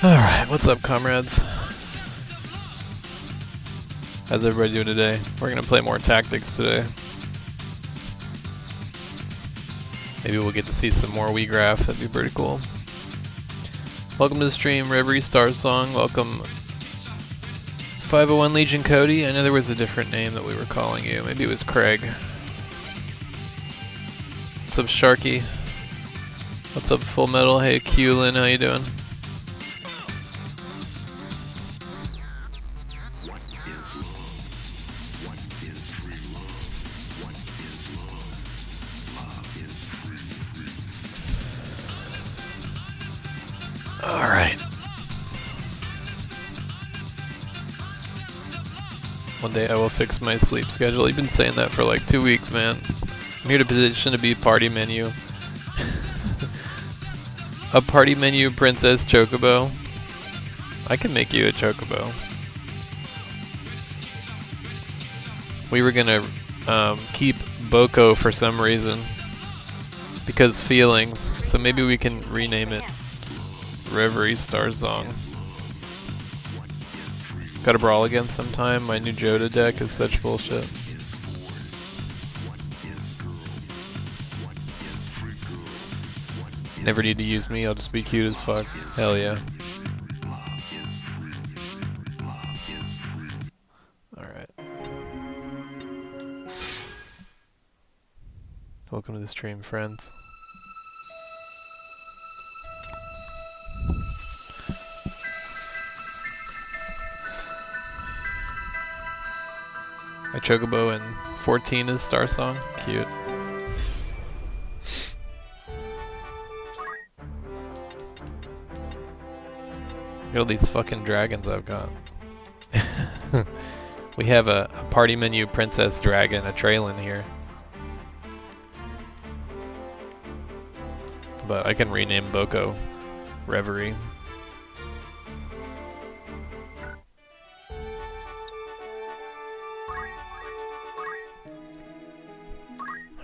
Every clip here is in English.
Alright, what's up, comrades? How's everybody doing today? We're gonna play more tactics today. Maybe we'll get to see some more Wii Graph, that'd be pretty cool. Welcome to the stream, Reverie Star Song. Welcome 501 Legion Cody. I know there was a different name that we were calling you. Maybe it was Craig. What's up, Sharky? What's up, Full Metal? Hey, Qlin, how you doing? Alright. One day I will fix my sleep schedule. You've been saying that for like 2 weeks, man. I'm here to position to be party menu. A party menu princess chocobo. I can make you a chocobo. We were gonna keep Boko for some reason. Because feelings. So maybe we can rename it Reverie Star Song. Gotta brawl again sometime. My new Joda deck is such bullshit. Never need to use me, I'll just be cute as fuck. Hell yeah. Alright. Welcome to the stream, friends. My chocobo in 14 is Star Song. Cute. Look at all these fucking dragons I've got. We have a party menu princess dragon, a Traylon here. But I can rename Boko Reverie.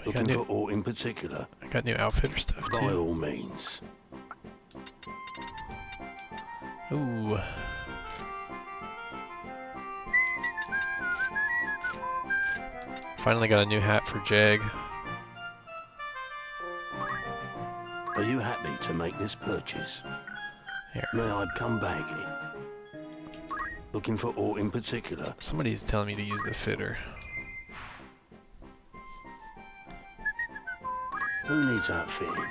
Looking for ore in particular? I got new outfitter stuff too. By all means. Ooh. Finally got a new hat for Jag. Are you happy to make this purchase? Here. May I come bag it? Looking for ore in particular? Somebody's telling me to use the fitter. Who needs outfitting?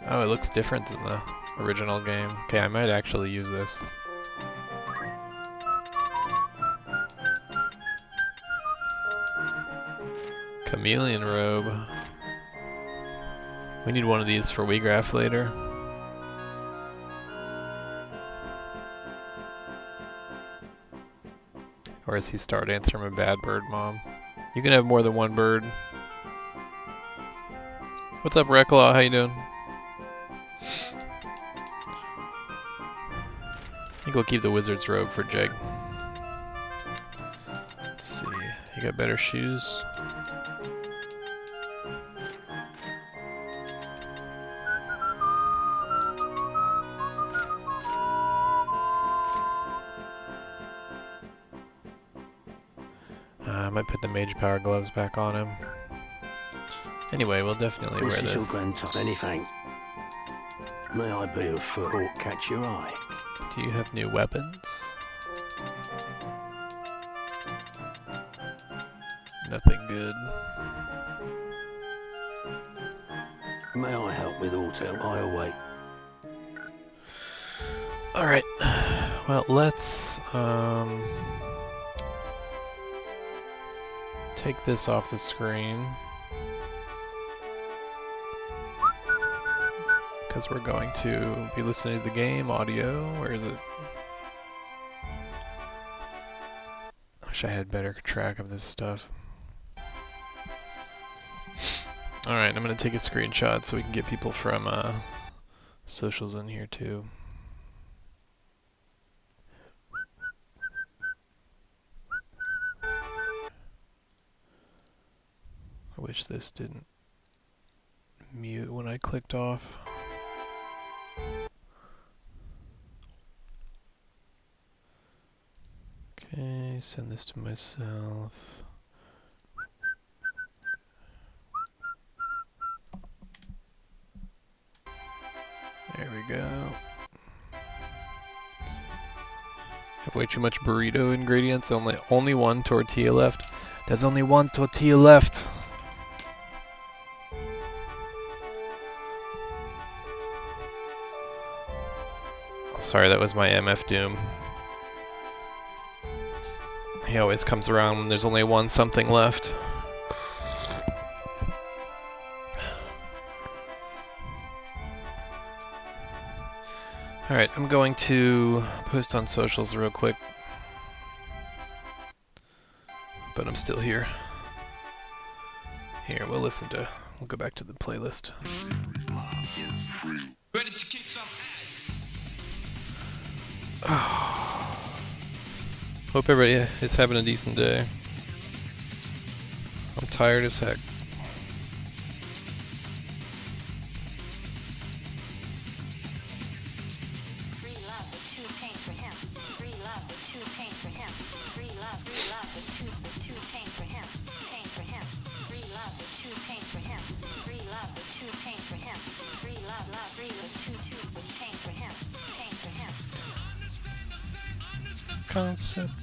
Oh, it looks different than the original game. Okay, I might actually use this. Chameleon robe. We need one of these for Wii Graph later. Or is he Star Dancer? I'm a bad bird mom. You can have more than one bird. What's up, Recklaw? How you doing? I think we'll keep the wizard's robe for Jeg. Let's see. You got better shoes? I might put the mage power gloves back on him. Anyway, we'll definitely wear this. This is your grandson. Anything. May I be of foot or catch your eye? Do you have new weapons? Nothing good. May I help with auto? I await. Alright. Well, let's take this off the screen. Because we're going to be listening to the game audio. Where is it? Wish I had better track of this stuff. Alright, I'm gonna take a screenshot so we can get people from socials in here too. I wish this didn't mute when I clicked off. Okay, send this to myself. There we go. Have way too much burrito ingredients. Only one tortilla left. There's only one tortilla left. Sorry, that was my MF Doom. He always comes around when there's only one something left. Alright, I'm going to post on socials real quick. But I'm still here. Here, we'll go back to the playlist. Ready to kick some ass. Hope everybody is having a decent day. I'm tired as heck.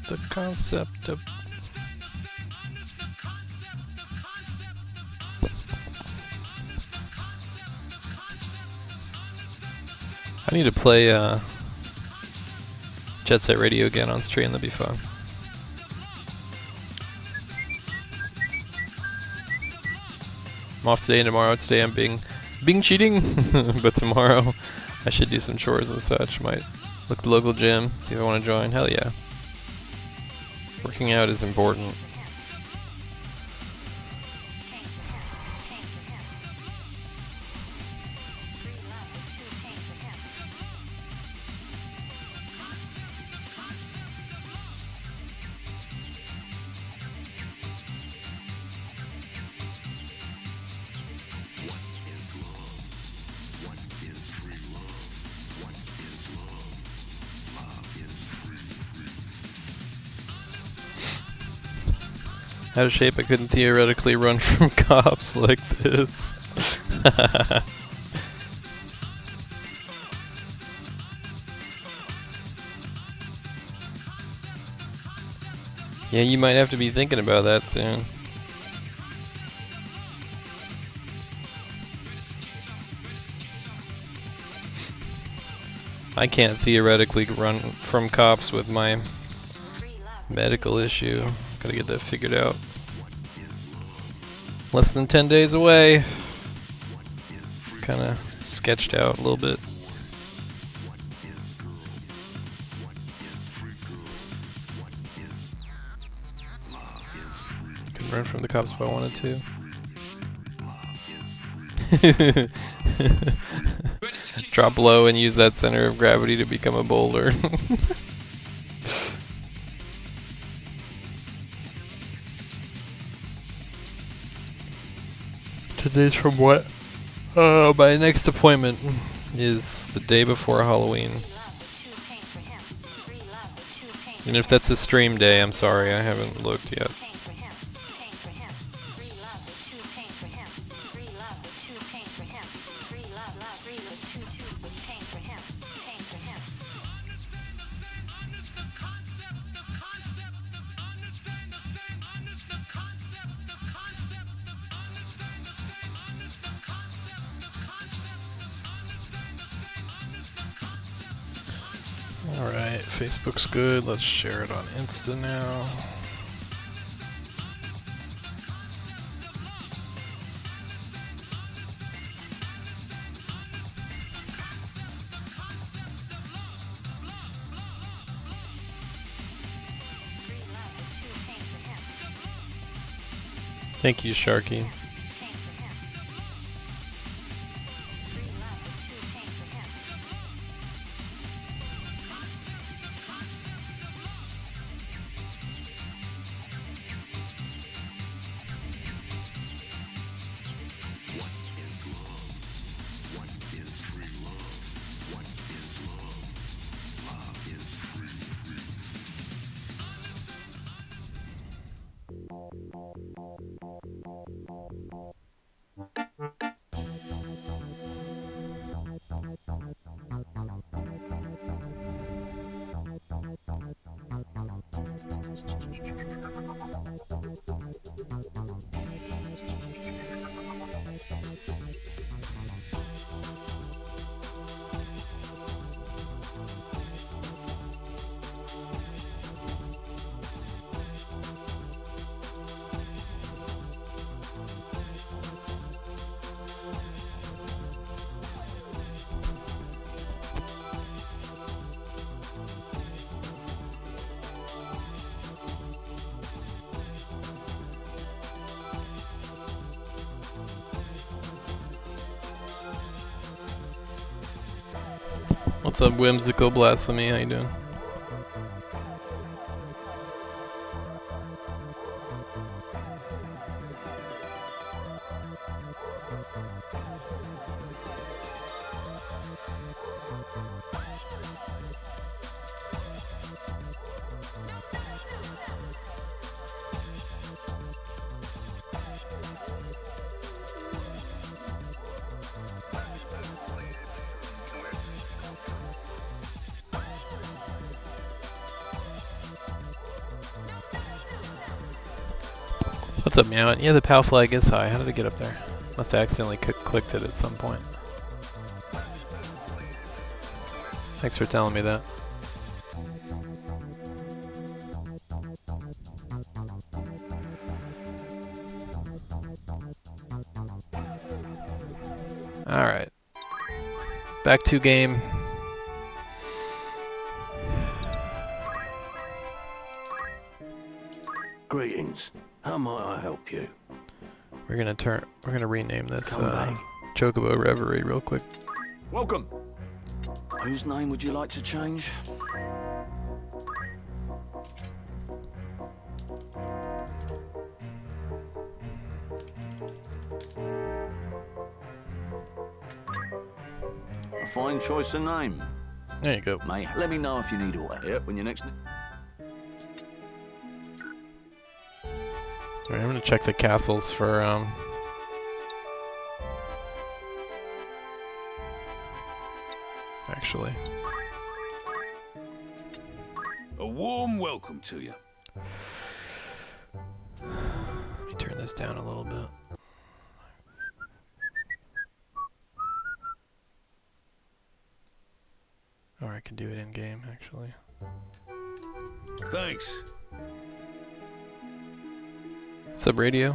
The concept of I need to play Jet Set Radio again on stream, that'd be fun. I'm off today and tomorrow. Today I'm being cheating, but tomorrow I should do some chores and such. Might look at the local gym, see if I want to join. Hell yeah. Working out is important. Out of shape, I couldn't theoretically run from cops like this. Yeah, you might have to be thinking about that soon. I can't theoretically run from cops with my medical issue. Gotta get that figured out. Less than 10 days away. Kinda sketched out a little bit. Could run from the cops if I wanted to. Drop low and use that center of gravity to become a boulder. Today's from what? My next appointment is the day before Halloween. And if that's a stream day, I'm sorry, I haven't looked yet. Alright, Facebook's good. Let's share it on Insta now. Thank you, Sharky. What's up, Whimsical Blasphemy? How you doing? What's up, Meow? Yeah, the PAL flag is high. How did it get up there? Must have accidentally clicked it at some point. Thanks for telling me that. Alright. Back to game. Greetings. How might I help you? We're gonna rename this Come back. Chocobo Reverie real quick. Welcome. Whose name would you like to change? A fine choice of name. There you go. Mate, let me know if you need order. Yep, when you're next. Alright, I'm gonna check the castles for actually. A warm welcome to you. Let me turn this down a little bit. Or I can do it in game actually. Thanks. Sub radio.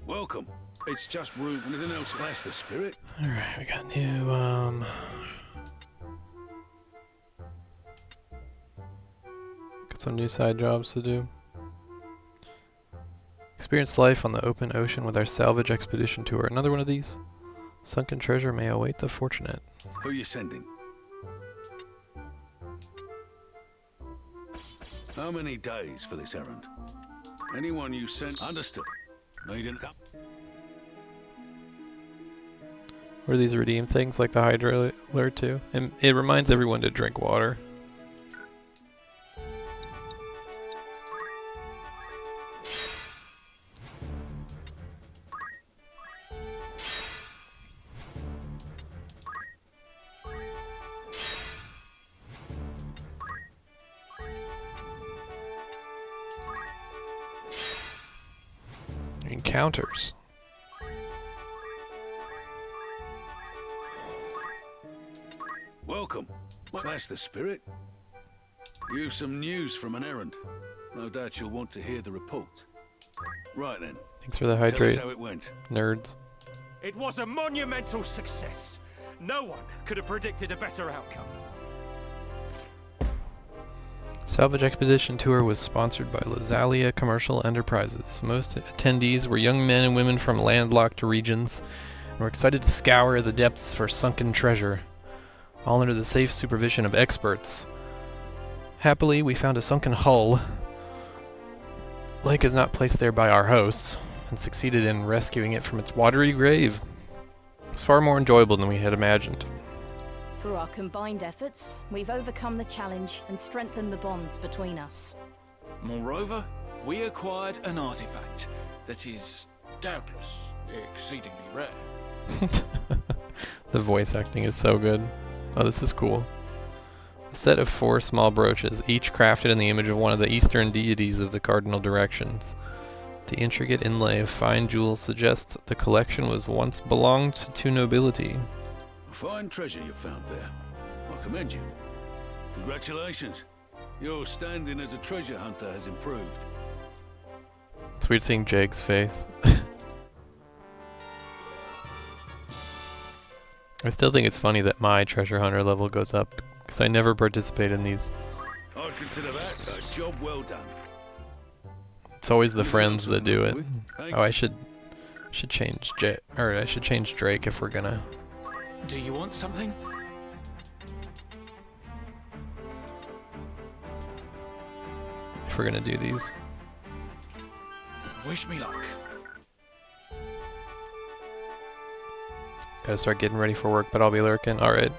Welcome. It's just room. Anything else? That's the spirit. Alright, we got new got some new side jobs to do. Experience life on the open ocean with our salvage expedition tour. Another one of these. Sunken treasure may await the fortunate. Who you sending? How many days for this errand? Anyone you sent. Understood. Needn't come. What are these redeem things like the Hydro Alert too? And it reminds everyone to drink water. Encounters. Welcome. Well, that's the spirit. You've some news from an errand. No doubt you'll want to hear the report. Right then. Thanks for the Tell us hydrate, how it went. nerds. It was a monumental success. No one could have predicted a better outcome. Salvage Expedition Tour was sponsored by Lazalia Commercial Enterprises. Most attendees were young men and women from landlocked regions and were excited to scour the depths for sunken treasure, all under the safe supervision of experts. Happily, we found a sunken hull. Lake is not placed there by our hosts, and succeeded in rescuing it from its watery grave. It was far more enjoyable than we had imagined. Through our combined efforts, we've overcome the challenge and strengthened the bonds between us. Moreover, we acquired an artifact that is doubtless exceedingly rare. The voice acting is so good. Oh, this is cool. A set of 4 small brooches, each crafted in the image of one of the eastern deities of the cardinal directions. The intricate inlay of fine jewels suggests the collection was once belonged to nobility. Fine treasure you found there. I commend you. Congratulations. Your standing as a treasure hunter has improved. It's weird seeing Jake's face. I still think it's funny that my treasure hunter level goes up, because I never participate in these. I'd consider that a job well done. It's always the friends that do it. Thank Oh, I should change I should change Drake if we're gonna. Do you want something? If we're gonna do these. Wish me luck. Gotta start getting ready for work, but I'll be lurking. Alright.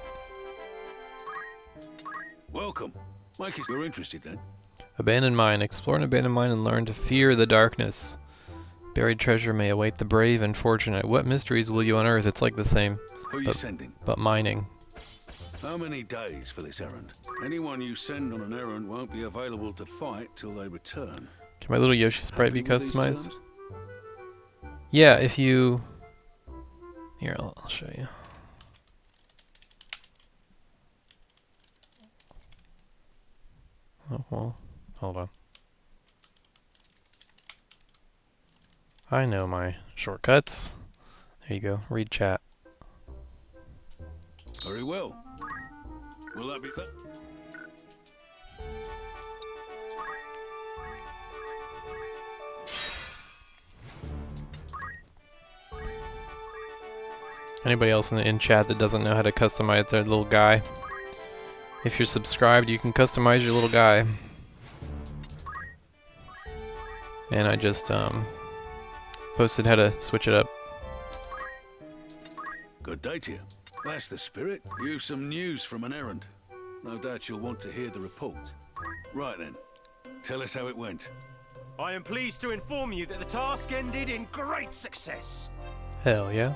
Welcome. Make it you're interested then. Abandoned mine. Explore an abandoned mine and learn to fear the darkness. Buried treasure may await the brave and fortunate. What mysteries will you unearth? It's like the same, Who are you sending? but mining. How many days for this errand? Anyone you send on an errand won't be available to fight till they return. Can my little Yoshi sprite be Happy with these customized? terms? Yeah, if you... Here, I'll show you. Oh, well, hold on. I know my shortcuts. There you go, read chat. Very well. Will that be that? Anybody else in chat that doesn't know how to customize their little guy? If you're subscribed, you can customize your little guy. And I just posted how to switch it up. Good day to you. That's the spirit. You've some news from an errand. No doubt you'll want to hear the report. Right then. Tell us how it went. I am pleased to inform you that the task ended in great success. Hell yeah.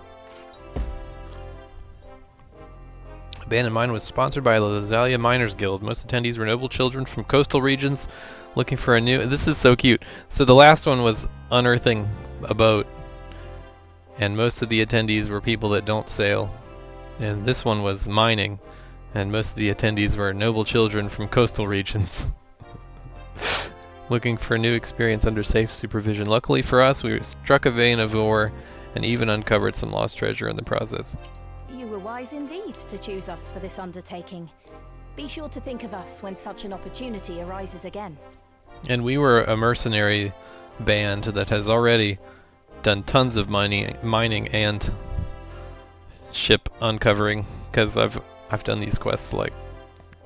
Abandoned Mine was sponsored by the Lazalia Miners Guild. Most attendees were noble children from coastal regions looking for a new... This is so cute. So the last one was unearthing a boat. And most of the attendees were people that don't sail. And this one was mining. And most of the attendees were noble children from coastal regions. Looking for a new experience under safe supervision. Luckily for us, we struck a vein of ore and even uncovered some lost treasure in the process. You were wise indeed to choose us for this undertaking. Be sure to think of us when such an opportunity arises again. And we were a mercenary band that has already done tons of mining and ship uncovering, because I've done these quests like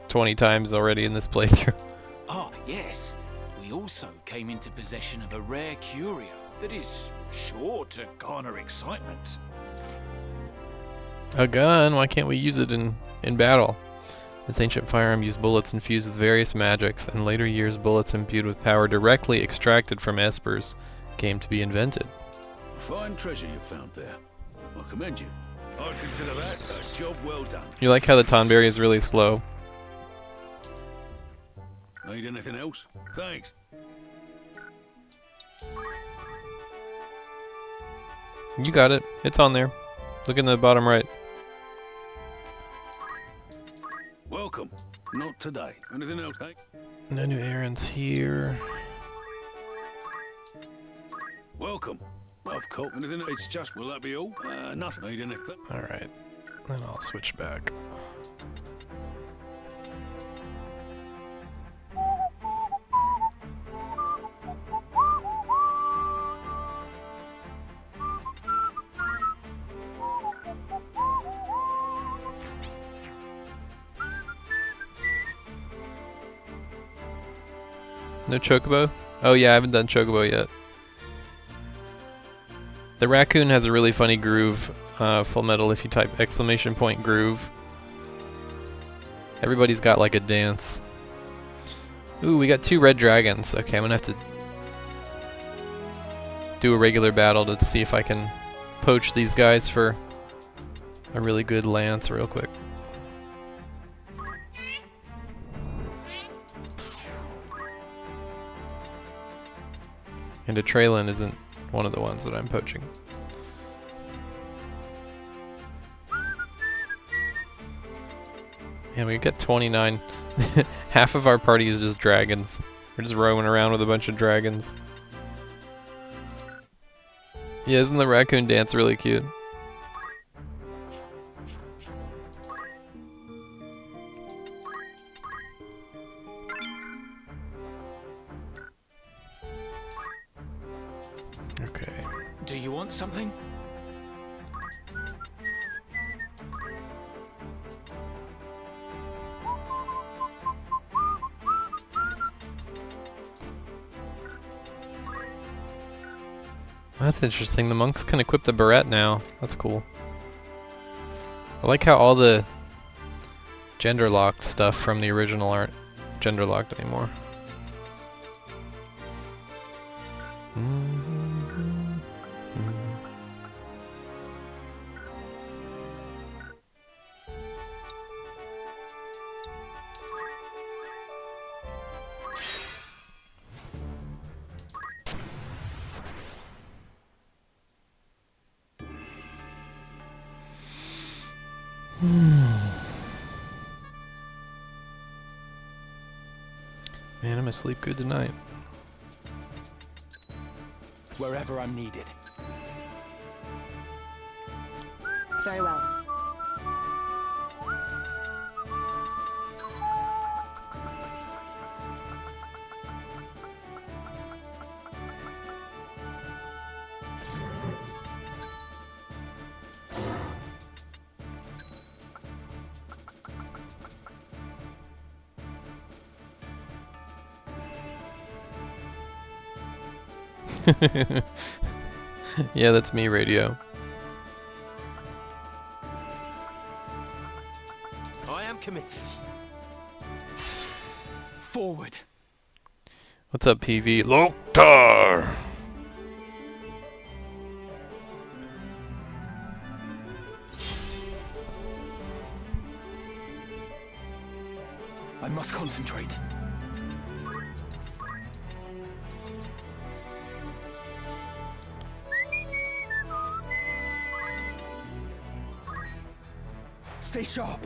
20 times already in this playthrough. Ah, yes. We also came into possession of a rare curio that is sure to garner excitement. A gun? Why can't we use it in battle? This ancient firearm used bullets infused with various magics. In later years, bullets imbued with power directly extracted from espers came to be invented. Fine treasure you found there. I commend you. I'd consider that a job well done. You like how the Tonberry is really slow? Need anything else? Thanks. You got it. It's on there. Look in the bottom right. Welcome. Not today. Anything else, eh? No new errands here. Welcome. I've caught anything. It's just, will that be all? Nothing. Need anything? Alright. Then I'll switch back. No chocobo? Oh yeah, I haven't done chocobo yet. The raccoon has a really funny groove. Full Metal, if you type !! groove. Everybody's got like a dance. Ooh, we got 2 red dragons. Okay, I'm gonna have to do a regular battle to see if I can poach these guys for a really good lance real quick. And a Traylon isn't one of the ones that I'm poaching. Yeah, we get 29. Half of our party is just dragons. We're just roaming around with a bunch of dragons. Yeah, isn't the raccoon dance really cute? Okay. Do you want something? That's interesting. The monks can equip the barrette now. That's cool. I like how all the gender locked stuff from the original aren't gender locked anymore. Man, I'm gonna sleep good tonight. Wherever I'm needed. Very well. Yeah, that's me, radio. I am committed. Forward. What's up, PV? Loktar! I must concentrate. Stay sharp.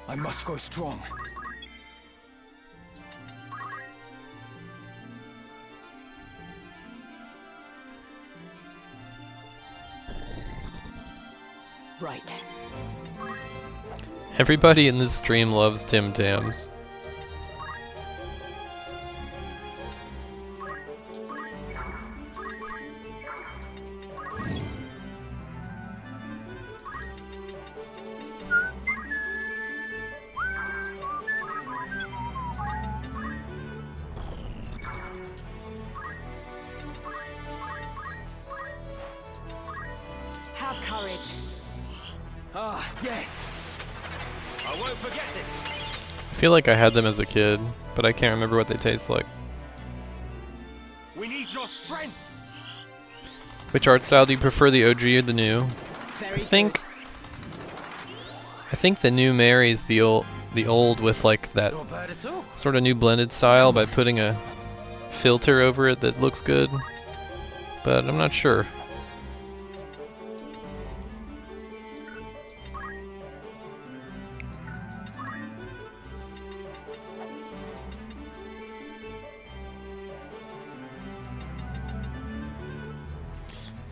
I must grow strong. Right. Everybody in this stream loves Tim Tams. Have courage. Ah, yes. I won't forget this. I feel like I had them as a kid, but I can't remember what they taste like. We need your strength. Which art style do you prefer, the OG or the new? Very I think the new marries the old with like that Not bad at all. sort of new blended style by putting a filter over it that looks good. But I'm not sure.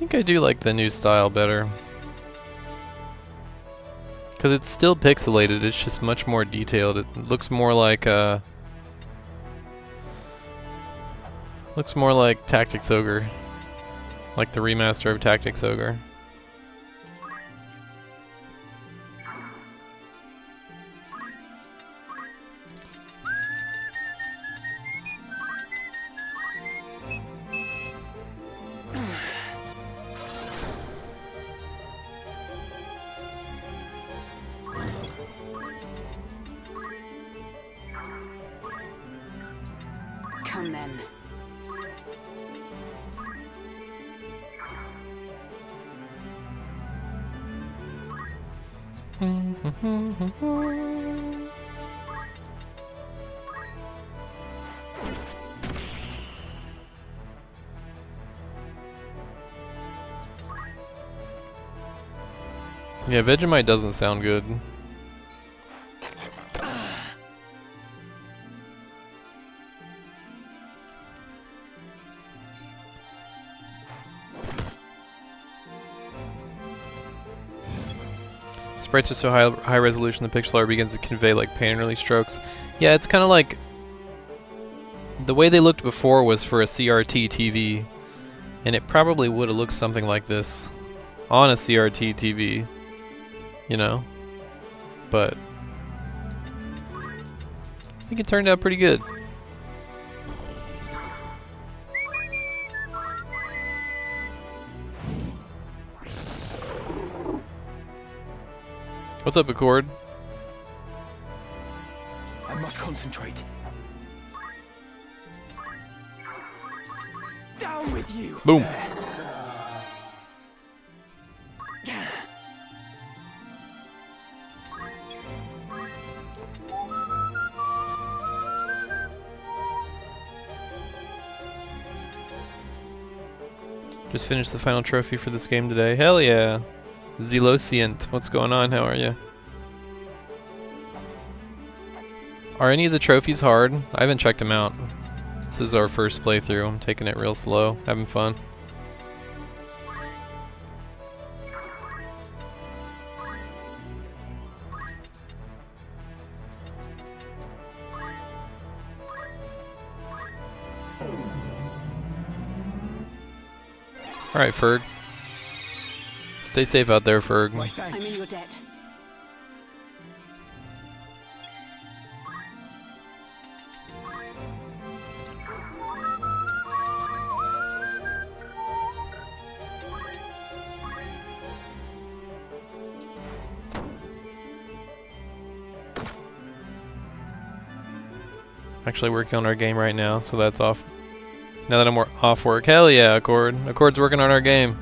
think I do like the new style better. Because it's still pixelated, it's just much more detailed. It looks more like Tactics Ogre. Like the remaster of Tactics Ogre. Come then. Yeah, Vegemite doesn't sound good. Sprites are so high resolution the pixel art begins to convey like painterly strokes. Yeah, it's kind of like the way they looked before was for a CRT TV, and it probably would have looked something like this on a CRT TV, you know. But I think it turned out pretty good. What's up, Accord? I must concentrate. Down with you. Boom. Just finished the final trophy for this game today. Hell yeah. Zelocient, what's going on? How are you? Are any of the trophies hard? I haven't checked them out. This is our first playthrough. I'm taking it real slow, having fun. Alright, Ferg. Stay safe out there, Ferg. My I'm thanks. in your debt. Actually working on our game right now, so that's off. Now that I'm off work. Hell yeah, Accord. Accord's working on our game.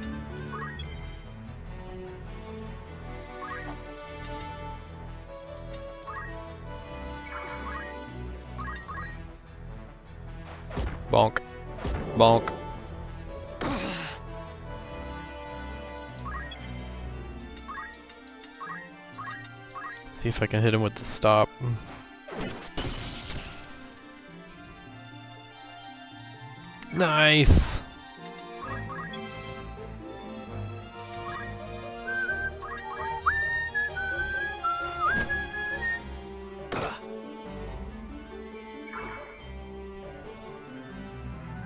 Bonk. Bonk. See if I can hit him with the stop. Nice.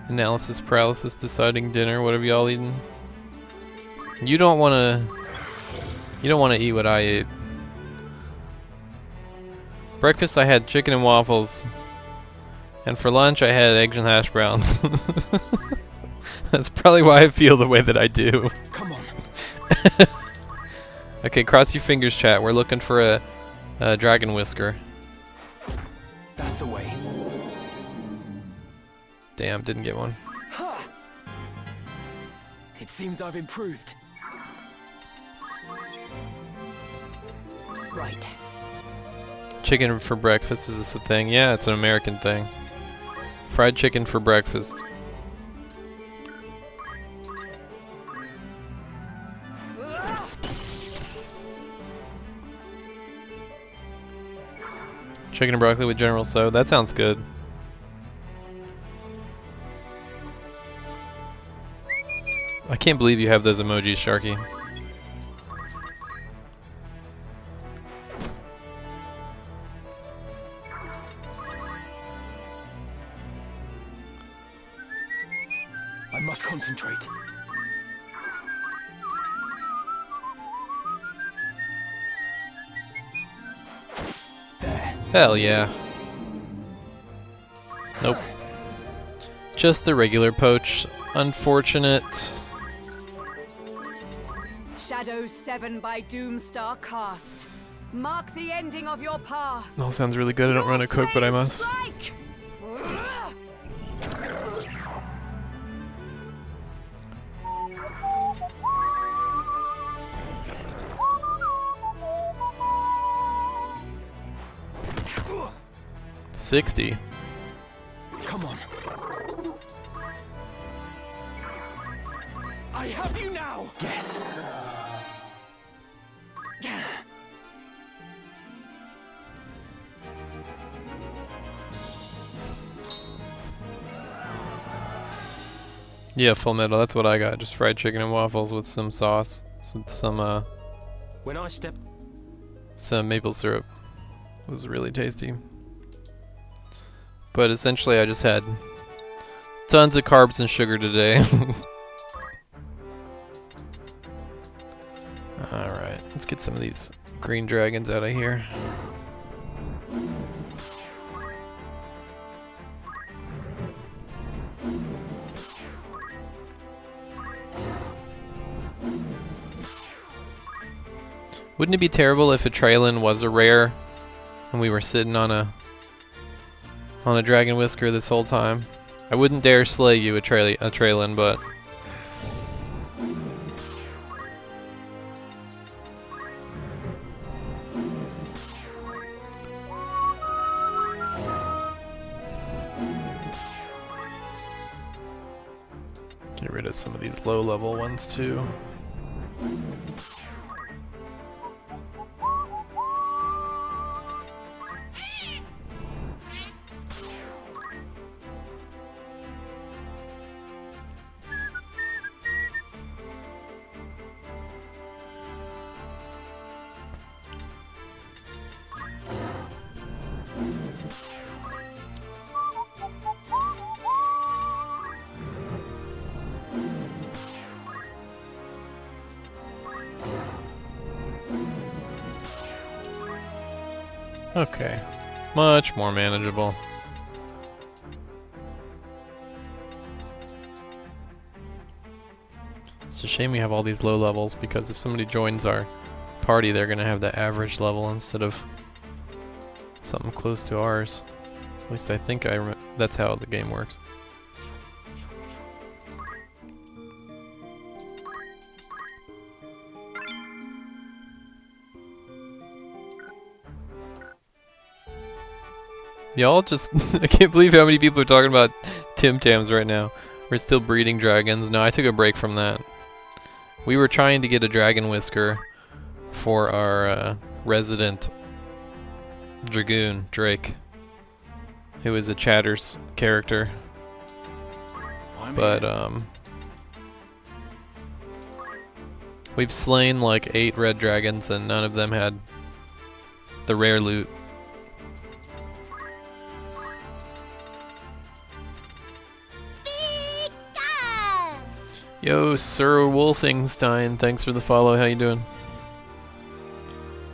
Analysis paralysis, deciding dinner. What have y'all eaten? You don't want to eat what I ate. Breakfast I had chicken and waffles. And for lunch I had eggs and hash browns. That's probably why I feel the way that I do. Come on. Okay, cross your fingers, chat. We're looking for a dragon whisker. That's the way. Damn, didn't get one. Ha! It seems I've improved. Right. Chicken for breakfast, is this a thing? Yeah, it's an American thing. Fried chicken for breakfast. Chicken and broccoli with General So. That sounds good. I can't believe you have those emojis, Sharky. I must concentrate. There. Hell yeah. Nope. Just the regular poach. Unfortunate. Shadows 7 by Doomstar cast. Mark the ending of your path. All sounds really good. I don't run a cook, but I must. Strike! 60. Come on. I have you now. Yes. Yeah, Full Metal. That's what I got. Just fried chicken and waffles with some sauce, some When I stepped maple syrup. It was really tasty. But essentially, I just had tons of carbs and sugar today. Alright, let's get some of these green dragons out of here. Wouldn't it be terrible if a Traylon was a rare and we were sitting on a Dragon Whisker this whole time? I wouldn't dare slay you, a Traylon, but get rid of some of these low-level ones too. Okay, much more manageable. It's a shame we have all these low levels, because if somebody joins our party, they're gonna have the average level instead of something close to ours. At least I think that's how the game works. Y'all just, I can't believe how many people are talking about Tim Tams right now. We're still breeding dragons. No, I took a break from that. We were trying to get a Dragon Whisker for our resident Dragoon, Drake, who is a Chatter's character. But, we've slain like 8 red dragons and none of them had the rare loot. Yo, Sir Wolfingstein, thanks for the follow. How you doing?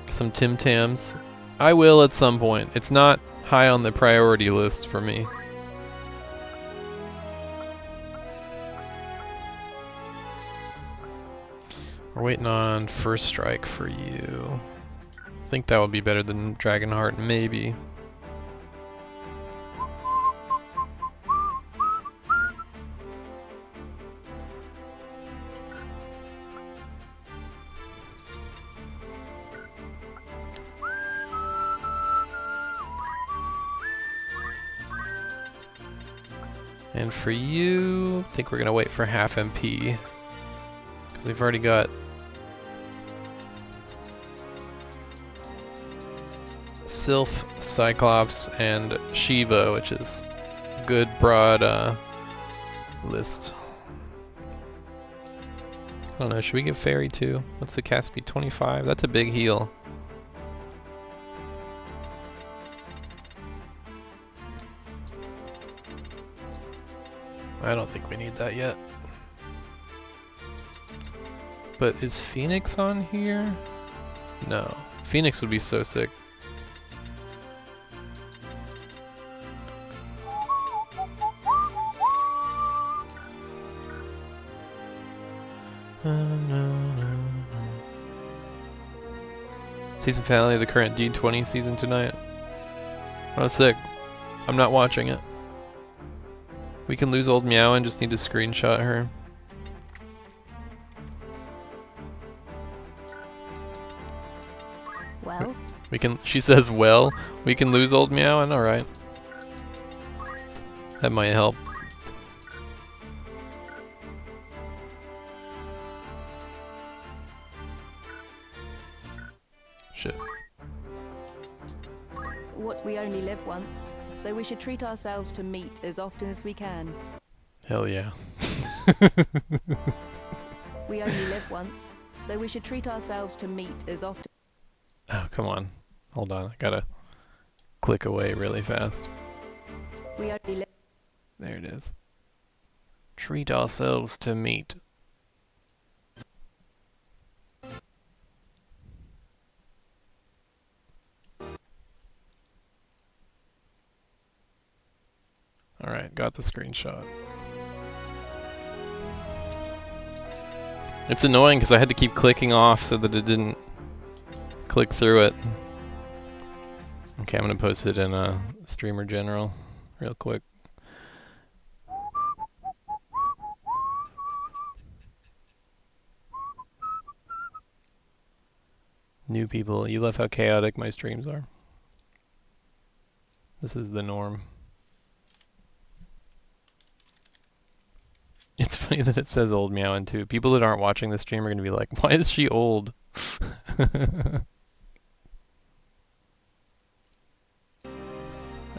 Some Tim Tams. I will at some point. It's not high on the priority list for me. We're waiting on First Strike for you. I think that would be better than Dragonheart, maybe. And for you, I think we're gonna wait for half MP, because we've already got Sylph, Cyclops, and Shiva, which is a good broad list. don't know, should we give Fairy 2? What's the cast speed? 25? That's a big heal. I don't think we need that yet. But is Phoenix on here? No. Phoenix would be so sick. Season finale of the current D20 season tonight. Oh, sick. I'm not watching it. We can lose old Meow and just need to screenshot her. Well, We can. She says, "Well, we can lose old Meow," and all right. That might help. Shit. What we only live once, so we should treat ourselves to meat as often as we can. Hell yeah. We only live once, so we should treat ourselves to meat as often. Oh, come on. Hold on. I gotta click away really fast. We only live. There it is. Treat ourselves to meat. Alright, got the screenshot. It's annoying because I had to keep clicking off so that it didn't click through it. Okay, I'm gonna post it in Streamer General real quick. New people, you love how chaotic my streams are. This is the norm. It's funny that it says old Meowin' too. People that aren't watching the stream are gonna be like, why is she old?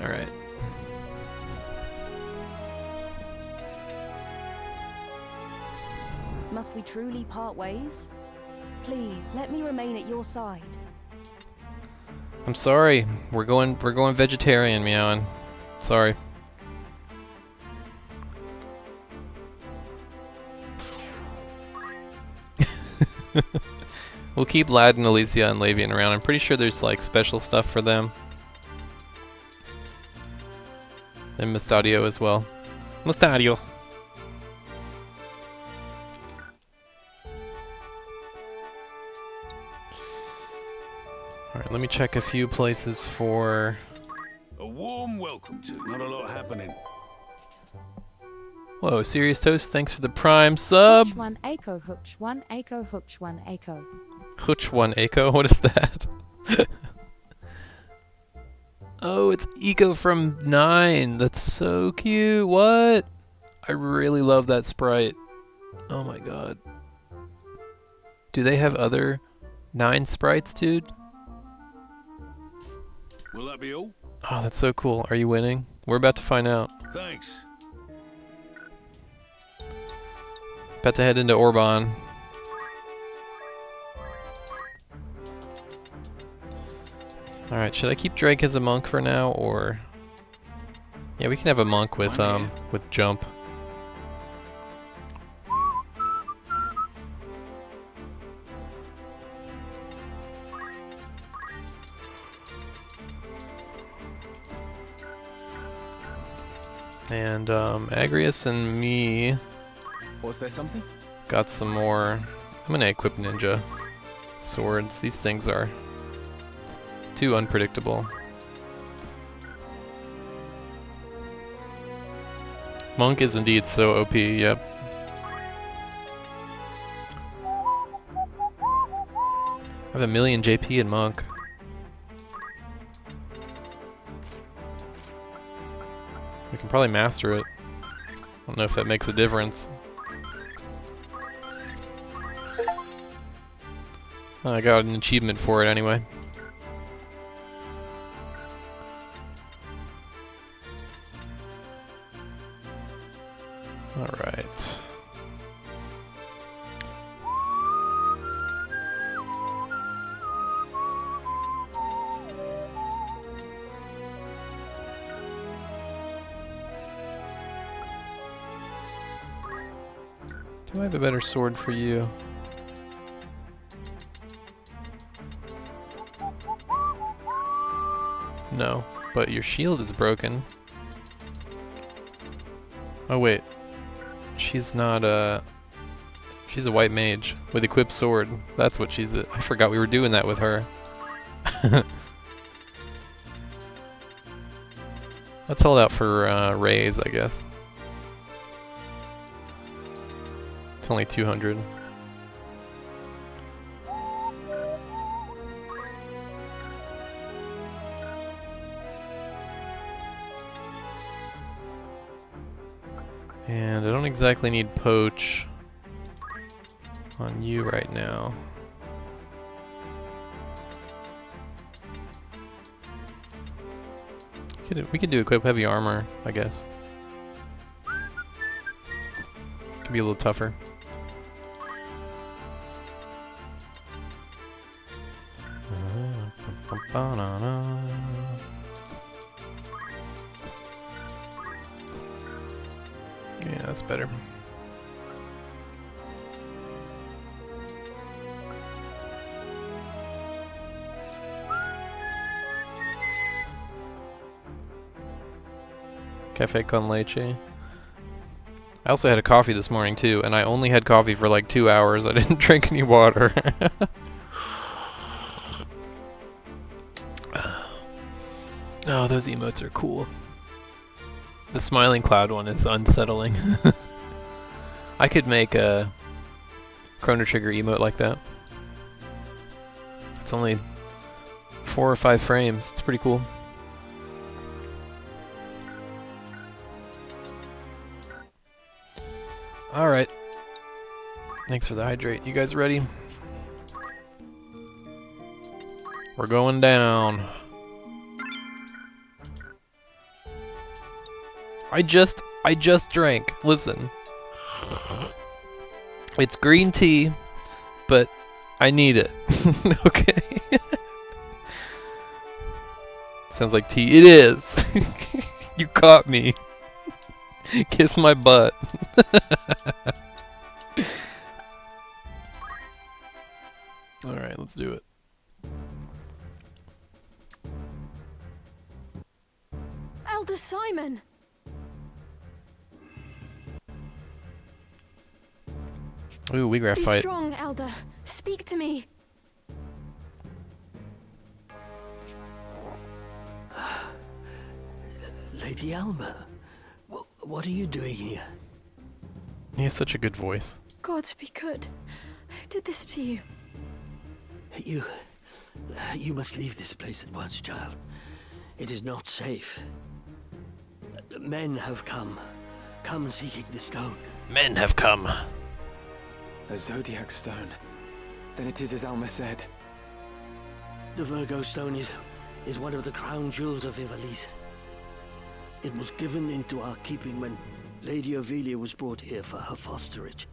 Alright. Must we truly part ways? Please, let me remain at your side. I'm sorry. We're going vegetarian, Meowin'. Sorry. We'll keep Lad and Alicia and Lavian around. I'm pretty sure there's like special stuff for them. And Mustadio as well. Mustadio! Alright, let me check a few places for... A warm welcome to. Not a lot happening. Whoa, Serious Toast, thanks for the Prime sub! Hooch 1 Echo, Hooch 1 Echo, Hooch 1 Echo. Hooch 1 Echo? What is that? Oh, it's Eco from 9. That's so cute. What? I really love that sprite. Oh my god. Do they have other 9 sprites, dude? Will that be all? Oh, that's so cool. Are you winning? We're about to find out. Thanks. About to head into Orban. Alright, should I keep Drake as a monk for now, or... Yeah, we can have a monk with jump. And, Agrius and me... Was there something? Got some more... I'm gonna equip ninja swords. These things are too unpredictable. Monk is indeed so OP, yep. I have 1,000,000 JP in Monk. We can probably master it. I don't know if that makes a difference. I got an achievement for it anyway. Alright. Do I have a better sword for you? No, but your shield is broken. Oh wait, she's not she's a white mage with equipped sword. That's what she's. I forgot we were doing that with her. Let's hold out for Rays, I guess. It's only 200. And I don't exactly need poach on you right now. We could do equip heavy armor, I guess. Could be a little tougher. Yeah, that's better. Cafe con leche. I also had a coffee this morning too, and I only had coffee for like 2 hours. I didn't drink any water. Oh, those emotes are cool. The smiling cloud one is unsettling. I could make a Chrono Trigger emote like that. It's only 4 or 5 frames. It's pretty cool. Alright. Thanks for the hydrate. You guys ready? We're going down. I just drank. Listen. It's green tea, but I need it. Okay. Sounds like tea. It is. You caught me. Kiss my butt. Alright, let's do it. Elder Simon! Ooh, we graph Be fight. strong, Elder. Speak to me. Lady Alma, what are you doing here? He has such a good voice. God be good. Who did this to you? You must leave this place at once, child. It is not safe. Men have come seeking the stone. Men have come. A Zodiac stone. Then it is as Alma said. The Virgo stone is one of the crown jewels of Ivalice. It was given into our keeping when Lady Ovelia was brought here for her fosterage,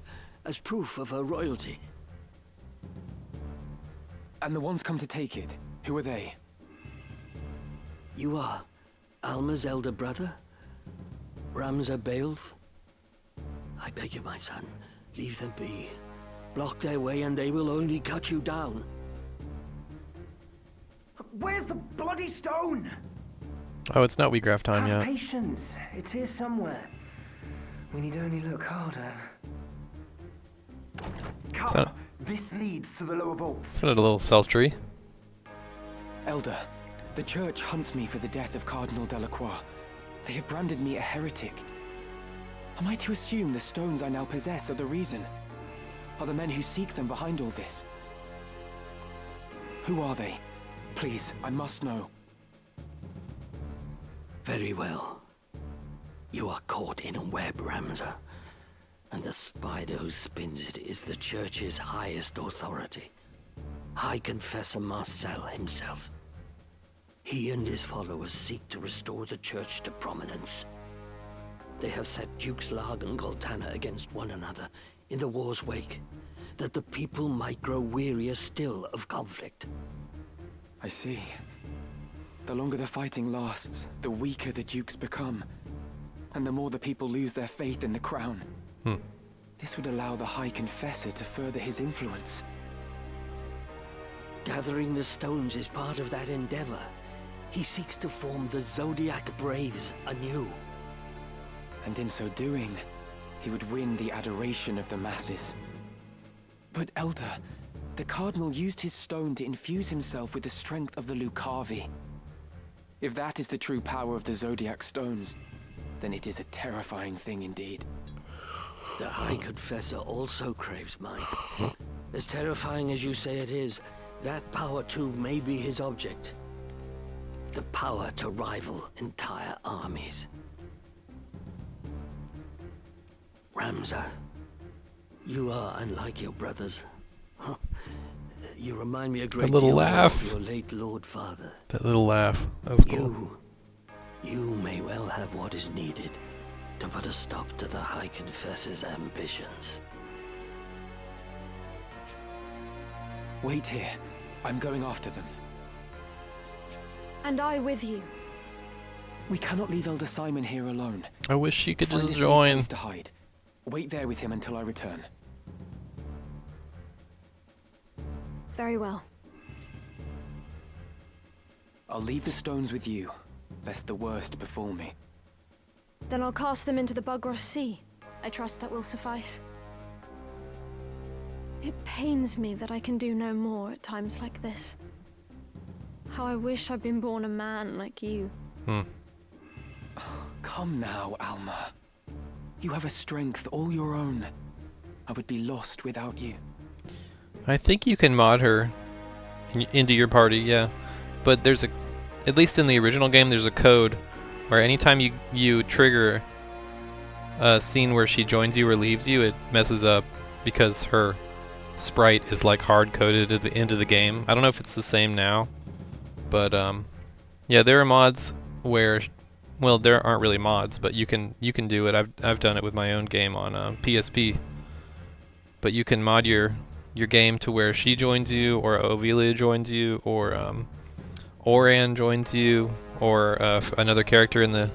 as proof of her royalty. And the ones come to take it, who are they? You are Alma's elder brother, Ramza Beowulf. I beg you, my son, leave them be. Block their way and they will only cut you down. Where's the bloody stone? Oh, it's not Wheatgraph time Have yet. patience. It's here somewhere. We need only look harder. Come. This leads to the lower vaults. Sounded a little sultry. Elder, the church hunts me for the death of Cardinal Delacroix. They have branded me a heretic. Am I to assume the stones I now possess are the reason? Are the men who seek them behind all this? Who are they? Please, I must know. Very well. You are caught in a web, Ramza. And the spider who spins it is the church's highest authority. High Confessor Marcel himself. He and his followers seek to restore the church to prominence. They have set Dukes Larg and Goltana against one another in the war's wake, that the people might grow wearier still of conflict. I see. The longer the fighting lasts, the weaker the dukes become. And the more the people lose their faith in the crown. This would allow the High Confessor to further his influence. Gathering the stones is part of that endeavor. He seeks to form the Zodiac Braves anew. And in so doing, he would win the adoration of the masses. But Elder, the Cardinal used his stone to infuse himself with the strength of the Lucavi. If that is the true power of the Zodiac Stones, then it is a terrifying thing indeed. The High Confessor also craves might. As terrifying as you say it is, that power too may be his object. The power to rival entire armies. Ramza, you are unlike your brothers. You remind me a great little deal laugh. of your late Lord Father. That little laugh. That was cool. You may well have what is needed to put a stop to the High Confessor's ambitions. Wait here. I'm going after them. And I with you. We cannot leave Elder Simon here alone. I wish she could Find just a safe join. place to hide. Wait there with him until I return. Very well. I'll leave the stones with you, lest the worst befall me. Then I'll cast them into the Buggross Sea. I trust that will suffice. It pains me that I can do no more at times like this. How I wish I'd been born a man like you. Come now, Alma. You have a strength all your own. I would be lost without you. I think you can mod her into your party, yeah. But there's at least in the original game, there's a code where anytime you trigger a scene where she joins you or leaves you, it messes up because her sprite is like hard-coded into the game. I don't know if it's the same now, but yeah, there are mods where, well, there aren't really mods, but you can do it. I've done it with my own game on PSP. But you can mod your game to where she joins you, or Ovelia joins you, or Oran joins you, or another character in the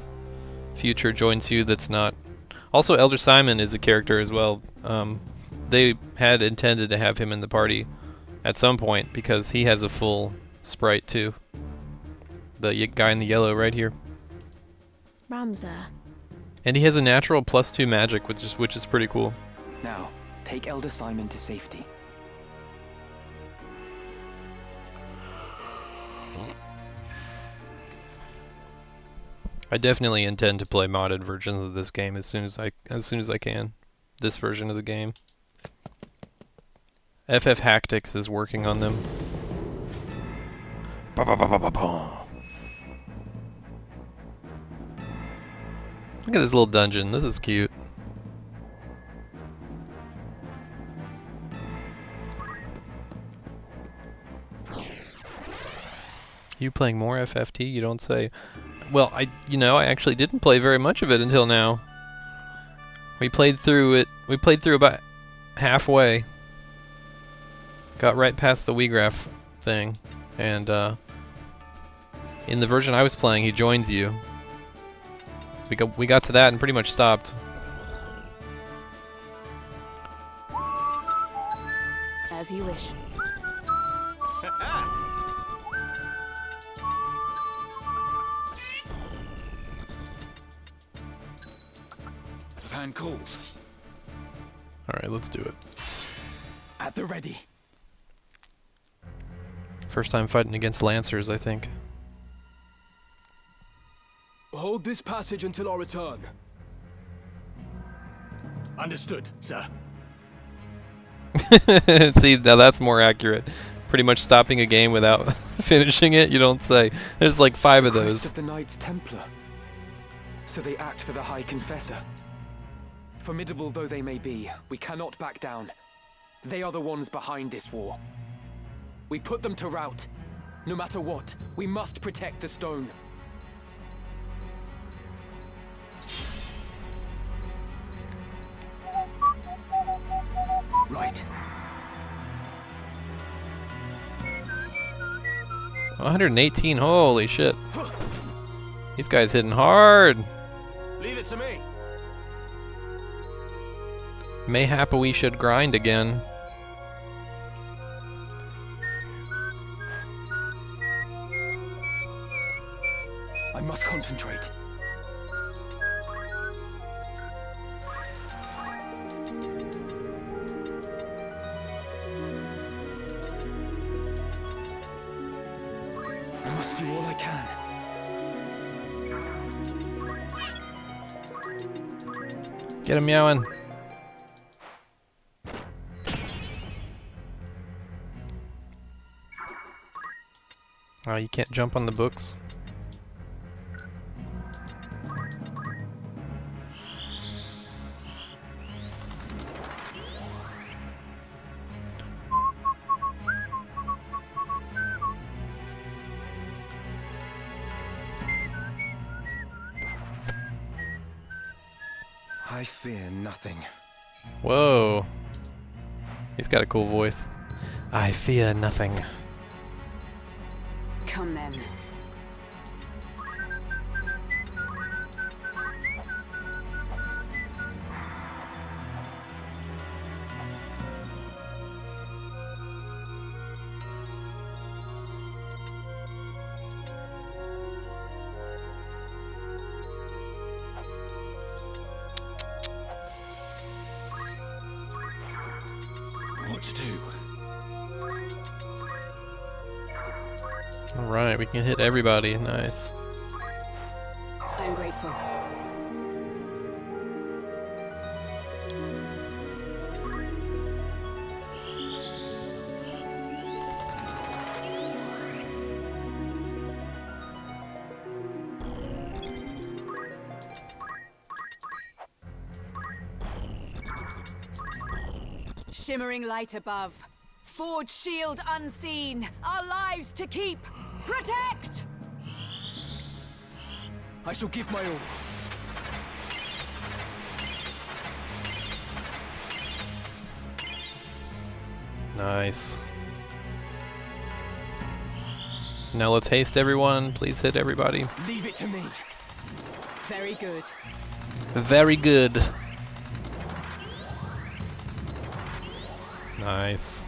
future joins you that's not. Also, Elder Simon is a character as well. They had intended to have him in the party at some point because he has a full sprite too. The guy in the yellow right here. Ramza. And he has a natural +2 magic, which is pretty cool. Now, take Elder Simon to safety. I definitely intend to play modded versions of this game as soon as I can. This version of the game. FF Hactics is working on them. Look at this little dungeon. This is cute. You playing more FFT? You don't say. Well, I actually didn't play very much of it until now. We played through it. We played through about halfway. Got right past the Weegraph thing, and in the version I was playing, he joins you. We got to that and pretty much stopped. As you wish. Van calls. All right, let's do it. At the ready. First time fighting against Lancers, I think. Hold this passage until our return. Understood, sir. See, now that's more accurate. Pretty much stopping a game without finishing it, you don't say. There's like 5 of those. Of the Knights Templar. So they act for the High Confessor. Formidable though they may be, we cannot back down. They are the ones behind this war. We put them to rout. No matter what, we must protect the stone. Right. 118, holy shit. These guys hitting hard. Leave it to me. Mayhap we should grind again. I must concentrate. I must do all I can. Get him meowing. Oh, you can't jump on the books. I fear nothing. Whoa. He's got a cool voice. I fear nothing. Come then. What to do? Alright, we can hit everybody. Nice. I am grateful. Shimmering light above. Forge shield unseen. Our lives to keep. Protect! I shall give my all. Nice. Now let's haste everyone. Please hit everybody. Leave it to me. Very good. Very good. Nice.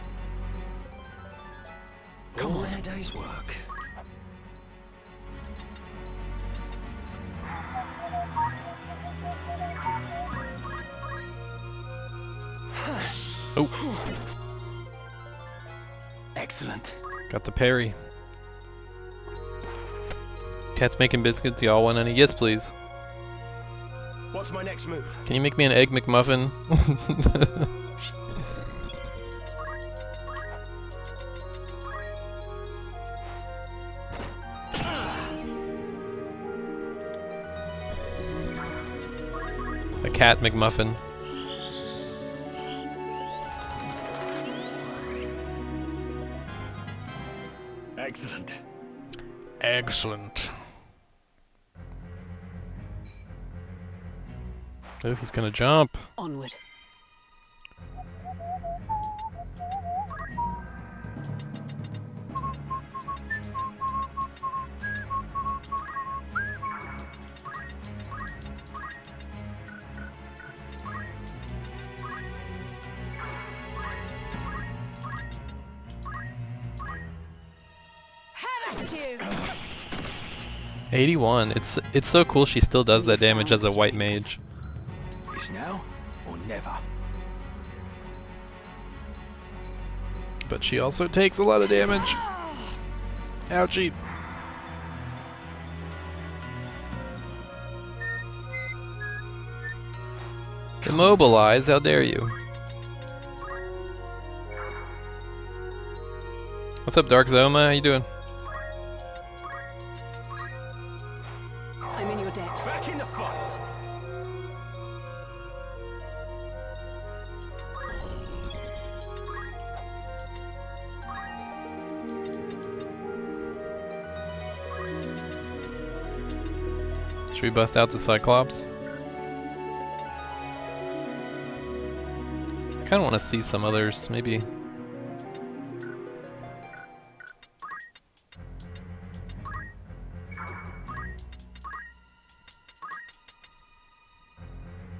Come on, a day's work. Oh. Excellent. Got the parry. Cat's making biscuits. Y'all want any? Yes, please. What's my next move? Can you make me an egg McMuffin? A cat McMuffin. Excellent. Excellent. Oh, he's gonna jump. Onward. Have at you! 81. It's so cool she still does that damage as a white mage. It's now or never. But she also takes a lot of damage. Ouchie. Immobilize, how dare you? What's up, Dark Zoma? How you doing? I'm in your debt. Back in the fight. Should we bust out the Cyclops? I kinda wanna see some others, maybe.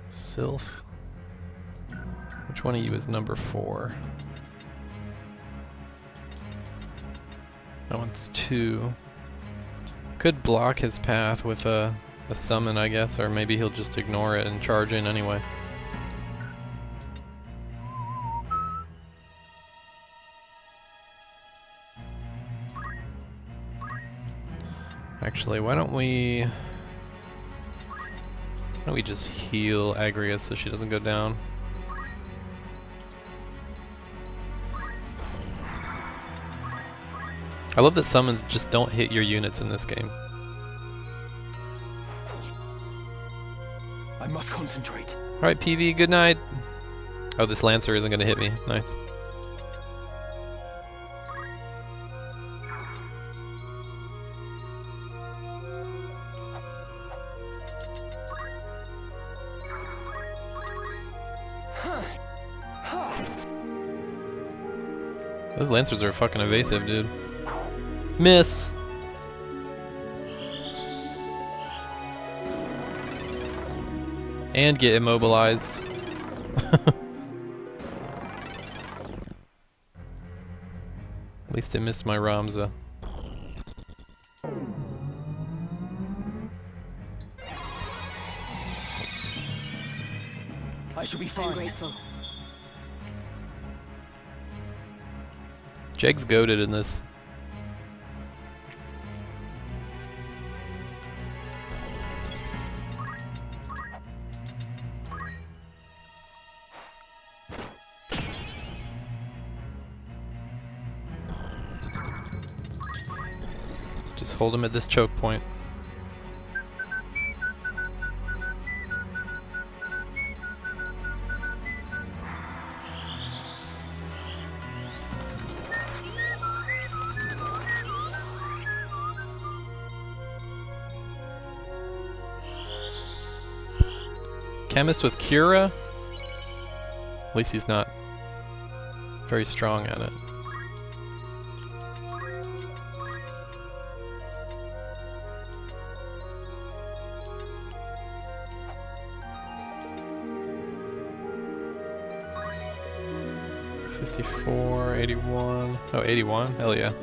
Sylph. one of you is number 4? That one's 2. Could block his path with a summon, I guess, or maybe he'll just ignore it and charge in anyway. Actually, why don't we just heal Agrias so she doesn't go down? I love that summons just don't hit your units in this game. I must concentrate. Alright, PV, good night. Oh, this Lancer isn't going to hit me. Nice. Those Lancers are fucking evasive, dude. Miss! And get immobilized. At least I missed my Ramza. I shall be fine. I'm grateful. Jeg's goated in this. Just hold him at this choke point. Chemist with Cura? At least he's not very strong at it. $54, 81. Oh, 81? Hell yeah.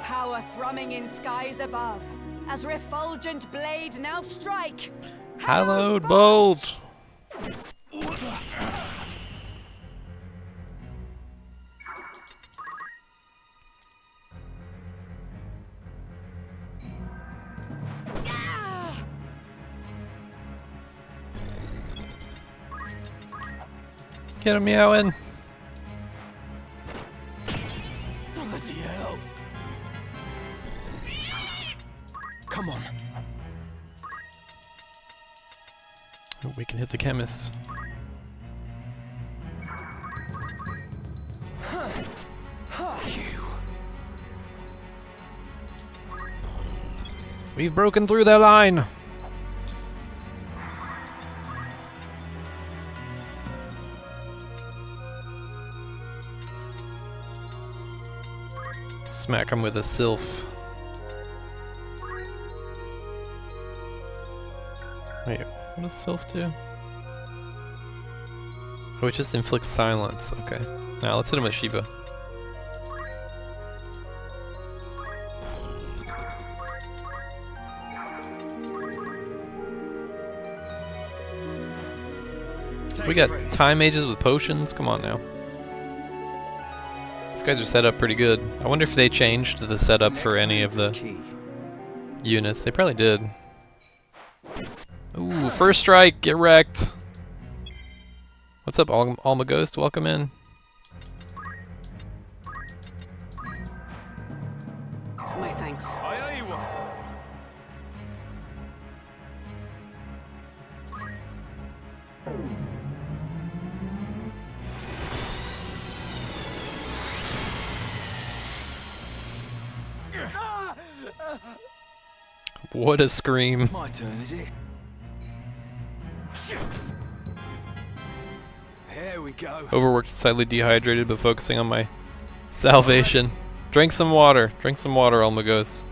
Power thrumming in skies above, as refulgent blade now strike. Hallowed bolt! Get him meowing! Bloody hell! Come on. Oh, we can hit the chemist. We've broken through their line! Smack him with a sylph. Wait, what does sylph do? Oh, it just inflicts silence. Okay. Now let's hit him with Shiva. We got time mages with potions? Come on now. These guys are set up pretty good. I wonder if they changed the setup for any of the units. They probably did. Ooh, first strike! Get wrecked! What's up, Alma Ghost? Welcome in. My thanks. I owe you one. What a scream. My turn, is it? Here we go. Overworked, slightly dehydrated, but focusing on my salvation. Drink some water. Drink some water, Almagos.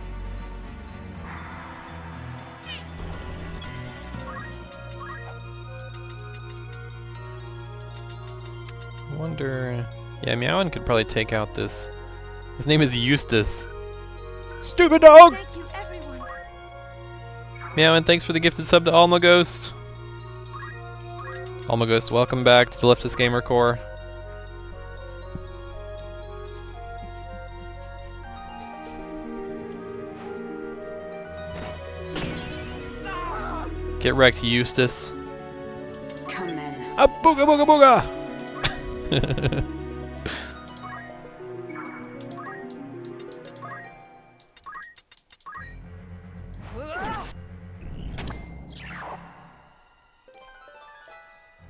wonder... Yeah, Meowin could probably take out this... His name is Eustace. Stupid dog! Thank you, everyone. Meowin, thanks for the gifted sub to Alma Ghost. Alma Ghost, welcome back to the Leftist Gamer Corps. Get wrecked, Eustace. Come then. A booga booga booga!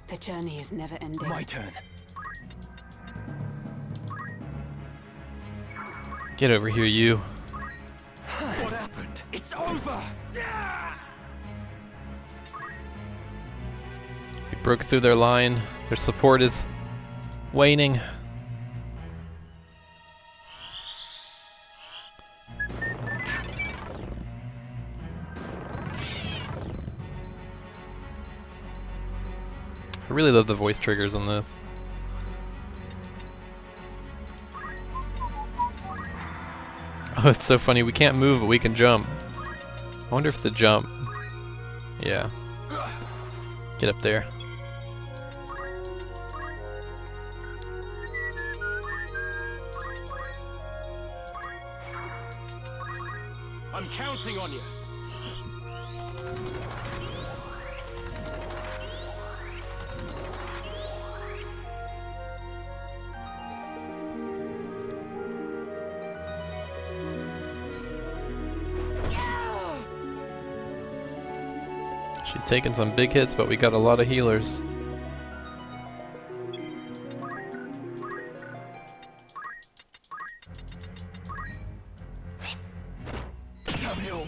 The journey is never ending. My turn. Get over here, you. What happened? It's over! We broke through their line. Their support is waning. I really love the voice triggers on this. Oh, it's so funny. We can't move, but we can jump. I wonder if the jump... Yeah. Get up there. I'm counting on you. She's taking some big hits, but we got a lot of healers. Downhill.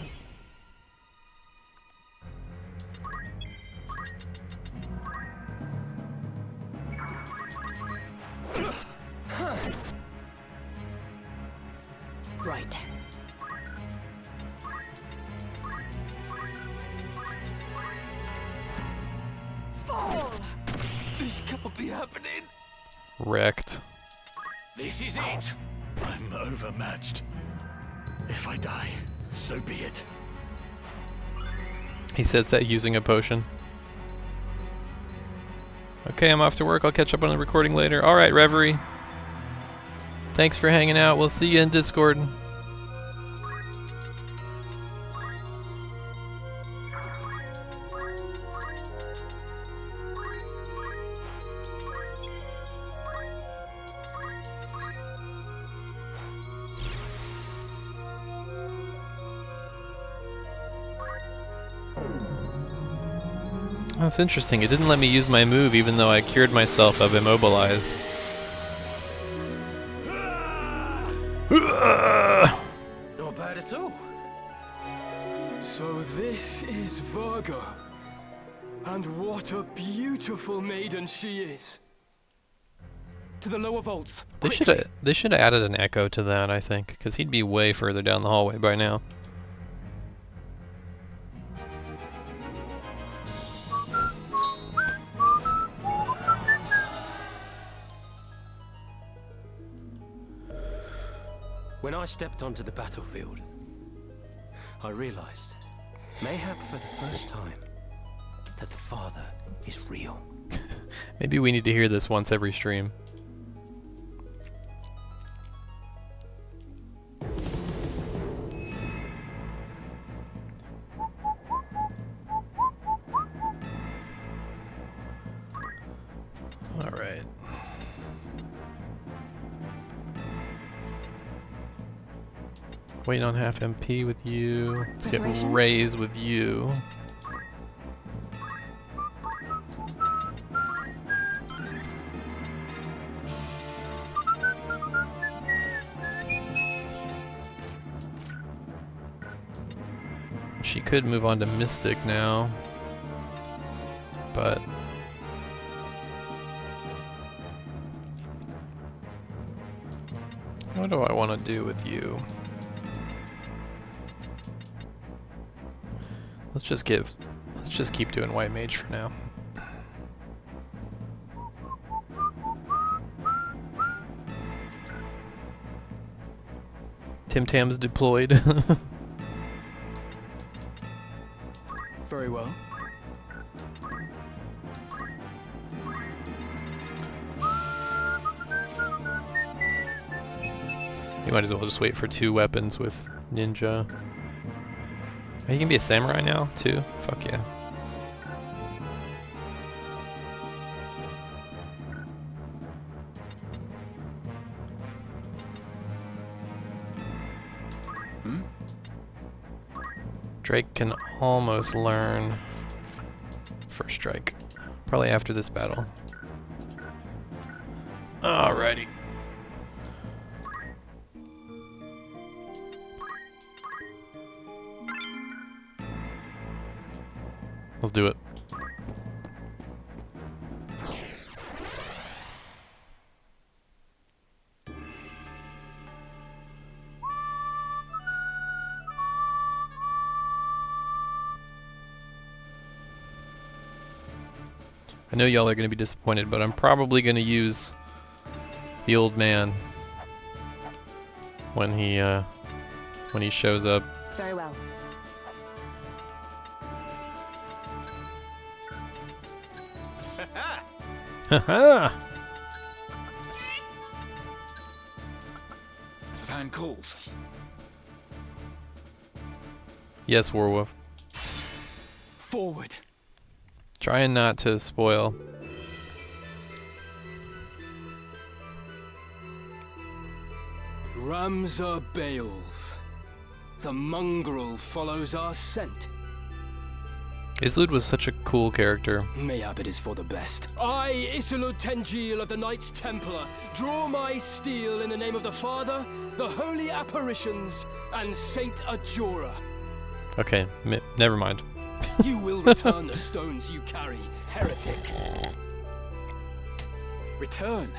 Right. Fall! This can't be happening. Wrecked. This is it. I'm overmatched. If I die, so be it. He says that using a potion. Okay, I'm off to work. I'll catch up on the recording later. Alright, Reverie. Thanks for hanging out. We'll see you in Discord. That's interesting. It didn't let me use my move even though I cured myself of Immobilize. Not bad at all. So this is Virgo. And what a beautiful maiden she is. To the lower vaults. They should have added an echo to that, I think, because he'd be way further down the hallway by now. When I stepped onto the battlefield, I realized, mayhap for the first time, that the Father is real. Maybe we need to hear this once every stream. Alright. Waiting on half MP with you. Let's get Raise with you. She could move on to Mystic now, but what do I want to do with you? Let's just keep doing White Mage for now. Tim Tams deployed. Very well. You might as well just wait for 2 weapons with ninja. Oh, you can be a samurai now too? Fuck yeah. Drake can almost learn First Strike. Probably after this battle. Alrighty. Let's do it. I know y'all are going to be disappointed, but I'm probably going to use the old man when he shows up. Very well. Haha! The van calls. Yes, Warwolf. Forward. Trying not to spoil. Ramza Beowulf. The mongrel follows our scent. Islud was such a cool character. Mayhap it is for the best. I, Isilud Tengil of the Knights Templar, draw my steel in the name of the Father, the Holy Apparitions, and Saint Ajora. Okay, never mind. You will return the stones you carry, heretic. Return?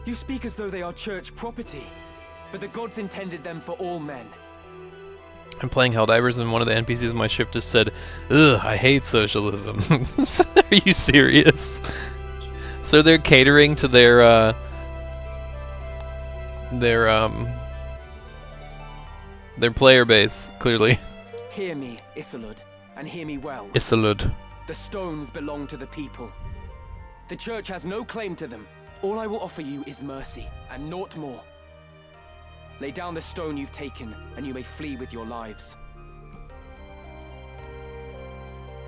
You speak as though they are church property, but the gods intended them for all men. I'm playing Helldivers and one of the NPCs on my ship just said, "Ugh, I hate socialism." Are you serious? So they're catering to their player base, clearly. Hear me, Isilud, and hear me well. Isilud. The stones belong to the people. The church has no claim to them. All I will offer you is mercy, and naught more. Lay down the stone you've taken, and you may flee with your lives.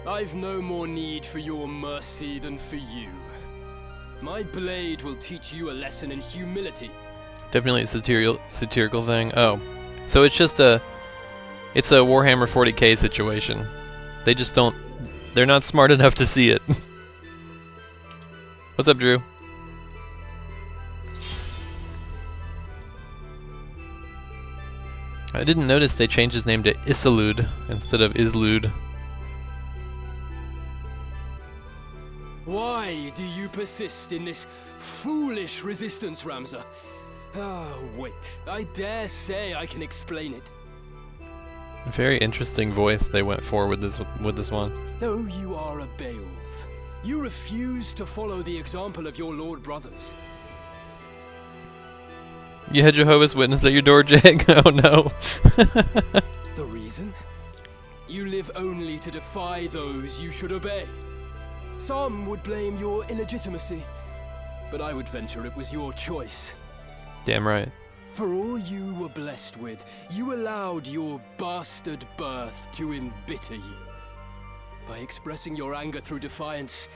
I've no more need for your mercy than for you. My blade will teach you a lesson in humility. Definitely a satirical thing. Oh, so it's just it's a Warhammer 40k situation. They just don't, they're not smart enough to see it. What's up, Drew? I didn't notice they changed his name to Isilud instead of Islud. Why do you persist in this foolish resistance, Ramza? Ah, wait. I dare say I can explain it. Very interesting voice they went for with this one. Though you are a Beowulf, you refuse to follow the example of your lord brothers. You had Jehovah's Witness at your door, Jag? Oh no. The reason? You live only to defy those you should obey. Some would blame your illegitimacy, but I would venture it was your choice. Damn right. For all you were blessed with, you allowed your bastard birth to embitter you. By expressing your anger through defiance,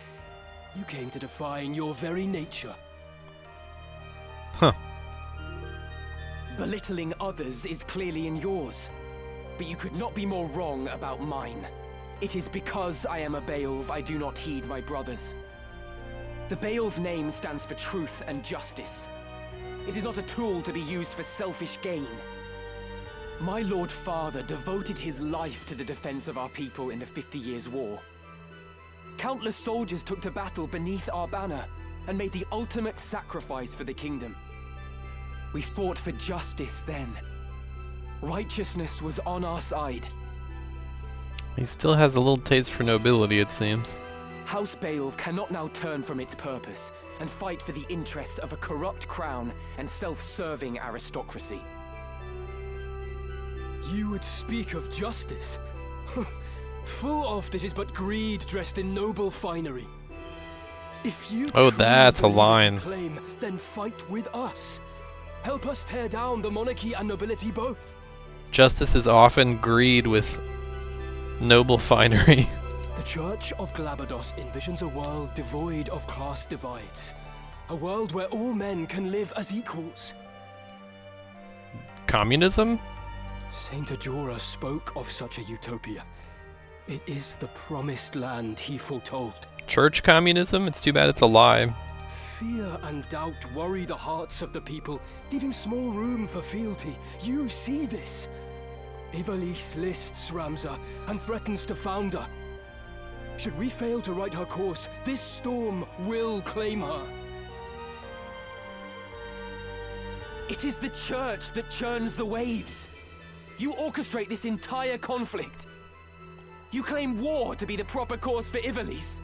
you came to define your very nature. Huh. Belittling others is clearly in yours, but you could not be more wrong about mine. It is because I am a Beowulf I do not heed my brothers. The Beowulf name stands for truth and justice. It is not a tool to be used for selfish gain. My Lord Father devoted his life to the defense of our people in the 50 Years' War. Countless soldiers took to battle beneath our banner and made the ultimate sacrifice for the kingdom. We fought for justice then. Righteousness was on our side. He still has a little taste for nobility, it seems. House Beowulf cannot now turn from its purpose and fight for the interests of a corrupt crown and self-serving aristocracy. You would speak of justice? Full oft it is but greed dressed in noble finery. If you that's a line. Claim, then fight with us. Help us tear down the monarchy and nobility both. Justice is often greed with noble finery. The Church of Glabados envisions a world devoid of class divides. A world where all men can live as equals. Communism? Saint Ajora spoke of such a utopia. It is the promised land he foretold. Church communism? It's too bad it's a lie. Fear and doubt worry the hearts of the people, leaving small room for fealty. You see this. Ivalice lists Ramza and threatens to found her. Should we fail to right her course, this storm will claim her. It is the church that churns the waves. You orchestrate this entire conflict. You claim war to be the proper course for Ivalice.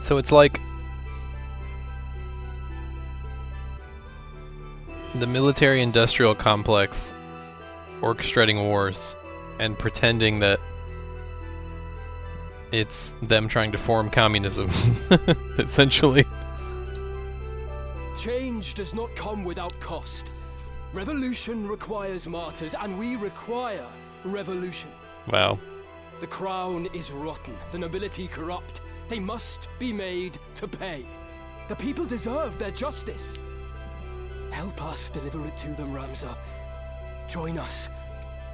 So it's like the military-industrial complex orchestrating wars and pretending that it's them trying to form communism, essentially. Change does not come without cost. Revolution requires martyrs, and we require revolution. Wow. The crown is rotten, the nobility corrupt. They must be made to pay. The people deserve their justice. Help us deliver it to them, Ramza. Join us,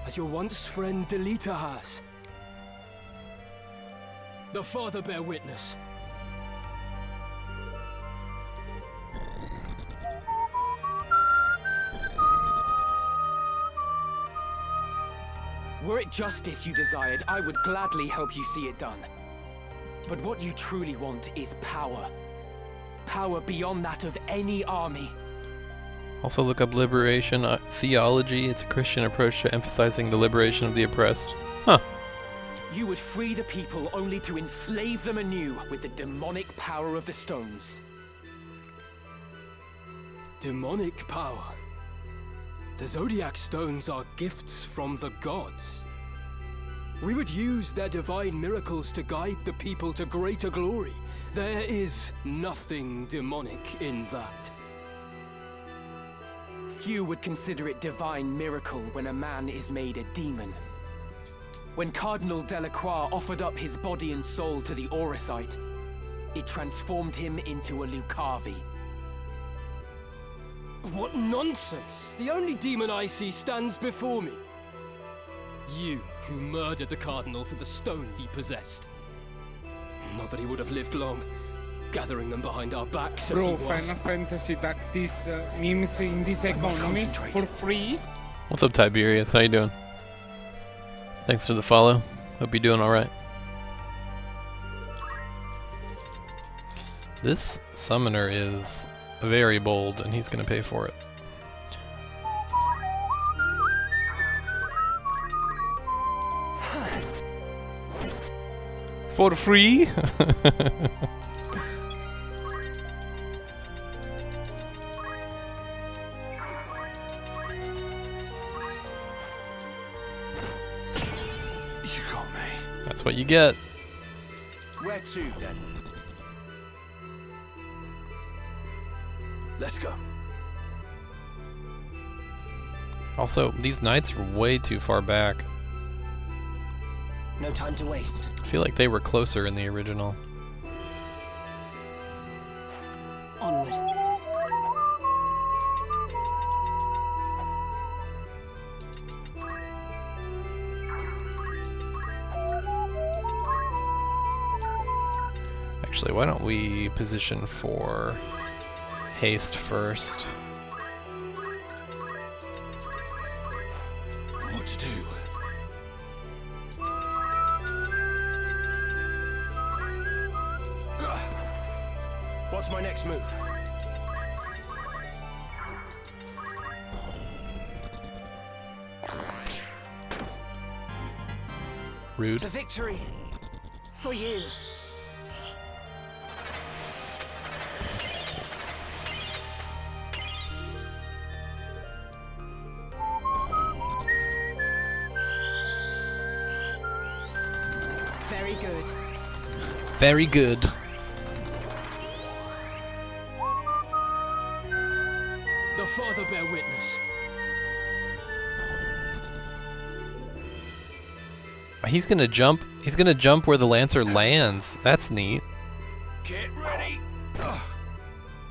as your once friend Delita has. The Father bear witness. Were it justice you desired, I would gladly help you see it done. But what you truly want is power. Power beyond that of any army. Also look up liberation theology. It's a Christian approach to emphasizing the liberation of the oppressed. Huh. You would free the people only to enslave them anew with the demonic power of the stones. Demonic power? The Zodiac stones are gifts from the gods. We would use their divine miracles to guide the people to greater glory. There is nothing demonic in that. Few would consider it divine miracle when a man is made a demon. When Cardinal Delacroix offered up his body and soul to the Auracite, it transformed him into a Lucavi. What nonsense! The only demon I see stands before me. You, who murdered the Cardinal for the stone he possessed. Not that he would have lived long, gathering them behind our backs as he Bro, was. Final Fantasy Tactics memes in this economy for free. What's up, Tiberius? How you doing? Thanks for the follow. Hope you're doing alright. This summoner is very bold, and he's gonna pay for it. For free? That's what you get. Where to, then? Let's go. Also, these knights are way too far back. No time to waste. I feel like they were closer in the original. Onward. Actually, why don't we position for haste first? What to do? What's my next move? Rude. To victory! For you! Very good. The Father bear witness. He's gonna jump. He's gonna jump where the Lancer lands. That's neat. Get ready.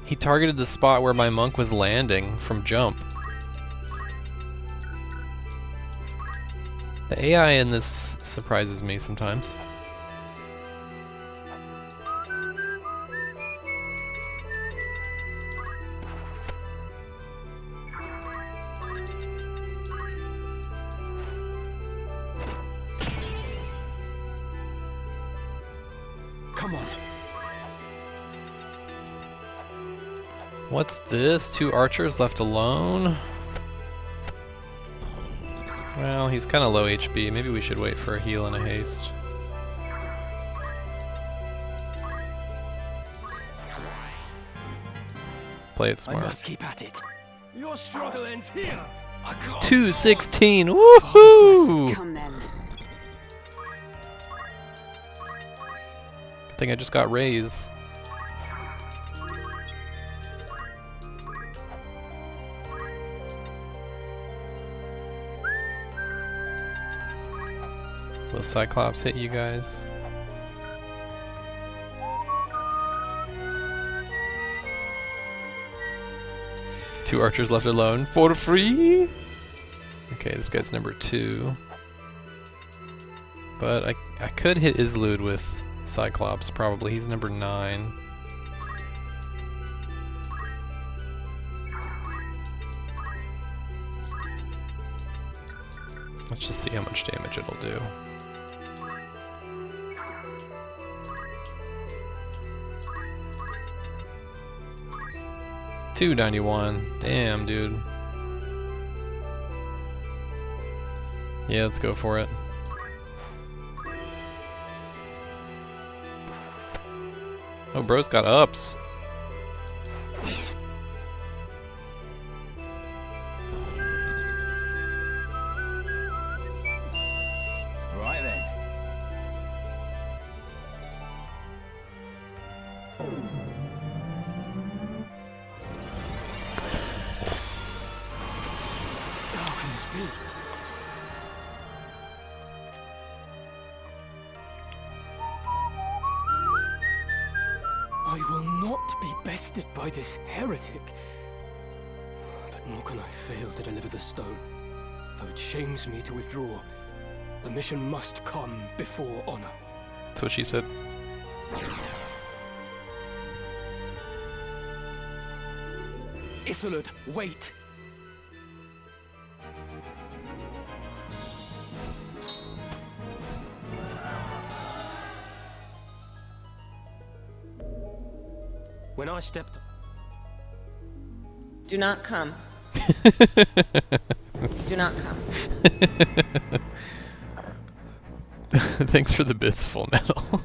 He targeted the spot where my monk was landing from jump. The AI in this surprises me sometimes. Come on. What's this? 2 archers left alone? Well, he's kind of low HP. Maybe we should wait for a heal and a haste. Play it smart. I must keep at it. Your struggle ends here. 216. Woohoo! Come then. I think I just got raise. Will Cyclops hit you guys? Two archers left alone for free. Okay, this guy's number 2. But I could hit Islud with Cyclops, probably. He's number 9. Let's just see how much damage it'll do. $291. Damn, dude. Yeah, let's go for it. Oh, bro's got ups. Right then. How can this be? I will not be bested by this heretic. But nor can I fail to deliver the stone. Though it shames me to withdraw, the mission must come before honor. That's what she said. Isolde, wait! When I stepped... Do not come. Do not come. Thanks for the bits, Full Metal.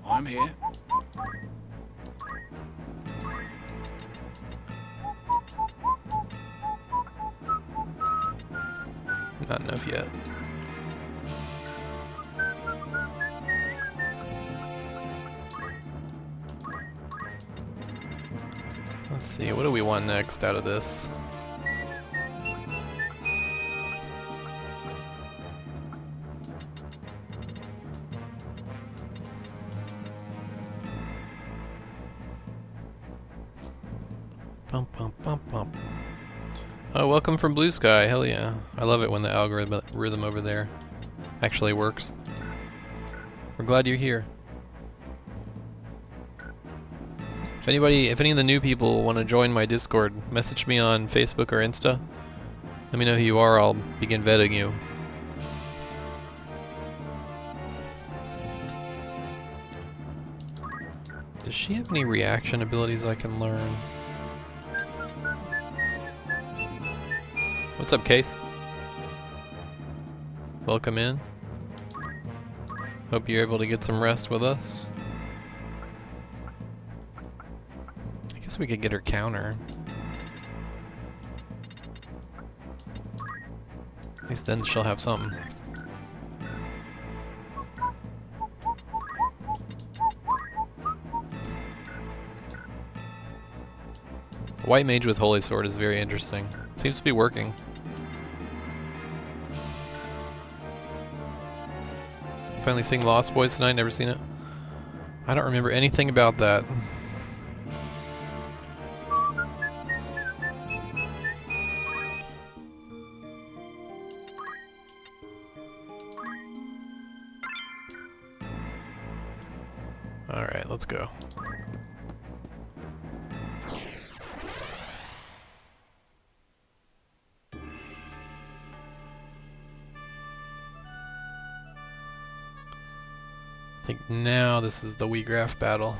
I'm here. Not enough yet. Let's see, what do we want next out of this? Bum, bum, bum, bum. Oh, welcome from Blue Sky. Hell yeah. I love it when the algorithm over there actually works. We're glad you're here. If any of the new people want to join my Discord, message me on Facebook or Insta. Let me know who you are, I'll begin vetting you. Does she have any reaction abilities I can learn? What's up, Case? Welcome in. Hope you're able to get some rest with us. I guess we could get her counter. least then she'll have something. White mage with holy sword is very interesting. Seems to be working. Finally seeing Lost Boys tonight, never seen it. I don't remember anything about that. Alright, let's go. I think now this is the Wheatgraph battle.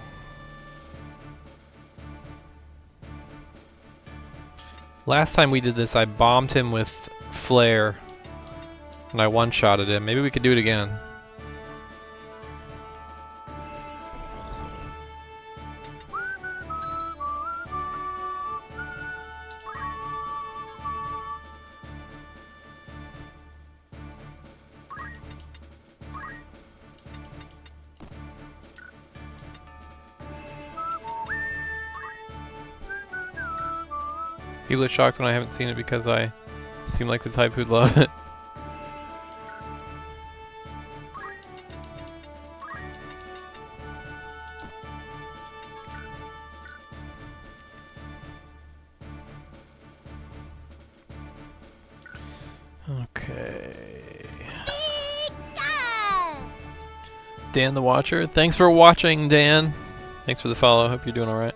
Last time we did this, I bombed him with Flare, and I one-shotted him. Maybe we could do it again. People are shocked when I haven't seen it because I seem like the type who'd love it. Okay. Dan the Watcher, thanks for watching, Dan. Thanks for the follow. Hope you're doing all right.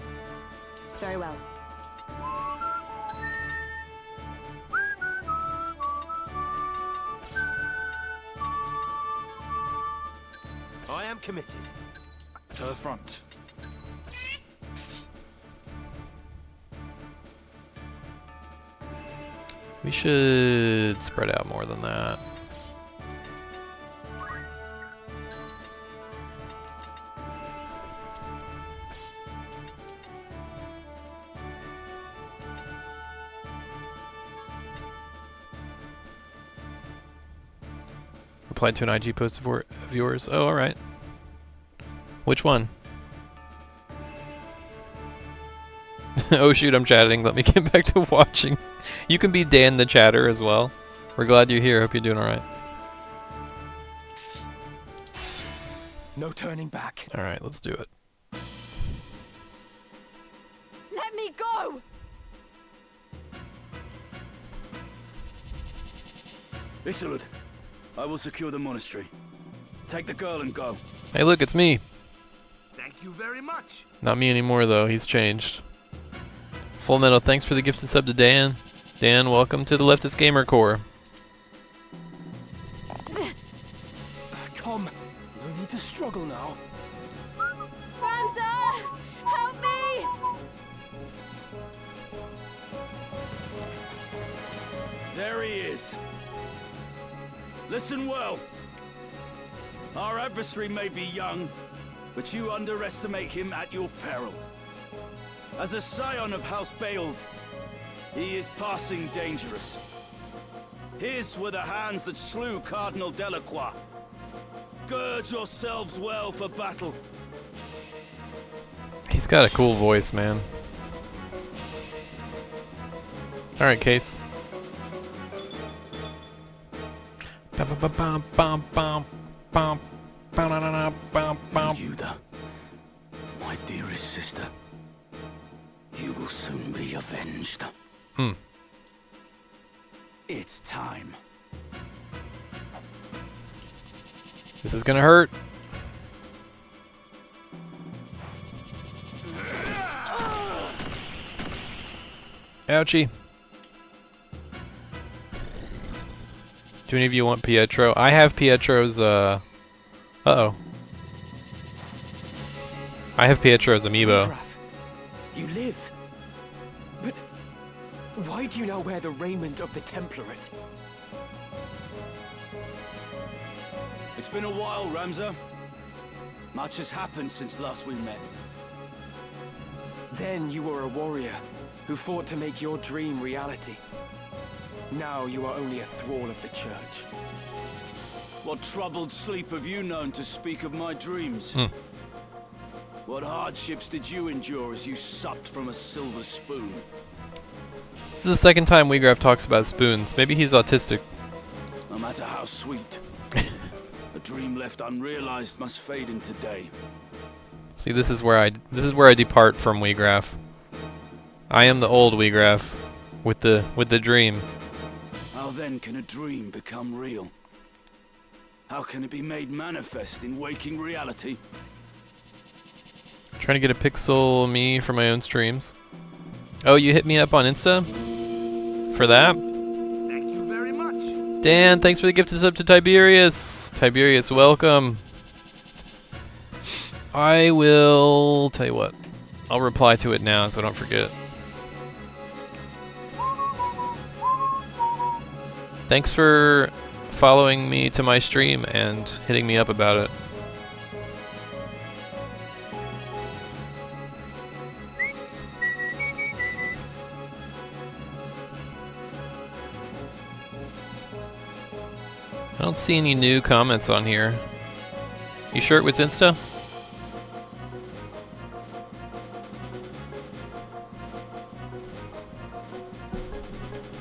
Very well. I am committed. To the front. We should spread out more than that. Replied to an IG post of yours. Oh, alright. Which one? Oh shoot, I'm chatting. Let me get back to watching. You can be Dan the Chatter as well. We're glad you're here. Hope you're doing alright. No turning back. Alright, let's do it. Let me go! Isolde, I will secure the monastery. Take the girl and go. Hey look, it's me. Thank you very much. Not me anymore though, he's changed. Full Metal, thanks for the gifted sub to Dan. Dan, welcome to the Leftist Gamer Corps. Come, no need to struggle now. Ramza! Help me! There he is. Listen well. Our adversary may be young, but you underestimate him at your peril. As a scion of House Beowulf, he is passing dangerous. His were the hands that slew Cardinal Delacroix. Gird yourselves well for battle. He's got a cool voice, man. Alright, Case. Yuda, my dearest sister, you will soon be avenged. It's time. This is gonna hurt. Ouchie. Do any of you want Pietro? I have Pietro's, uh-oh. I have Pietro's amiibo. You live. But why do you now wear the raiment of the Template? It's been a while, Ramza. Much has happened since last we met. Then you were a warrior who fought to make your dream reality. Now you are only a thrall of the church. What troubled sleep have you known to speak of my dreams? What hardships did you endure as you supped from a silver spoon? This is the second time Weegraf talks about spoons. Maybe he's autistic. No matter how sweet, a dream left unrealized must fade into day. See, this is where I depart from Weegraf. I am the old Weegraf with the dream. How then can a dream become real? How can it be made manifest in waking reality? Trying to get a pixel me for my own streams. Oh, you hit me up on Insta? For that? Thank you very much. Dan, thanks for the gift sub to Tiberius. Tiberius, welcome. I will tell you what. I'll reply to it now so I don't forget. Thanks for following me to my stream and hitting me up about it. I don't see any new comments on here. You sure it was Insta?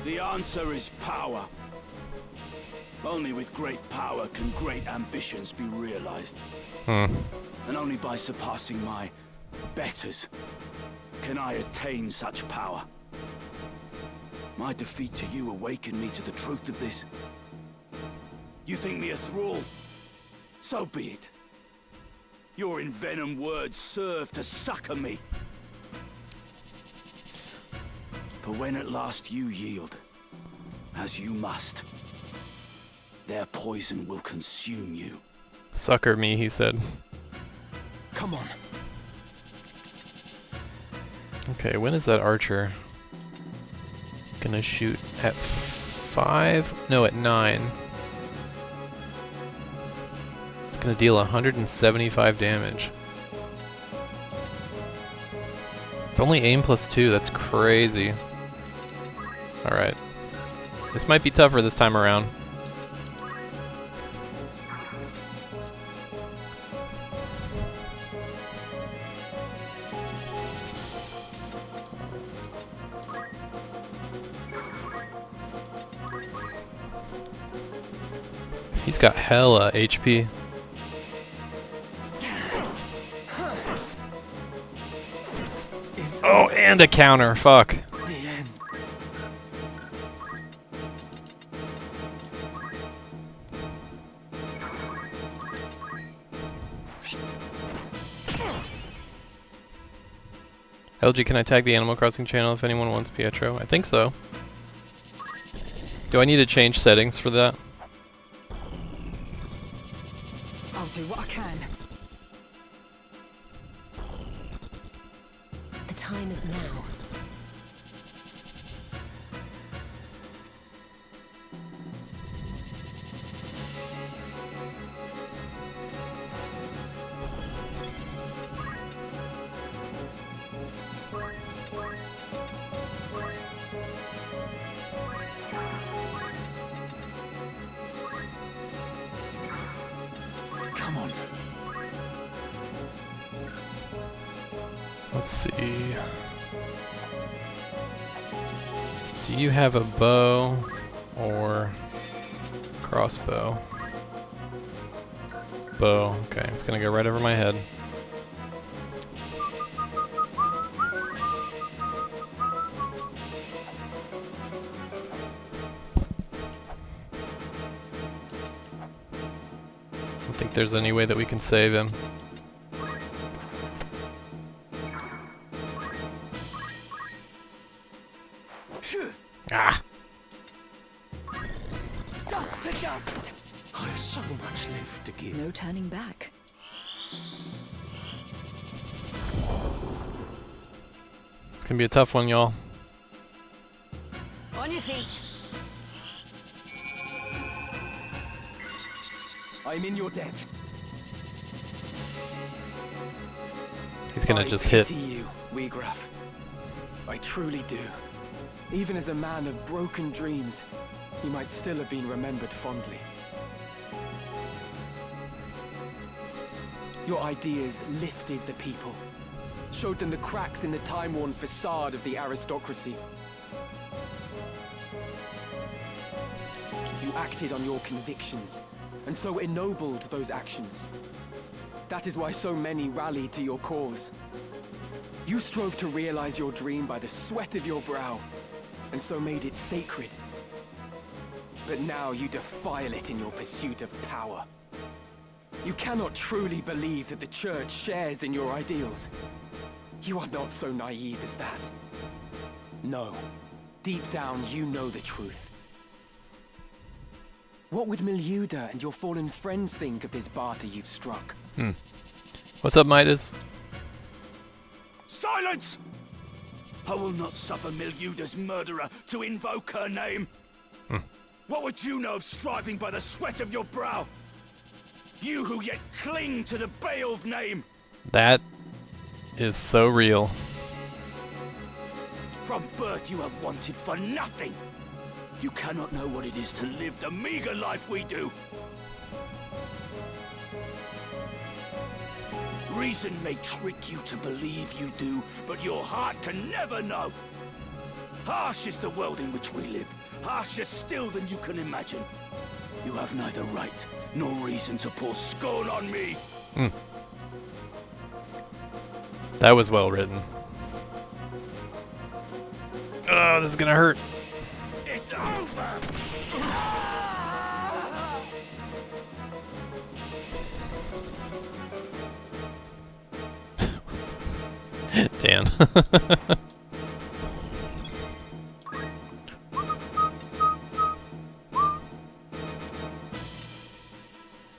The answer is power. Only with great power can great ambitions be realized. And only by surpassing my betters can I attain such power. My defeat to you awakened me to the truth of this. You think me a thrall? So be it. Your envenomed words serve to succor me. For when at last you yield, as you must, their poison will consume you. Sucker me, he said. Come on. Okay, when is that archer gonna shoot? At 5? No, at 9. It's gonna deal 175 damage. It's only aim +2, that's crazy. Alright. This might be tougher this time around. He's got hella HP. Oh, and a counter, fuck. LG, can I tag the Animal Crossing channel if anyone wants Pietro? I think so. Do I need to change settings for that? I'll do what I can. The time is now. Come on. Let's see. Do you have a bow or crossbow? Bow. Okay, it's gonna go right over my head. I don't think there's any way that we can save him. Ah! Dust to dust. I've so much left to give. No turning back. It's gonna be a tough one, y'all. On your feet. I'm in your debt. He's gonna I just hit. pity you, Weegraf. I truly do. Even as a man of broken dreams, you might still have been remembered fondly. Your ideas lifted the people, showed them the cracks in the time-worn facade of the aristocracy. You acted on your convictions, and so ennobled those actions. That is why so many rallied to your cause. You strove to realize your dream by the sweat of your brow, and so made it sacred. But now you defile it in your pursuit of power. You cannot truly believe that the Church shares in your ideals. You are not so naive as that. No. Deep down, you know the truth. What would Miluda and your fallen friends think of this barter you've struck? What's up, Midas? Silence! I will not suffer Miluda's murderer to invoke her name. What would you know of striving by the sweat of your brow? You who yet cling to the Beowulf name. That is so real. From birth you have wanted for nothing. You cannot know what it is to live the meager life we do. Reason may trick you to believe you do, but your heart can never know. Harsh is the world in which we live, harsher still than you can imagine. You have neither right nor reason to pour scorn on me. That was well written. Oh, this is gonna hurt. It's over! Dan.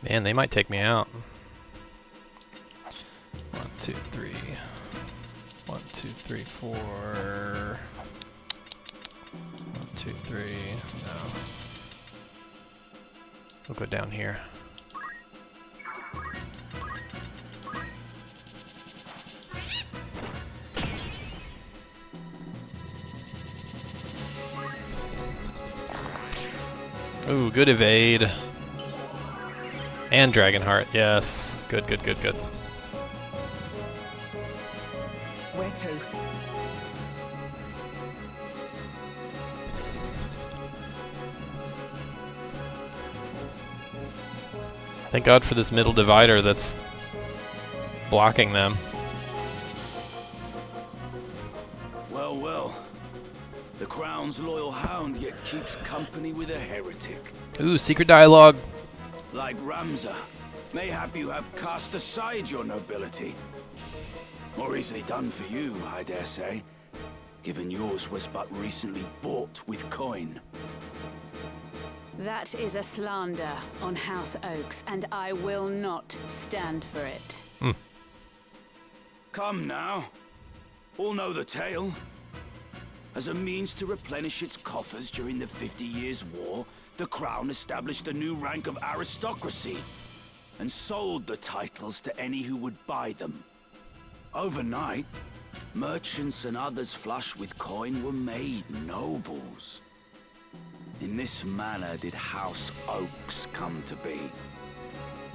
Man, they might take me out. 1, 2, 3. 1, 2, 3, 4. 1, 2, 3. No. We'll go down here. Ooh, good evade. And Dragonheart, yes. Good, good, good, good. Where to? Thank God for this middle divider that's blocking them. Well, well. The Crown's loyal hound yet keeps company with a heretic. Ooh, secret dialogue. Like Ramza, mayhap you have cast aside your nobility. More easily done for you, I dare say, given yours was but recently bought with coin. That is a slander on House Oaks, and I will not stand for it. Come now. All know the tale. As a means to replenish its coffers during the 50 Years' War, the Crown established a new rank of aristocracy and sold the titles to any who would buy them. Overnight, merchants and others flush with coin were made nobles. In this manner did House Oaks come to be.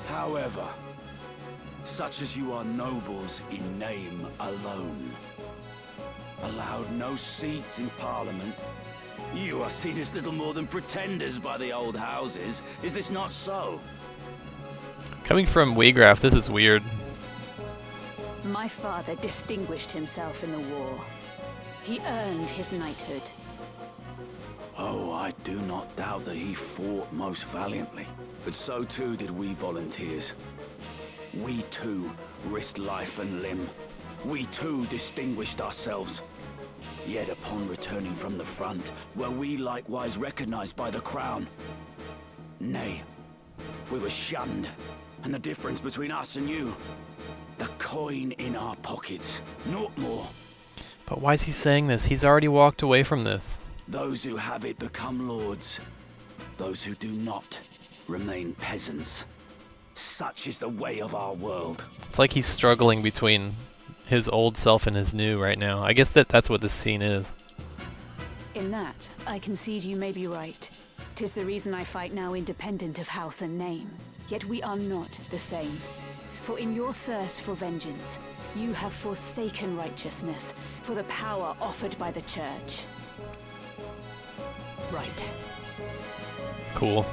However, such as you are nobles in name alone, allowed no seat in Parliament. You are seen as little more than pretenders by the old houses. Is this not so? Coming from Weegraf, this is weird. My father distinguished himself in the war. He earned his knighthood. Oh, I do not doubt that he fought most valiantly. But so too did we volunteers. We too risked life and limb. We too distinguished ourselves. Yet upon returning from the front, were we likewise recognized by the Crown? Nay, we were shunned. And the difference between us and you, the coin in our pockets, naught more. But why is he saying this? He's already walked away from this. Those who have it become lords. Those who do not remain peasants. Such is the way of our world. It's like he's struggling between his old self and his new right now. I guess that's what this scene is. In that, I concede you may be right. 'Tis the reason I fight now independent of house and name. Yet we are not the same. For in your thirst for vengeance, you have forsaken righteousness for the power offered by the church. Right. Cool.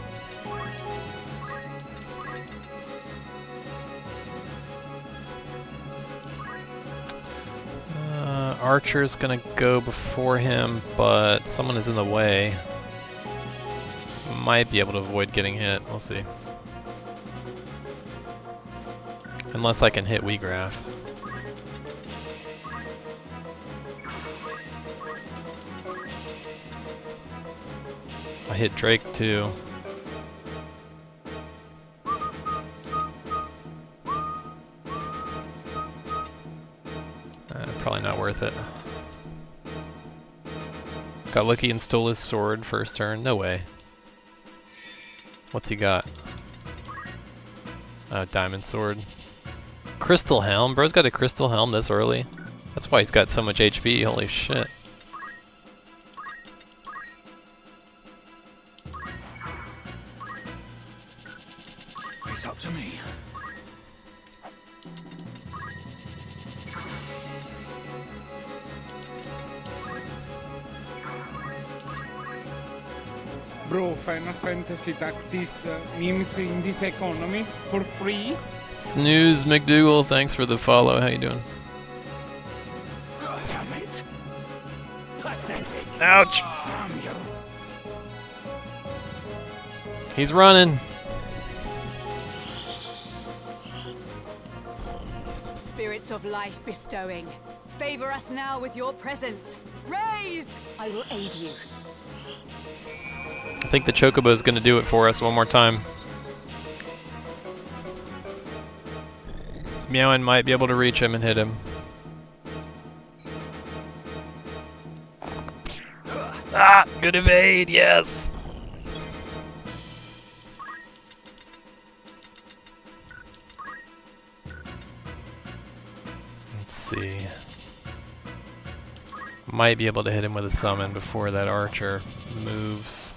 Archer's gonna go before him, but someone is in the way. Might be able to avoid getting hit. We'll see. Unless I can hit Weegraph. I hit Drake too. Probably not worth it. Got lucky and stole his sword first turn. No way. What's he got? Diamond sword. Crystal helm. Bro's got a crystal helm this early. That's why he's got so much HP. Holy shit. It's up to me. Bro, Final Fantasy Tactics memes in this economy for free. Snooze McDougal, thanks for the follow. How you doing? Oh, damn it. Pathetic. Ouch. Damn you. He's running. Spirits of life bestowing, favor us now with your presence. Raise! I will aid you. I think the Chocobo is going to do it for us one more time. Meowin might be able to reach him and hit him. Ah, good evade, yes! Let's see. Might be able to hit him with a summon before that archer moves.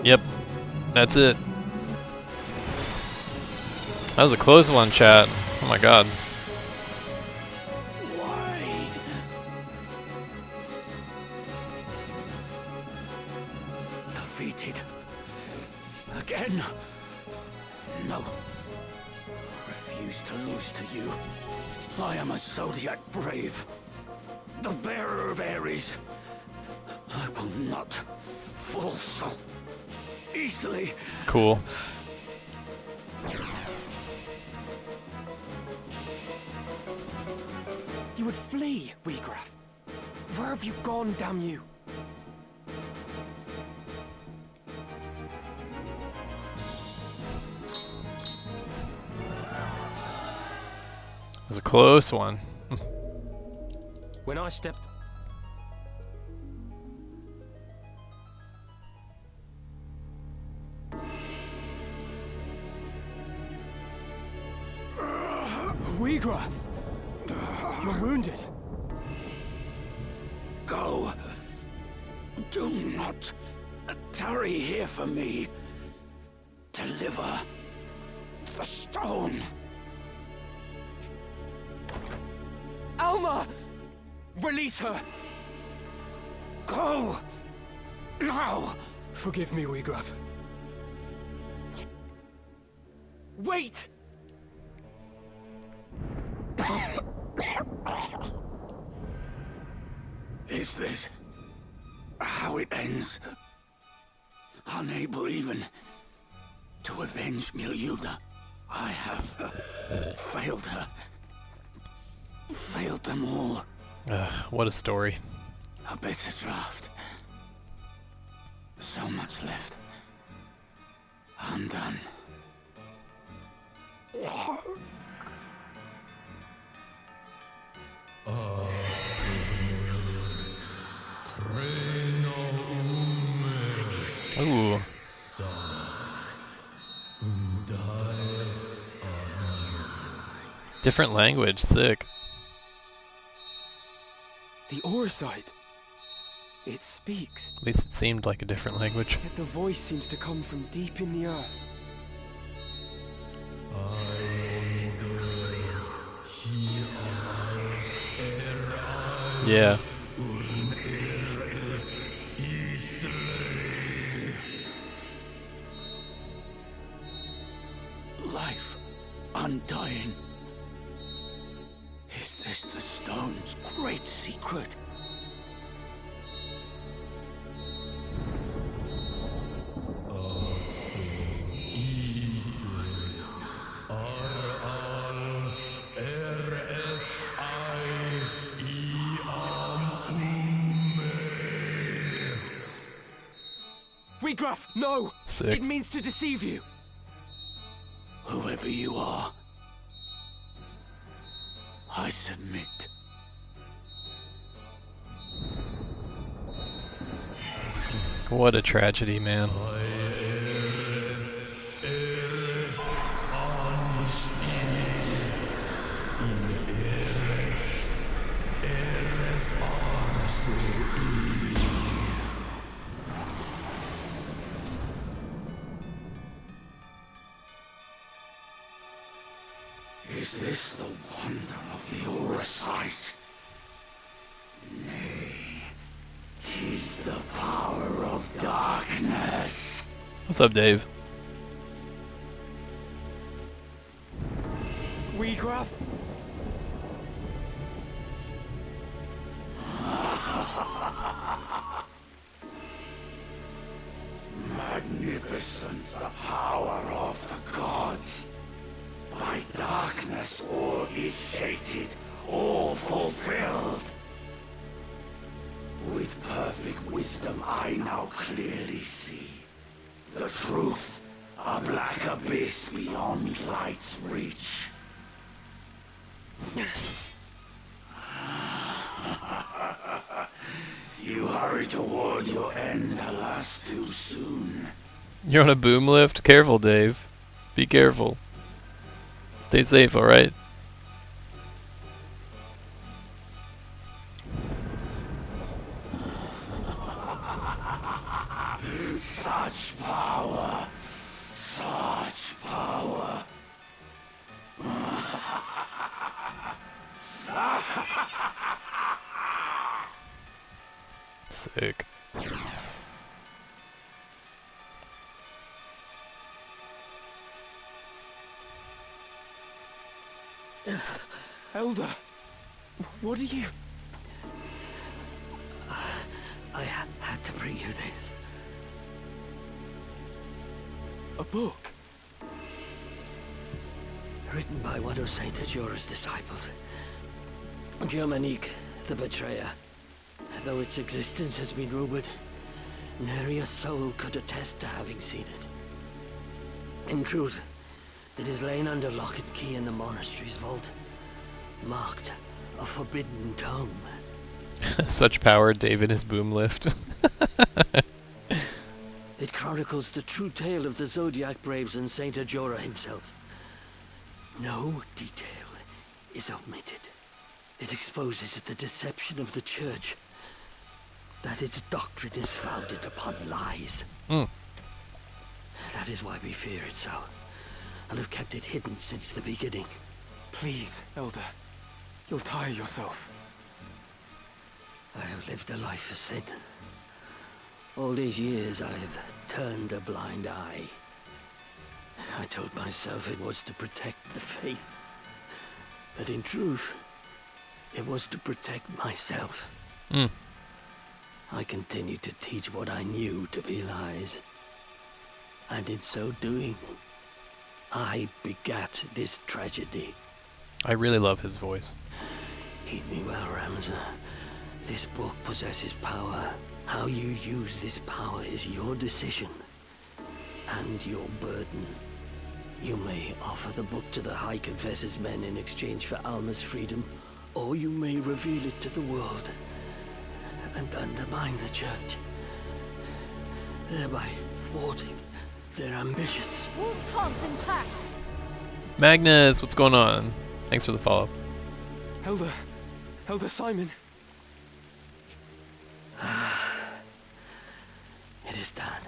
Yep, that's it. That was a close one, chat. Oh my god. Why? Defeated. Again? No. Refuse to lose to you. I am a Zodiac Brave. The bearer of Ares. I will not fall so easily. Cool. You would flee, Weegraph. Where have you gone, damn you? It was a close one. When I stepped... Weegraph! You're wounded. Go. Do not tarry here for me. Deliver the stone. Alma! Release her! Go! Now! Forgive me, Weegraph. Wait! Is this how it ends? Unable even to avenge Milyuda, I have failed her. Failed them all. What a story. A bitter draft. So much left. Undone. Ooh, Different language, sick. The Auracite. It speaks. At least it seemed like a different language. Yet the voice seems to come from deep in the earth. Yeah. Life, undying. Is this the stone's great secret? Graf, no! Sick. It means to deceive you. Whoever you are, I submit. What a tragedy, man. Is this the wonder of the Auracite? Nay, 'tis the power of darkness. What's up, Dave? We, Graf? Magnificent the power of the gods. By darkness all is sated, all fulfilled. With perfect wisdom I now clearly see the truth, a black abyss beyond light's reach. You hurry toward your end, alas, too soon. You're on a boom lift? Careful, Dave. Be careful. Stay safe, alright? Such power. Such power. Sick. Elder, what are you? I had to bring you this. A book? Written by one of Saint Ajora's disciples. Germanique, the Betrayer. Though its existence has been rumored, nary a soul could attest to having seen it. In truth, it is lain under lock and key in the monastery's vault, marked a forbidden tome. Such power, David is boom lift. It chronicles the true tale of the Zodiac Braves and Saint Ajora himself. No detail is omitted. It exposes the deception of the Church, that its doctrine is founded upon lies. That is why we fear it so, and have kept it hidden since the beginning. Please, Elder. You'll tire yourself. I have lived a life of sin. All these years I have turned a blind eye. I told myself it was to protect the faith. But in truth, it was to protect myself. I continued to teach what I knew to be lies. And in so doing, I begat this tragedy. I really love his voice. Heed me well, Ramza. This book possesses power. How you use this power is your decision and your burden. You may offer the book to the High Confessor's men in exchange for Alma's freedom, or you may reveal it to the world and undermine the Church, thereby thwarting their ambitions. Wolves hunt in packs. Magnus, what's going on? Thanks for the follow. Elder Simon. It is done.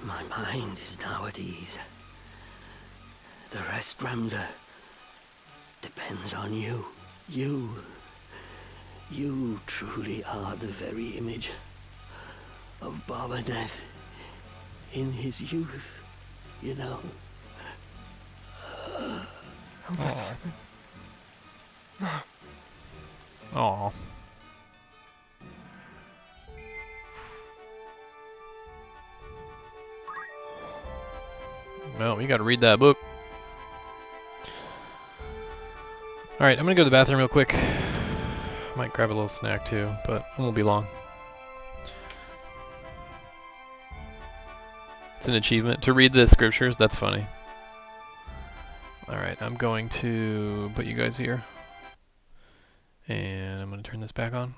My mind is now at ease. The rest, Ramza, depends on you. You truly are the very image of Barbaneth in his youth, you know. Elder Simon. No. Aw. No, you gotta read that book. Alright, I'm gonna go to the bathroom real quick. Might grab a little snack too, but it won't be long. It's an achievement to read the scriptures. That's funny. Alright, I'm going to put you guys here. And I'm going to turn this back on.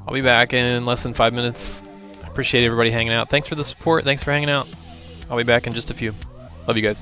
I'll be back in less than 5 minutes. I appreciate everybody hanging out. Thanks for the support. Thanks for hanging out. I'll be back in just a few. Love you guys.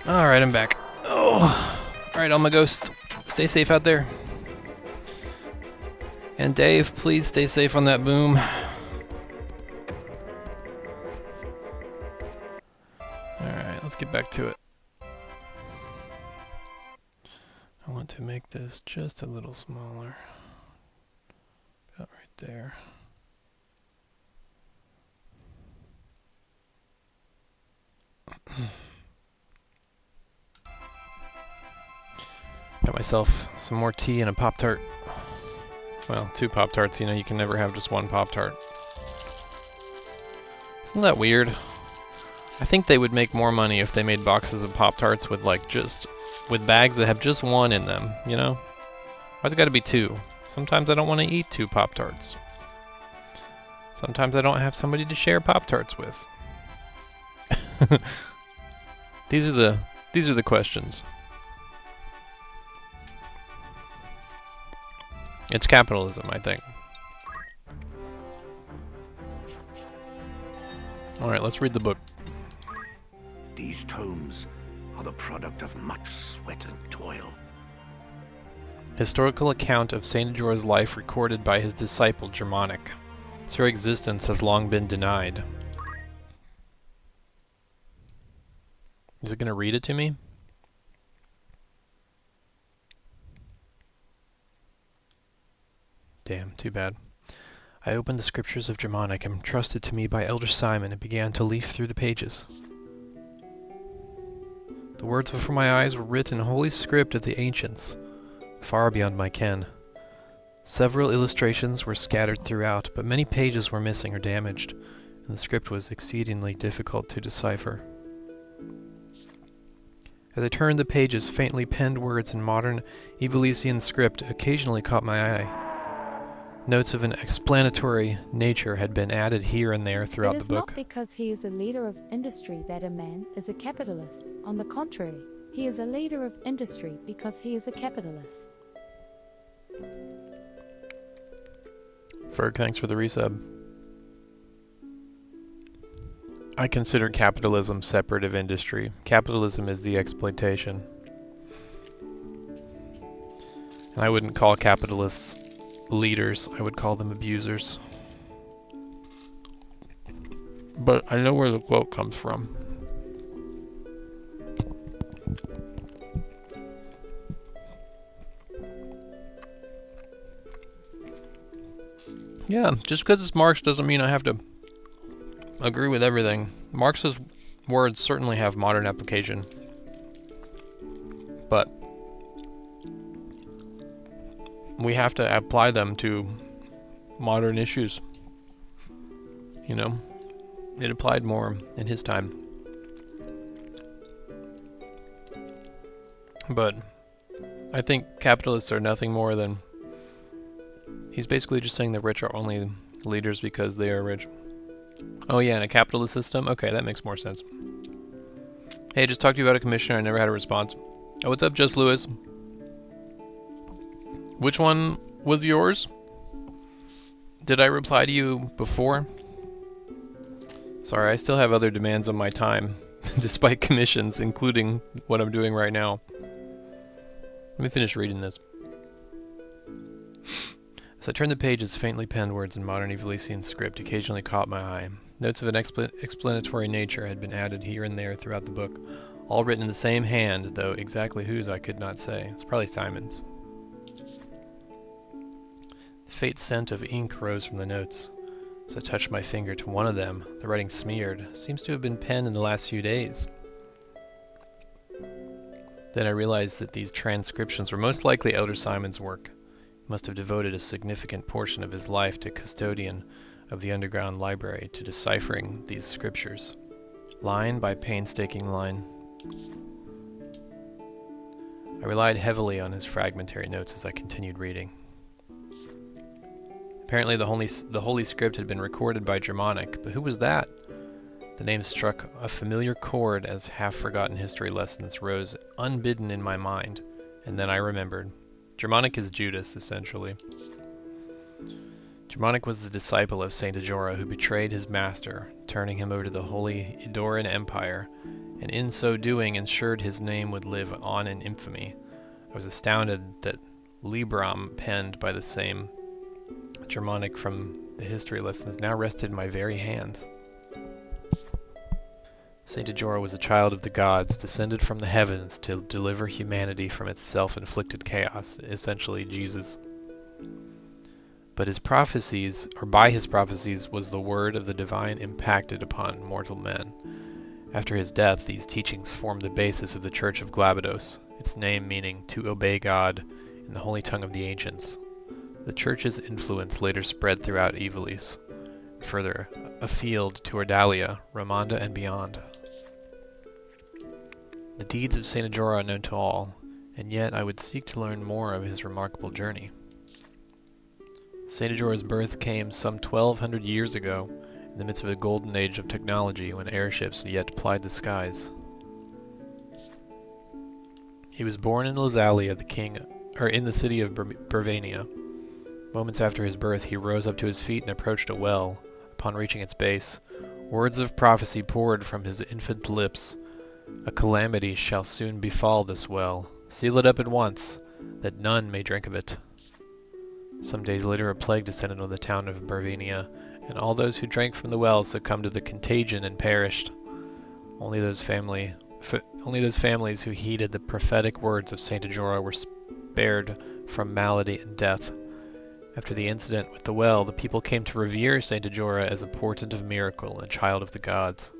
Alright, I'm back. Oh. Alright, Alma Ghost. Stay safe out there. And Dave, please stay safe on that boom. Alright, let's get back to it. I want to make this just a little smaller. About right there. Got myself some more tea and a Pop-Tart. Well, 2 Pop-Tarts, you know, you can never have just 1 Pop-Tart. Isn't that weird? I think they would make more money if they made boxes of Pop-Tarts with like with bags that have just 1 in them, you know? Why's it gotta be 2? Sometimes I don't want to eat 2 Pop-Tarts. Sometimes I don't have somebody to share Pop-Tarts with. These are the questions. It's capitalism, I think. Alright, let's read the book. These tomes are the product of much sweat and toil. Historical account of Saint Jorah's life recorded by his disciple Germanic. Its very existence has long been denied. Is it going to read it to me? Damn, too bad. I opened the scriptures of Germanic entrusted to me by Elder Simon and began to leaf through the pages. The words before my eyes were written in holy script of the ancients, far beyond my ken. Several illustrations were scattered throughout, but many pages were missing or damaged, and the script was exceedingly difficult to decipher. As I turned the pages, faintly penned words in modern Ivalician script occasionally caught my eye. Notes of an explanatory nature had been added here and there throughout the book. It is not because he is a leader of industry that a man is a capitalist. On the contrary, he is a leader of industry because he is a capitalist. Ferg, thanks for the resub. I consider capitalism separate of industry. Capitalism is the exploitation. And I wouldn't call capitalists leaders, I would call them abusers. But I know where the quote comes from. Yeah, just because it's Marx doesn't mean I have to agree with everything. Marx's words certainly have modern application. But we have to apply them to modern issues. You know, it applied more in his time. But I think capitalists are nothing more than... He's basically just saying the rich are only leaders because they are rich. Oh yeah, in a capitalist system? Okay, that makes more sense. Hey, just talked to you about a commissioner. I never had a response. Oh, what's up, Just Lewis? Which one was yours? Did I reply to you before? Sorry, I still have other demands on my time, despite commissions, including what I'm doing right now. Let me finish reading this. As I turned the pages, faintly penned words in modern Ivalician script occasionally caught my eye. Notes of an explanatory nature had been added here and there throughout the book, all written in the same hand, though exactly whose I could not say. It's probably Simon's. The faint scent of ink rose from the notes. As I touched my finger to one of them, the writing smeared. Seems to have been penned in the last few days. Then I realized that these transcriptions were most likely Elder Simon's work. He must have devoted a significant portion of his life to custodian of the underground library, to deciphering these scriptures, line by painstaking line. I relied heavily on his fragmentary notes as I continued reading. Apparently the holy script had been recorded by Germanic, but who was that? The name struck a familiar chord as half-forgotten history lessons rose unbidden in my mind, and then I remembered. Germanic is Judas, essentially. Germanic was the disciple of Saint Ajora who betrayed his master, turning him over to the Holy Edoran Empire, and in so doing ensured his name would live on in infamy. I was astounded that Libram, penned by the same Germanic from the history lessons, now rested in my very hands. Saint Ajora was a child of the gods, descended from the heavens to deliver humanity from its self-inflicted chaos, essentially Jesus. But his prophecies, or by his prophecies, was the word of the divine impacted upon mortal men. After his death, these teachings formed the basis of the Church of Glabados, its name meaning to obey God in the holy tongue of the ancients. The Church's influence later spread throughout Ivalice, further afield to Ordalia, Romanda, and beyond. The deeds of Saint Ajora are known to all, and yet I would seek to learn more of his remarkable journey. Saint Ajora's birth came some 1,200 years ago, in the midst of a golden age of technology when airships yet plied the skies. He was born in Lazalia, in the city of Bravania. Moments after his birth, he rose up to his feet and approached a well. Upon reaching its base, words of prophecy poured from his infant lips. A calamity shall soon befall this well. Seal it up at once, that none may drink of it. Some days later, a plague descended on the town of Bravania, and all those who drank from the well succumbed to the contagion and perished. Only those families who heeded the prophetic words of Saint Ajora were spared from malady and death. After the incident with the well, the people came to revere Saint Ajora as a portent of miracle and child of the gods.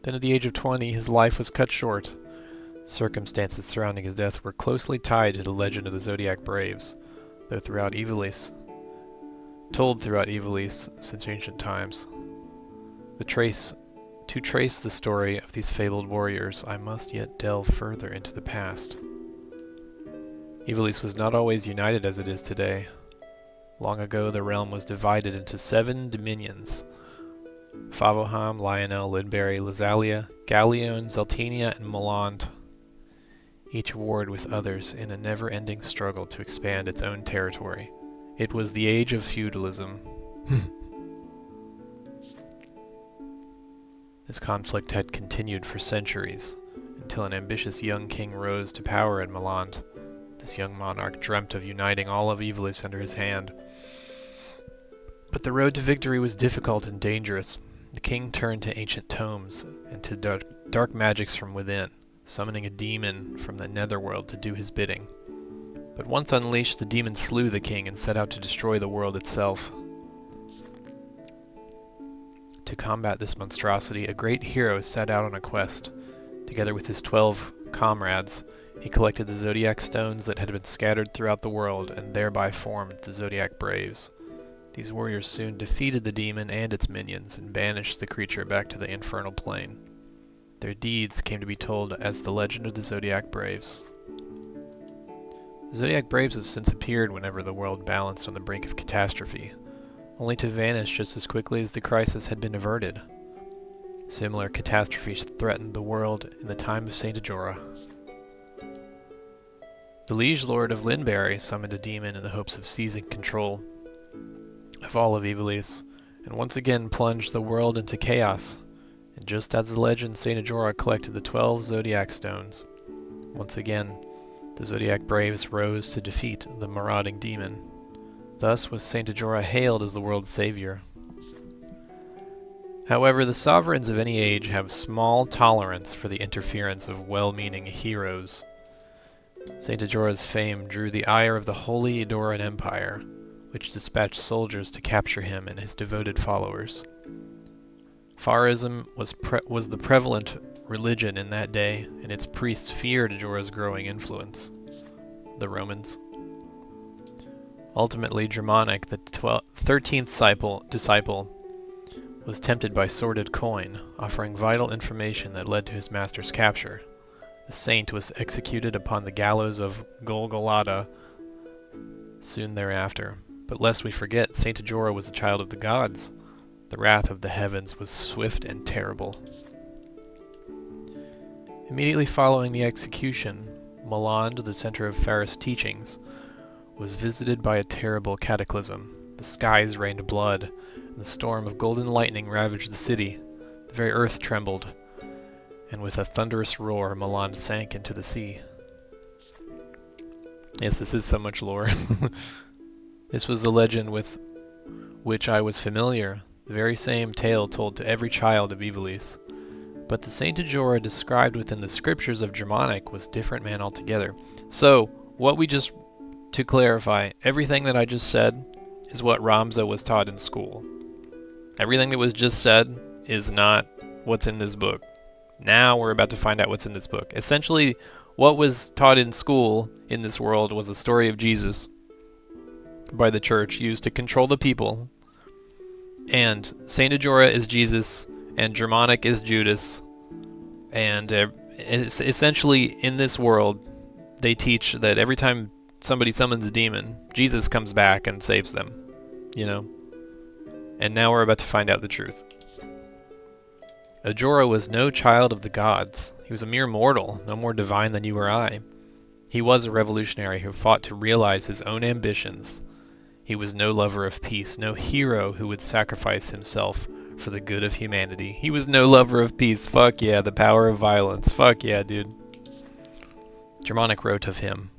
Then at the age of 20, his life was cut short. Circumstances surrounding his death were closely tied to the legend of the Zodiac Braves, though told throughout Ivalice since ancient times. To trace the story of these fabled warriors, I must yet delve further into the past. Ivalice was not always united as it is today. Long ago, the realm was divided into 7 dominions: Favoham, Lionel, Lidbury, Lazalia, Gallion, Zeltinia, and Moland, each warred with others in a never-ending struggle to expand its own territory. It was the age of feudalism. This conflict had continued for centuries, until an ambitious young king rose to power in Moland. This young monarch dreamt of uniting all of Ivalice under his hand. But the road to victory was difficult and dangerous. The king turned to ancient tomes and to dark magics from within, summoning a demon from the netherworld to do his bidding. But once unleashed, the demon slew the king and set out to destroy the world itself. To combat this monstrosity, a great hero set out on a quest. Together with his 12 comrades, he collected the zodiac stones that had been scattered throughout the world and thereby formed the Zodiac Braves. These warriors soon defeated the demon and its minions and banished the creature back to the infernal plane. Their deeds came to be told as the legend of the Zodiac Braves. The Zodiac Braves have since appeared whenever the world balanced on the brink of catastrophe, only to vanish just as quickly as the crisis had been averted. Similar catastrophes threatened the world in the time of Saint Ajora. The liege lord of Linbury summoned a demon in the hopes of seizing control of all of Ivalice, and once again plunged the world into chaos. And just as the legend, Saint Ajora collected the 12 Zodiac Stones. Once again, the Zodiac Braves rose to defeat the marauding demon. Thus was Saint Ajora hailed as the world's savior. However, the sovereigns of any age have small tolerance for the interference of well-meaning heroes. Saint Ajora's fame drew the ire of the Holy Edoran Empire, which dispatched soldiers to capture him and his devoted followers. Farism was the prevalent religion in that day, and its priests feared Ajora's growing influence. The Romans. Ultimately, Germanic, the 13th disciple, was tempted by sordid coin, offering vital information that led to his master's capture. The saint was executed upon the gallows of Golgotha soon thereafter. But lest we forget, Saint Ajora was a child of the gods. The wrath of the heavens was swift and terrible. Immediately following the execution, Moland, the center of Faris teachings, was visited by a terrible cataclysm. The skies rained blood, and the storm of golden lightning ravaged the city. The very earth trembled, and with a thunderous roar, Milan sank into the sea. Yes, this is so much lore. This was the legend with which I was familiar, the very same tale told to every child of Ivalice. But the Saint Ajora described within the scriptures of Germanic was different man altogether. So, to clarify, everything that I just said is what Ramza was taught in school. Everything that was just said is not what's in this book. Now we're about to find out what's in this book. Essentially, what was taught in school in this world was the story of Jesus by the church used to control the people. And Saint Ajora is Jesus, and Germanic is Judas. And essentially, in this world, they teach that every time somebody summons a demon, Jesus comes back and saves them. You know? And now we're about to find out the truth. Ajora was no child of the gods. He was a mere mortal, no more divine than you or I. He was a revolutionary who fought to realize his own ambitions. He was no lover of peace, no hero who would sacrifice himself for the good of humanity. He was no lover of peace. Fuck yeah, the power of violence. Fuck yeah, dude. Germanic wrote of him.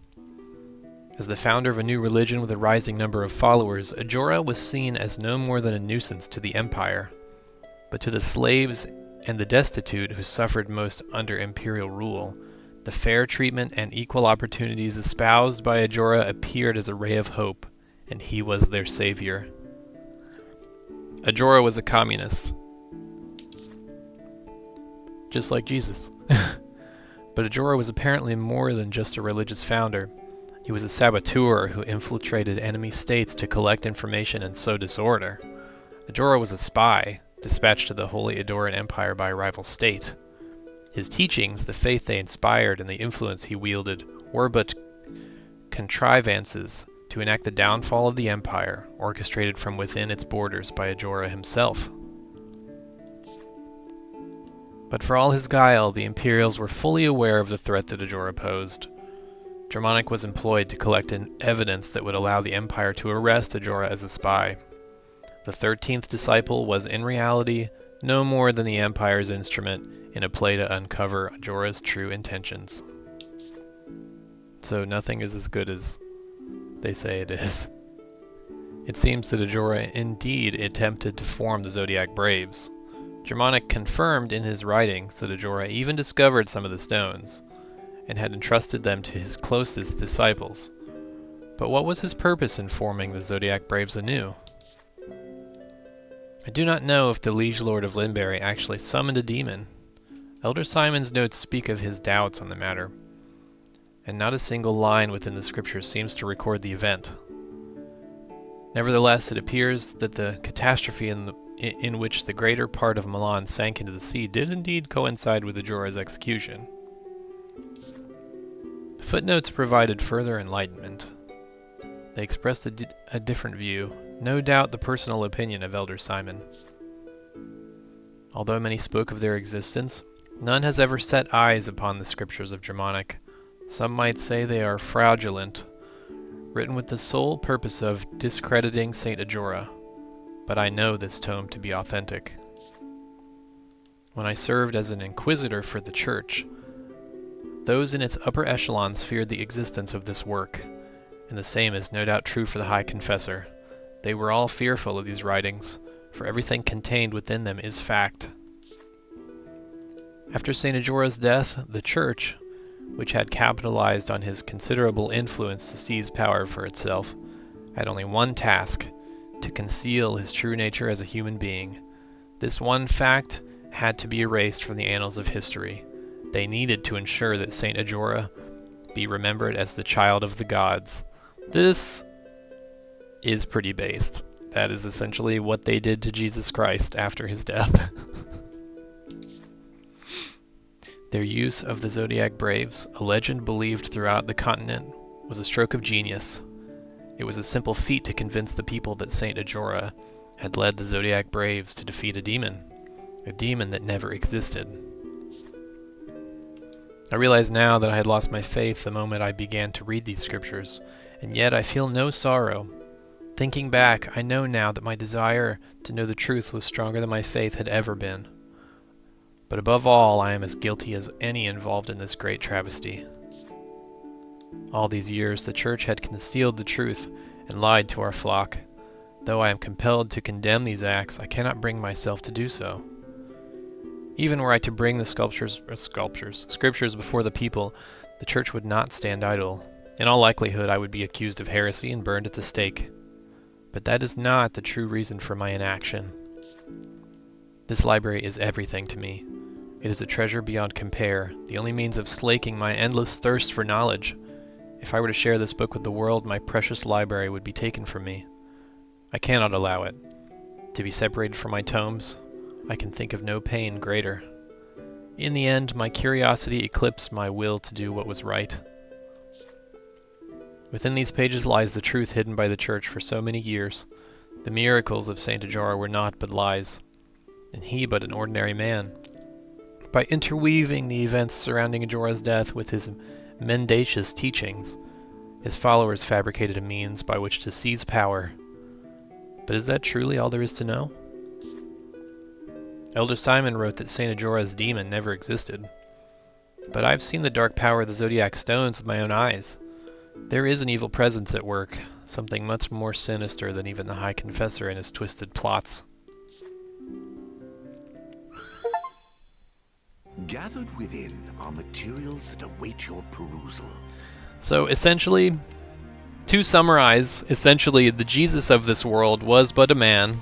As the founder of a new religion with a rising number of followers, Ajora was seen as no more than a nuisance to the empire. But to the slaves and the destitute who suffered most under imperial rule, the fair treatment and equal opportunities espoused by Ajora appeared as a ray of hope, and he was their savior. Ajora was a communist, just like Jesus. But Ajora was apparently more than just a religious founder. He was a saboteur who infiltrated enemy states to collect information and sow disorder. Ajora was a spy, dispatched to the Holy Adoran Empire by a rival state. His teachings, the faith they inspired, and the influence he wielded were but contrivances to enact the downfall of the empire, orchestrated from within its borders by Ajora himself. But for all his guile, the Imperials were fully aware of the threat that Ajora posed. Germanic was employed to collect evidence that would allow the Empire to arrest Ajora as a spy. The 13th disciple was in reality no more than the Empire's instrument in a play to uncover Ajora's true intentions. So nothing is as good as they say it is. It seems that Ajora indeed attempted to form the Zodiac Braves. Germanic confirmed in his writings that Ajora even discovered some of the stones, and had entrusted them to his closest disciples. But what was his purpose in forming the Zodiac Braves anew? I do not know if the Liege Lord of Linbury actually summoned a demon. Elder Simon's notes speak of his doubts on the matter, and not a single line within the scriptures seems to record the event. Nevertheless, it appears that the catastrophe in which the greater part of Milan sank into the sea did indeed coincide with Ajora's execution. The footnotes provided further enlightenment. They expressed a different view, no doubt the personal opinion of Elder Simon. Although many spoke of their existence, none has ever set eyes upon the scriptures of Germanic. Some might say they are fraudulent, written with the sole purpose of discrediting Saint Ajora, but I know this tome to be authentic. When I served as an inquisitor for the church, those in its upper echelons feared the existence of this work, and the same is no doubt true for the High Confessor. They were all fearful of these writings, for everything contained within them is fact. After Saint Ajora's death, the church, which had capitalized on his considerable influence to seize power for itself, had only one task: to conceal his true nature as a human being. This one fact had to be erased from the annals of history. They needed to ensure that Saint Ajora be remembered as the child of the gods. This is pretty based. That is essentially what they did to Jesus Christ after his death. Their use of the Zodiac Braves, a legend believed throughout the continent, was a stroke of genius. It was a simple feat to convince the people that Saint Ajora had led the Zodiac Braves to defeat a demon that never existed. I realize now that I had lost my faith the moment I began to read these scriptures, and yet I feel no sorrow. Thinking back, I know now that my desire to know the truth was stronger than my faith had ever been. But above all, I am as guilty as any involved in this great travesty. All these years, the Church had concealed the truth and lied to our flock. Though I am compelled to condemn these acts, I cannot bring myself to do so. Even were I to bring the scriptures before the people, the Church would not stand idle. In all likelihood, I would be accused of heresy and burned at the stake. But that is not the true reason for my inaction. This library is everything to me. It is a treasure beyond compare, the only means of slaking my endless thirst for knowledge. If I were to share this book with the world, my precious library would be taken from me. I cannot allow it. To be separated from my tomes, I can think of no pain greater. In the end, my curiosity eclipsed my will to do what was right. Within these pages lies the truth hidden by the Church for so many years. The miracles of Saint Ajora were naught but lies, and he but an ordinary man. By interweaving the events surrounding Ajora's death with his mendacious teachings, his followers fabricated a means by which to seize power. But is that truly all there is to know? Elder Simon wrote that Saint Ajora's demon never existed. But I've seen the dark power of the Zodiac Stones with my own eyes. There is an evil presence at work, something much more sinister than even the High Confessor and his twisted plots. Gathered within are materials that await your perusal. So essentially, to summarize, the Jesus of this world was but a man.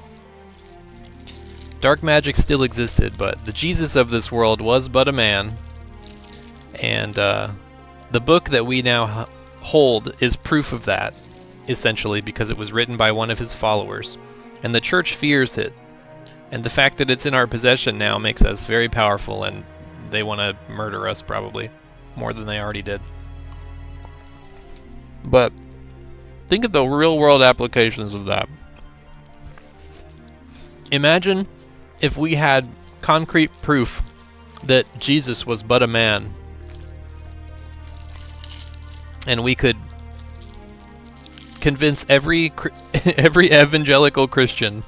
Dark magic still existed, but the Jesus of this world was but a man. And the book that we now hold is proof of that, essentially, because it was written by one of his followers. And the Church fears it. And the fact that it's in our possession now makes us very powerful, and they want to murder us probably more than they already did. But think of the real-world applications of that. Imagine if we had concrete proof that Jesus was but a man, and we could convince every evangelical Christian,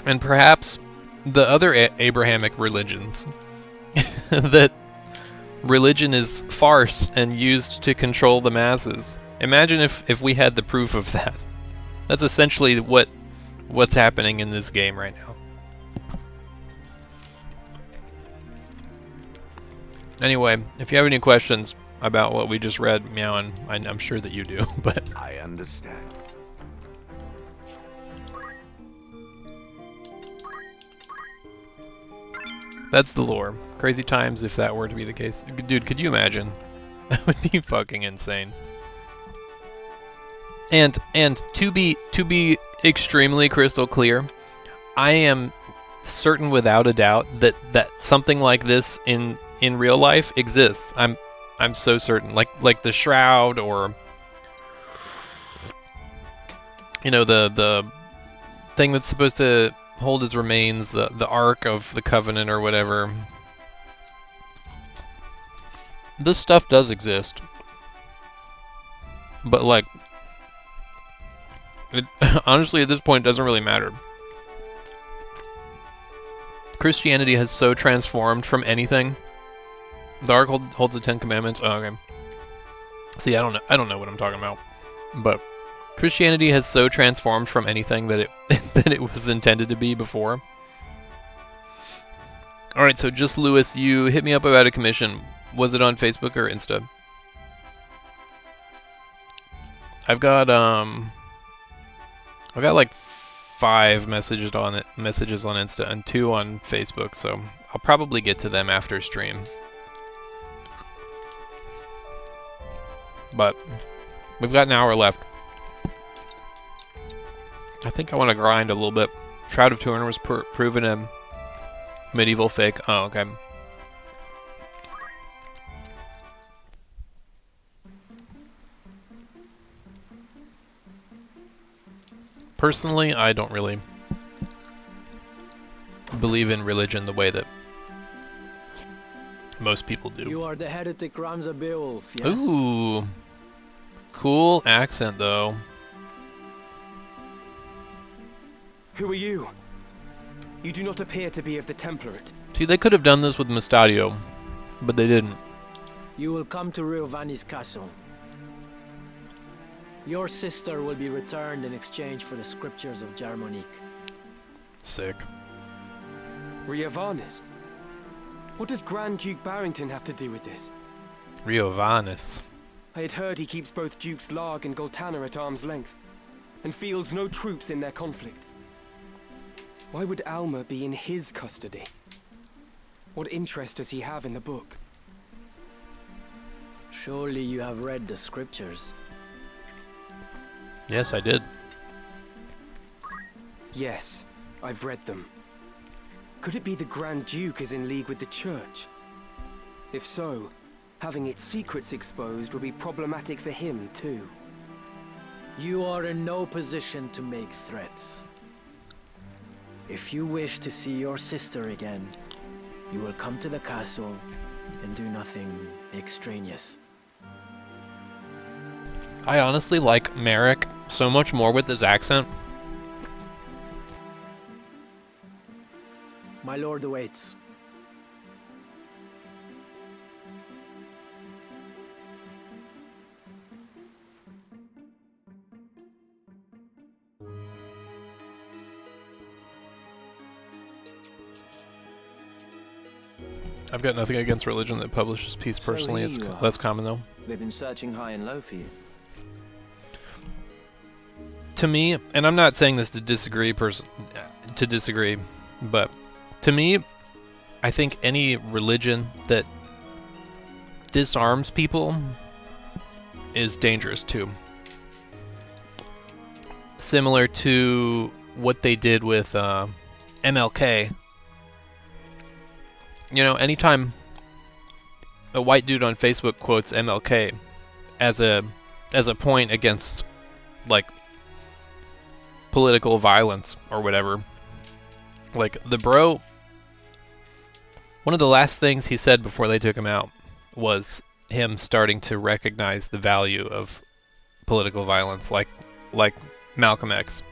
and perhaps the other Abrahamic religions, that religion is farce and used to control the masses. Imagine if we had the proof of that. That's essentially what's happening in this game right now. Anyway, if you have any questions about what we just read, meow, and I'm sure that you do, but I understand. That's the lore. Crazy times if that were to be the case. Dude, could you imagine? That would be fucking insane. And to be extremely crystal clear, I am certain without a doubt that something like this in real life exists. I'm so certain. Like the shroud, or the thing that's supposed to hold his remains, the Ark of the Covenant or whatever. This stuff does exist. But it honestly at this point doesn't really matter. Christianity has so transformed from anything. The Ark holds the 10 Commandments. Oh, okay. See, I don't know what I'm talking about. But Christianity has so transformed from anything that it was intended to be before. All right, so just Lewis, you hit me up about a commission. Was it on Facebook or Insta? I've got like 5 messages on Insta and 2 on Facebook, so I'll probably get to them after stream. But we've got an hour left. I think I want to grind a little bit. Shroud of Turin was proven a medieval fake. Oh, okay. Personally, I don't really believe in religion the way that most people do. You are the heretic Ramza Beowulf, yes? Ooh. Cool accent, though. Who are you? You do not appear to be of the Template. See, they could have done this with Mustadio, but they didn't. You will come to Riovani's castle. Your sister will be returned in exchange for the scriptures of Germonique. Sick. Riovanis? What does Grand Duke Barrington have to do with this? Riovanis. I had heard he keeps both Dukes Larg and Goltana at arm's length, and fields no troops in their conflict. Why would Alma be in his custody? What interest does he have in the book? Surely you have read the scriptures. Yes, I did. Yes, I've read them. Could it be the Grand Duke is in league with the Church? If so, having its secrets exposed would be problematic for him, too. You are in no position to make threats. If you wish to see your sister again, you will come to the castle and do nothing extraneous. I honestly like Merrick so much more with his accent. My lord awaits. I've got nothing against religion that publishes peace personally. It's less common, though. They've been searching high and low for you. To me, and I'm not saying this to disagree, but to me, I think any religion that disarms people is dangerous too. Similar to what they did with MLK. You know, anytime a white dude on Facebook quotes MLK as a point against, like, political violence or whatever, like, the bro, one of the last things he said before they took him out was him starting to recognize the value of political violence, like Malcolm X,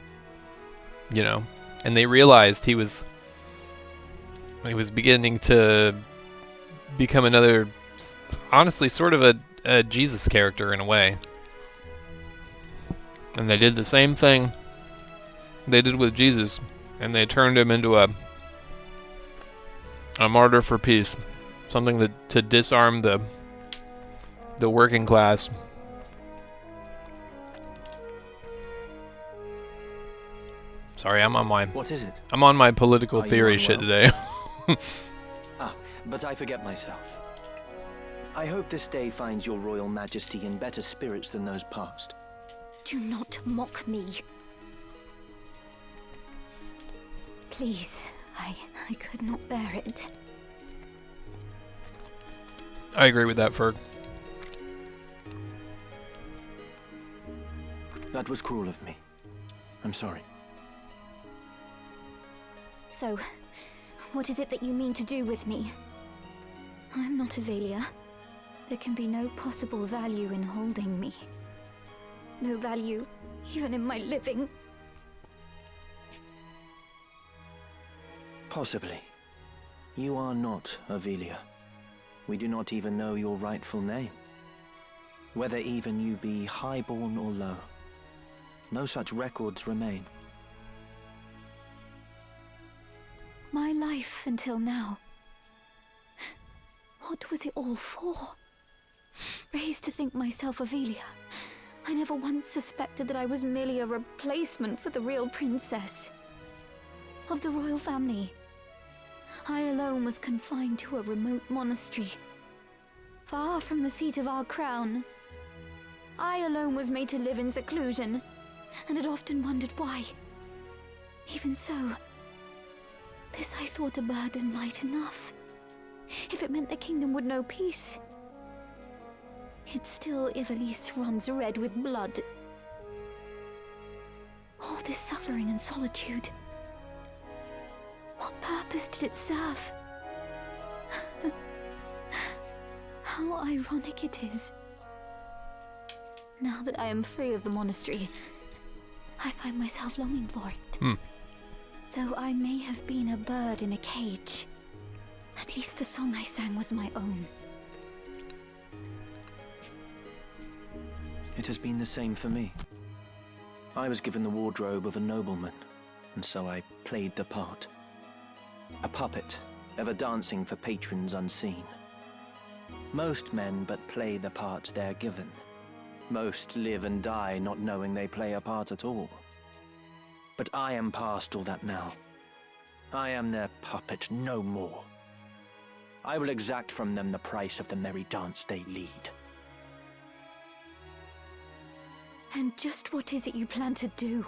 you know, and they realized he was beginning to become another, honestly, sort of a Jesus character in a way. And they did the same thing they did with Jesus, and they turned him into a martyr for peace, something to disarm the working class. Sorry, I'm on my... What is it? I'm on my political theory shit today. But I forget myself. I hope this day finds your royal majesty in better spirits than those past. Do not mock me. Please, I could not bear it. I agree with that, Ferg. That was cruel of me. I'm sorry. So, what is it that you mean to do with me? I'm not Avelia. There can be no possible value in holding me. No value, even in my living. Possibly. You are not Avelia. We do not even know your rightful name. Whether even you be highborn or low. No such records remain. My life until now. What was it all for? Raised to think myself Avelia, I never once suspected that I was merely a replacement for the real princess. Of the royal family. I alone was confined to a remote monastery, far from the seat of our crown. I alone was made to live in seclusion, and had often wondered why. Even so, this I thought a burden light enough. If it meant the kingdom would know peace. Yet still Ivalice runs red with blood. All this suffering and solitude. What purpose did it serve? How ironic it is. Now that I am free of the monastery, I find myself longing for it. Though I may have been a bird in a cage, at least the song I sang was my own. It has been the same for me. I was given the wardrobe of a nobleman, and so I played the part. A puppet, ever dancing for patrons unseen. Most men but play the part they're given. Most live and die not knowing they play a part at all. But I am past all that now. I am their puppet no more. I will exact from them the price of the merry dance they lead. And just what is it you plan to do?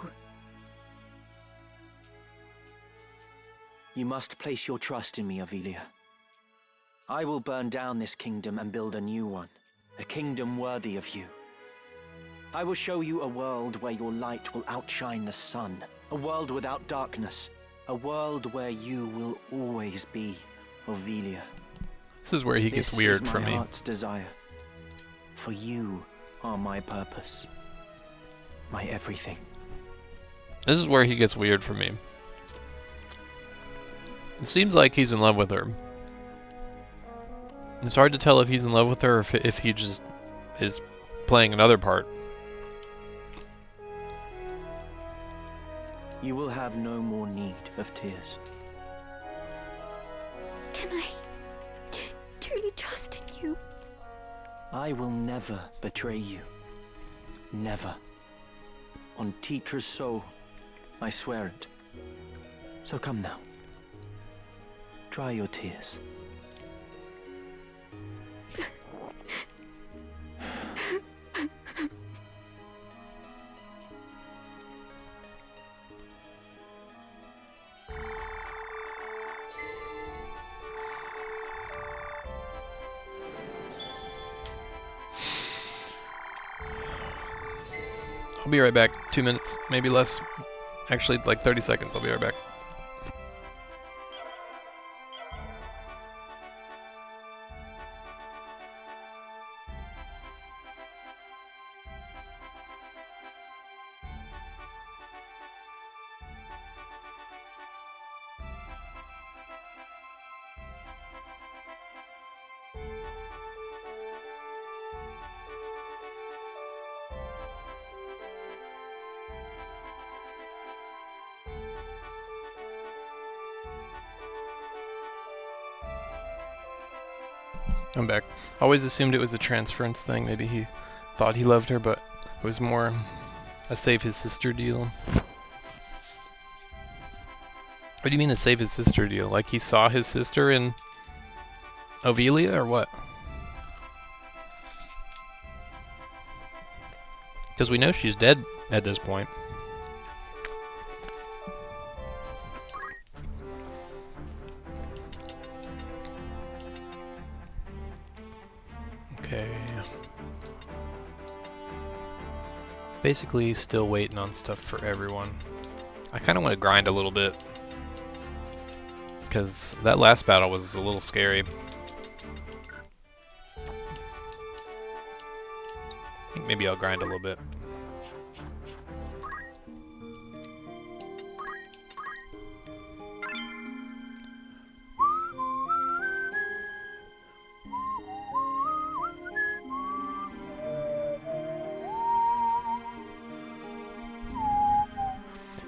You must place your trust in me, Avelia. I will burn down this kingdom and build a new one. A kingdom worthy of you. I will show you a world where your light will outshine the sun. A world without darkness. A world where you will always be, Avelia. This is where he gets weird for me. This is my heart's desire. For you are my purpose. My everything. This is where he gets weird for me. It seems like he's in love with her. It's hard to tell if he's in love with her or if he just is playing another part. You will have no more need of tears. Can I truly trust in you? I will never betray you. Never. On Titra's soul, I swear it. So come now. Dry your tears. I'll be right back. 2 minutes, maybe less. Actually, like 30 seconds. I'll be right back. I'm back. Always assumed it was a transference thing. Maybe he thought he loved her, but it was more a save his sister deal. What do you mean a save his sister deal? Like he saw his sister in Avelia or what? Because we know she's dead at this point. Okay. Basically still waiting on stuff for everyone. I kind of want to grind a little bit. Because that last battle was a little scary. I think maybe I'll grind a little bit.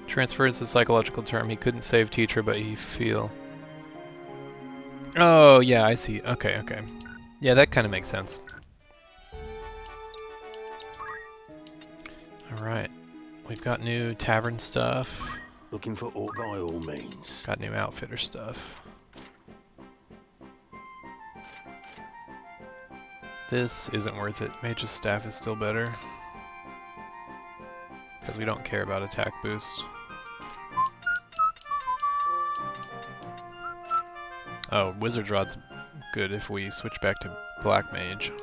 Transfer is a psychological term. He couldn't save teacher, but he feel. Oh, yeah, I see. Okay, okay. Yeah, that kind of makes sense. Alright. We've got new tavern stuff. Looking for ore by all means. Got new outfitter stuff. This isn't worth it. Mage's staff is still better. Because we don't care about attack boost. Oh, Wizard's Rod's good if we switch back to Black Mage.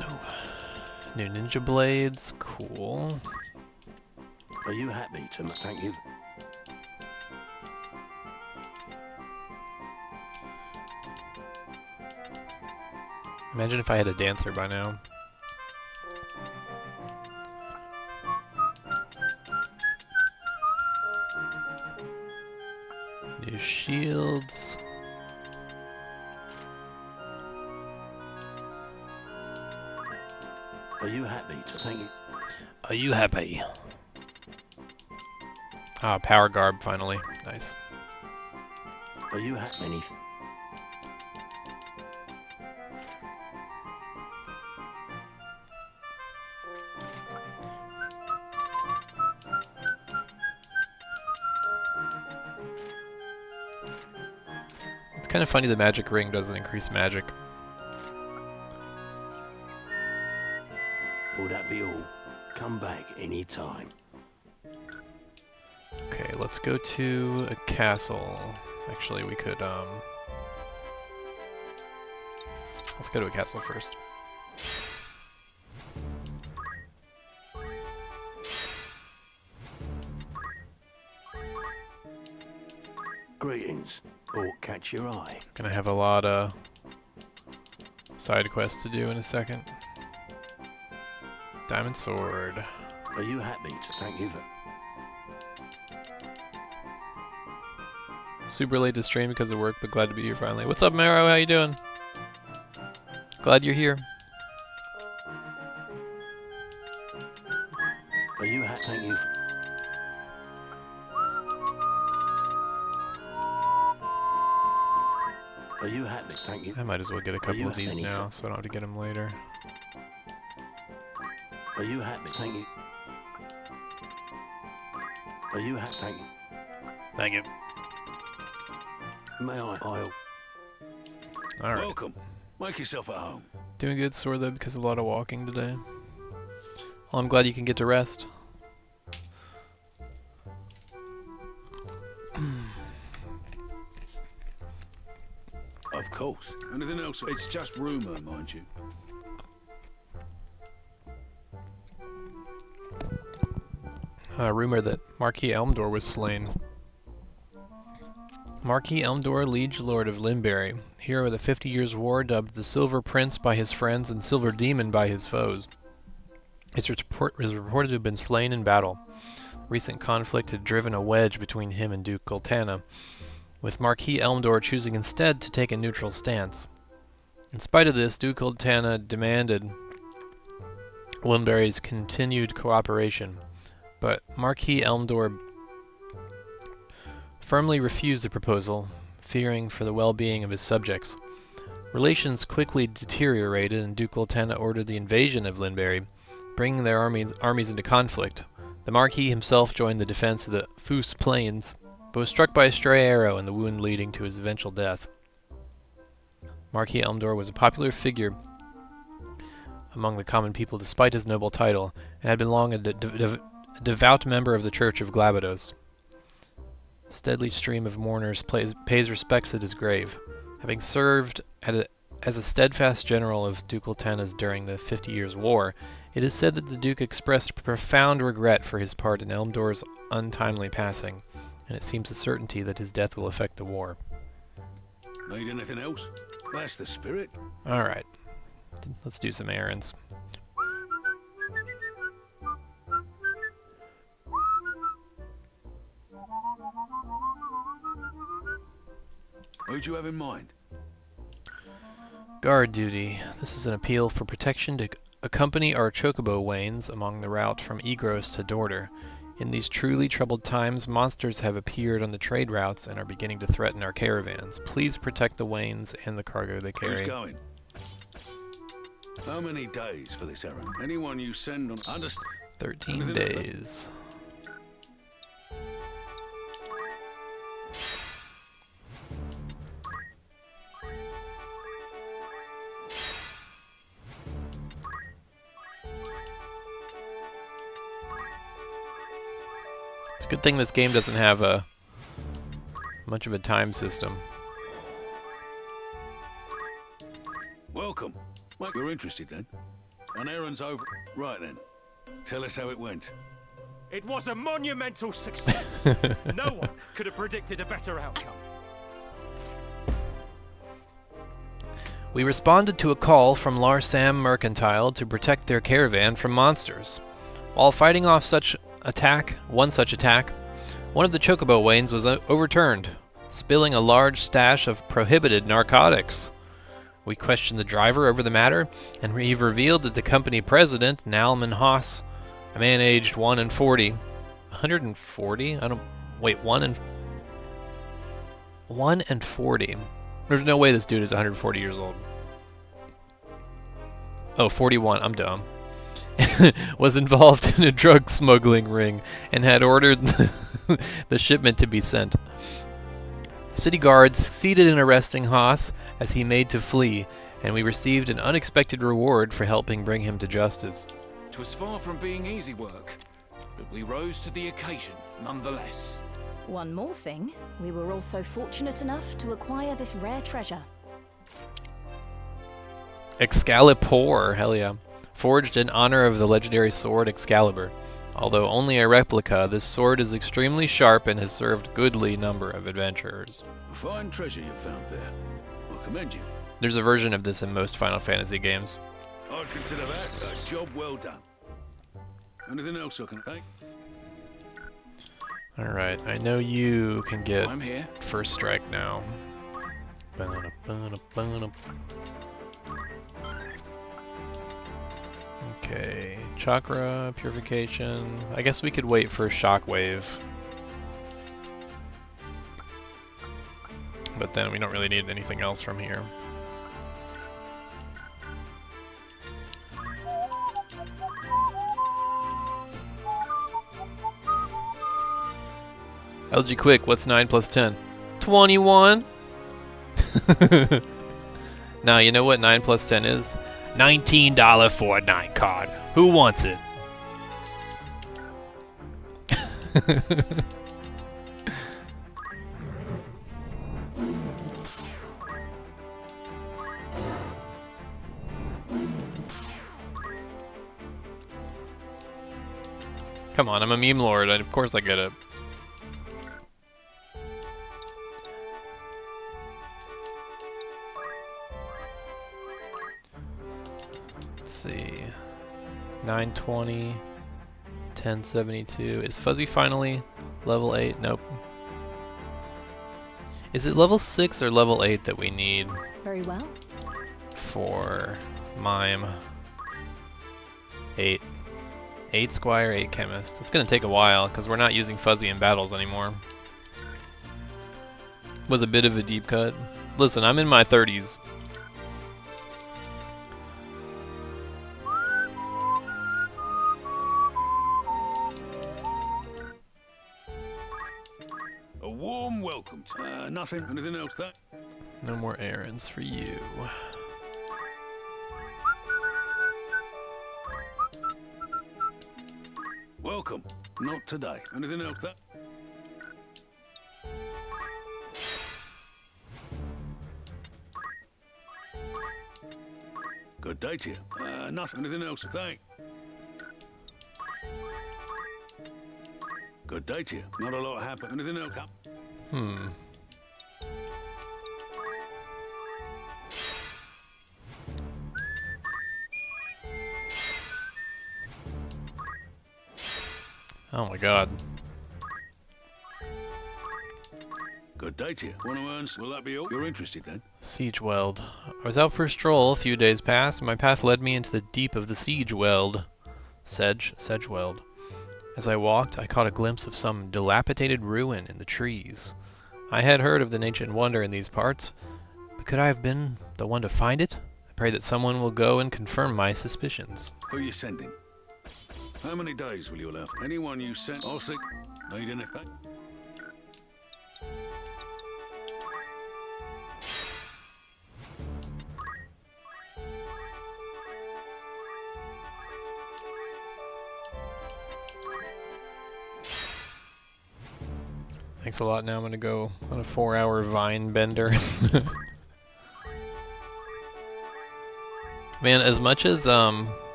Oh. New Ninja Blades, cool. Are you happy to thank you? Imagine if I had a dancer by now. New shields. Are you happy to thank you? Are you happy? Ah, power garb finally. Nice. Are you happy? It's kind of funny the magic ring doesn't increase magic. Will that be all? Come back any time. Okay, let's go to a castle. Actually, we could, let's go to a castle first. Greetings. Or catch your eye. Gonna have a lot of side quests to do in a second. Diamond sword. Are you happy to thank you for... Super late to stream because of work, but glad to be here finally. What's up, Maro? How you doing? Glad you're here. Are you happy? Thank you for... Are you happy? Thank you. I might as well get a couple of these now, so I don't have to get them later. Are you happy? Thank you. Are you happy? Thank you. Thank you. May I? I'll... Alright. Welcome. Make yourself at home. Doing good, sore though, because of a lot of walking today. Well, I'm glad you can get to rest. Of course. Anything else? It's just rumor, mind you. Rumor that Marquis Elmdor was slain. Marquis Elmdor, liege lord of Limberry, hero of the 50 Years' War, dubbed the Silver Prince by his friends and Silver Demon by his foes. Is reported to have been slain in battle. Recent conflict had driven a wedge between him and Duke Gultana, with Marquis Elmdor choosing instead to take a neutral stance. In spite of this, Duke Gultana demanded Limberry's continued cooperation, but Marquis Elmdor firmly refused the proposal, fearing for the well-being of his subjects. Relations quickly deteriorated, and Duke Gultana ordered the invasion of Limberry, bringing their armies into conflict. The Marquis himself joined the defense of the Foos Plains, but was struck by a stray arrow and the wound leading to his eventual death. Marquis Elmdor was a popular figure among the common people despite his noble title, and had been long a devout member of the Church of Glabados. A steady stream of mourners pays respects at his grave. Having served as a steadfast general of Duke Gultana's during the 50 Years' War, it is said that the Duke expressed profound regret for his part in Elmdor's untimely passing, and it seems a certainty that his death will affect the war. Need anything else? That's the spirit. Alright. Let's do some errands. Who'd you have in mind? Guard duty. This is an appeal for protection to accompany our chocobo wains along the route from Egros to Dorder. In these truly troubled times, monsters have appeared on the trade routes and are beginning to threaten our caravans. Please protect the wains and the cargo they carry. Who's going? How many days for this errand? Anyone you send on... 13 days. It's a good thing this game doesn't have much of a time system. Welcome. Well, you're interested then? An errand's over. Right then. Tell us how it went. It was a monumental success. No one could have predicted a better outcome. We responded to a call from Larsam Mercantile to protect their caravan from monsters. While fighting off one such attack, one of the chocobo wains was overturned, spilling a large stash of prohibited narcotics. We questioned the driver over the matter, and he revealed that the company president, Nalman Haas, a man aged 1 and 40. 140? Wait, 1 and 40. There's no way this dude is 140 years old. Oh, 41. I'm dumb. Was involved in a drug smuggling ring and had ordered the shipment to be sent. City guards succeeded in arresting Haas as he made to flee, and we received an unexpected reward for helping bring him to justice. 'Twas far from being easy work, but we rose to the occasion nonetheless. One more thing, we were also fortunate enough to acquire this rare treasure. Excalibur, hell yeah. Forged in honor of the legendary sword Excalibur. Although only a replica, this sword is extremely sharp and has served goodly number of adventurers. A fine treasure you found there. I commend you. There's a version of this in most Final Fantasy games. I'd consider that a job well done. Anything else I can take? Alright, I know you can get I'm here. first strike now. Okay, chakra purification. I guess we could wait for shockwave. But then we don't really need anything else from here. LG quick, what's 9 plus 10? 21! Now, you know what 9 plus 10 is? $19 Fortnite card. Who wants it? Come on, I'm a meme lord. Of course I get it. Let's see. 920, 1072. Is Fuzzy finally level 8? Nope. Is it level 6 or level 8 that we need? Very well. For Mime. 8. 8 Squire, 8 Chemist. It's gonna take a while, because we're not using Fuzzy in battles anymore. Was a bit of a deep cut. Listen, I'm in my 30s. A warm welcome. Nothing. Anything else that? No more errands for you. Welcome. Not today. Anything else that? Good day to you. Nothing. Anything else? Thank. Good day to you. Not a lot happened. Anything else? Oh my god. Good day to you. Want to earn? Will that be all? You're interested then? Siege Weld. I was out for a stroll a few days past, and my path led me into the deep of the Siege Weld. Sedge Weld. As I walked, I caught a glimpse of some dilapidated ruin in the trees. I had heard of the ancient wonder in these parts, but could I have been the one to find it? I pray that someone will go and confirm my suspicions. Who are you sending? How many days will you allow? Anyone you send? I'll see. Need anything? Thanks a lot. Now I'm gonna go on a 4-hour vine bender. Man, as much as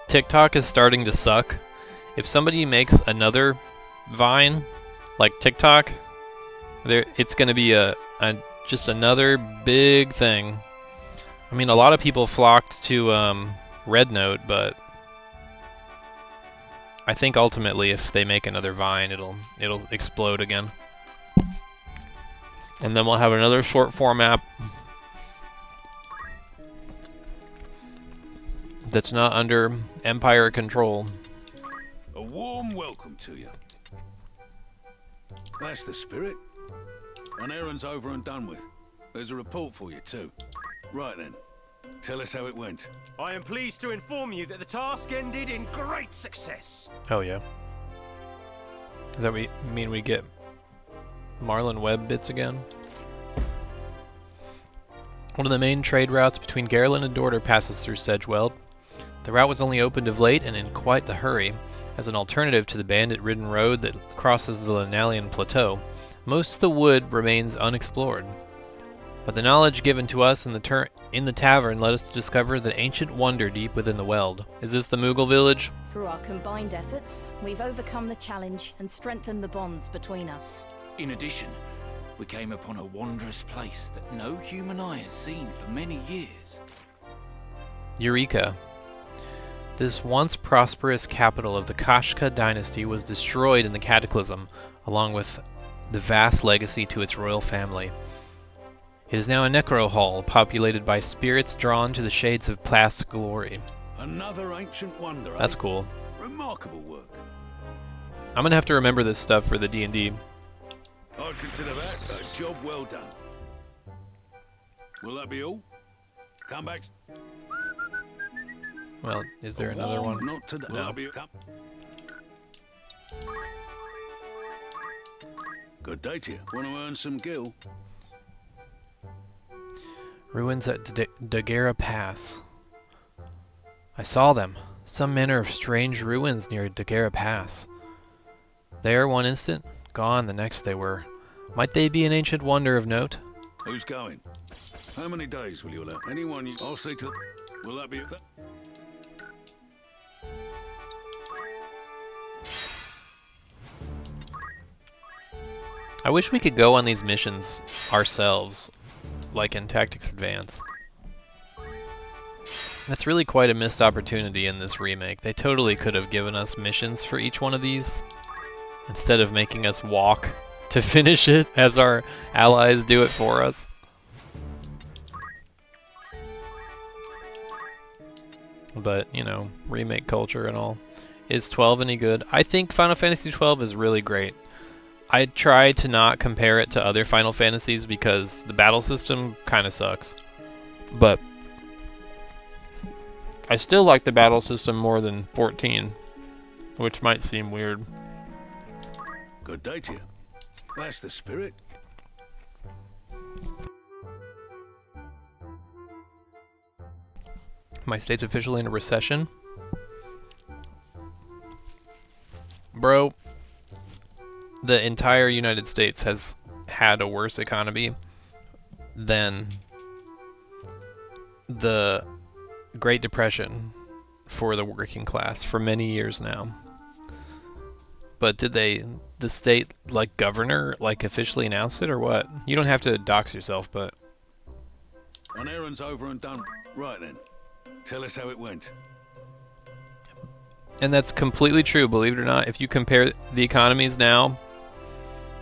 TikTok is starting to suck, if somebody makes another Vine like TikTok, it's gonna be just another big thing. I mean, a lot of people flocked to Red Note, but I think ultimately if they make another Vine, it'll explode again. And then we'll have another short form app that's not under Empire control. A warm welcome to you. That's the spirit. An errand's over and done with. There's a report for you too. Right then, tell us how it went. I am pleased to inform you that the task ended in great success. Hell yeah. Does that mean we get Marlin Webb bits again? One of the main trade routes between Garland and Dorter passes through Sedgeweld. The route was only opened of late and in quite the hurry. As an alternative to the bandit-ridden road that crosses the Linalian Plateau, most of the wood remains unexplored. But the knowledge given to us in the tavern led us to discover the ancient wonder deep within the Weld. Is this the Moogle village? Through our combined efforts, we've overcome the challenge and strengthened the bonds between us. In addition, we came upon a wondrous place that no human eye has seen for many years. Eureka. This once prosperous capital of the Kashka dynasty was destroyed in the Cataclysm, along with the vast legacy to its royal family. It is now a necro hall populated by spirits drawn to the shades of past glory. Another ancient wonder. That's cool. Remarkable work. I'm gonna have to remember this stuff for the D&D. I'd consider that a job well done. Will that be all? Come back. Well, is there another one? Not today. No. Good day to you. Want to earn some gil? Ruins at Daguerre Pass. I saw them. Some manner of strange ruins near Daguerre Pass. There one instant, gone the next they were. Might they be an ancient wonder of note? Who's going? How many days will you allow? Anyone you... I'll see to... Will that be... I wish we could go on these missions ourselves, like in Tactics Advance. That's really quite a missed opportunity in this remake. They totally could have given us missions for each one of these, instead of making us walk to finish it as our allies do it for us. But, you know, remake culture and all. Is 12 any good? I think Final Fantasy 12 is really great. I try to not compare it to other Final Fantasies because the battle system kind of sucks. But I still like the battle system more than 14, which might seem weird. Good day to you. That's the spirit. My state's officially in a recession. Bro, the entire United States has had a worse economy than the Great Depression for the working class for many years now. But did the state, like, governor, like, officially announce it or what? You don't have to dox yourself, but... An errand's over and done. Right then. Tell us how it went. And that's completely true, believe it or not. If you compare the economies now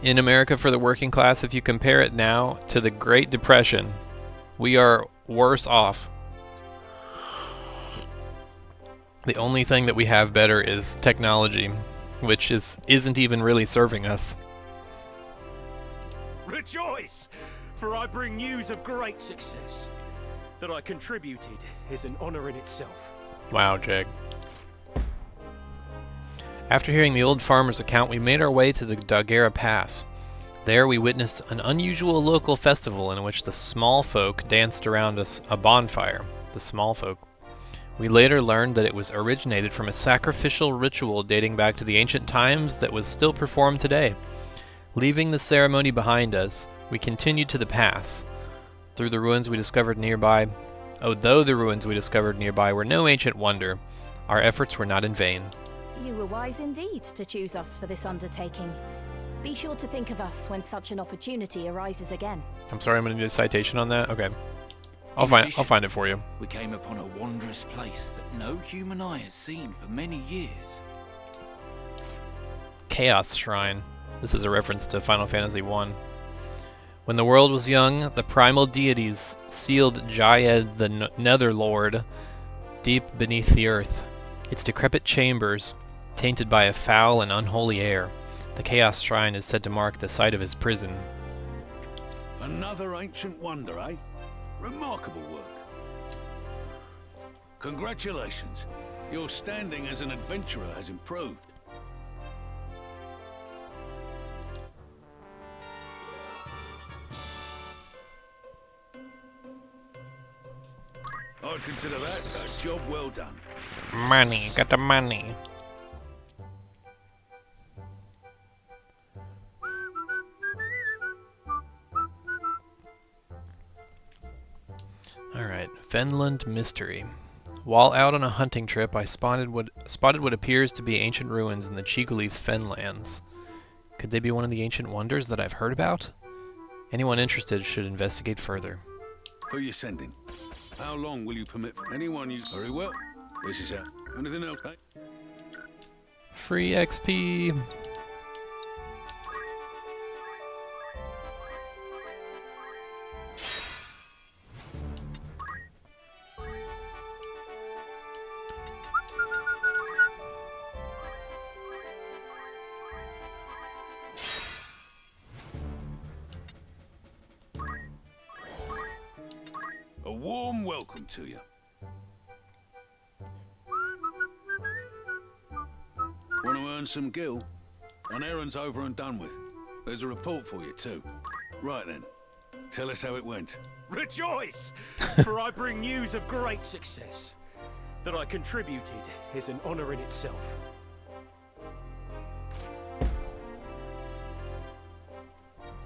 in America for the working class, if you compare it now to the Great Depression, we are worse off. The only thing that we have better is technology, which isn't even really serving us. Rejoice! For I bring news of great success. That I contributed is an honor in itself. Wow, Jag. After hearing the old farmer's account, we made our way to the Daguerre Pass. There we witnessed an unusual local festival in which the small folk danced around a bonfire. The small folk. We later learned that it was originated from a sacrificial ritual dating back to the ancient times that was still performed today. Leaving the ceremony behind us, we continued to the pass. Through the ruins we discovered nearby, although the ruins we discovered nearby were no ancient wonder, our efforts were not in vain. You were wise indeed to choose us for this undertaking. Be sure to think of us when such an opportunity arises again. I'm sorry, I'm going to need a citation on that? Okay. I'll find it for you. We came upon a wondrous place that no human eye has seen for many years. Chaos Shrine. This is a reference to Final Fantasy I. When the world was young, the primal deities sealed Jayed the Netherlord deep beneath the earth. Its decrepit chambers, tainted by a foul and unholy air. The Chaos Shrine is said to mark the site of his prison. Another ancient wonder, eh? Remarkable work. Congratulations. Your standing as an adventurer has improved. I'd consider that a job well done. Money, got the money. Alright, Fenland Mystery. While out on a hunting trip, I spotted what appears to be ancient ruins in the Chigolith Fenlands. Could they be one of the ancient wonders that I've heard about? Anyone interested should investigate further. Who are you sending? How long will you permit for anyone you... Very well. This is out. Anything else, eh? Free XP. A warm welcome to you. Want to earn some gil? An errand's over and done with. There's a report for you too. Right then, tell us how it went. Rejoice! For I bring news of great success. That I contributed is an honor in itself.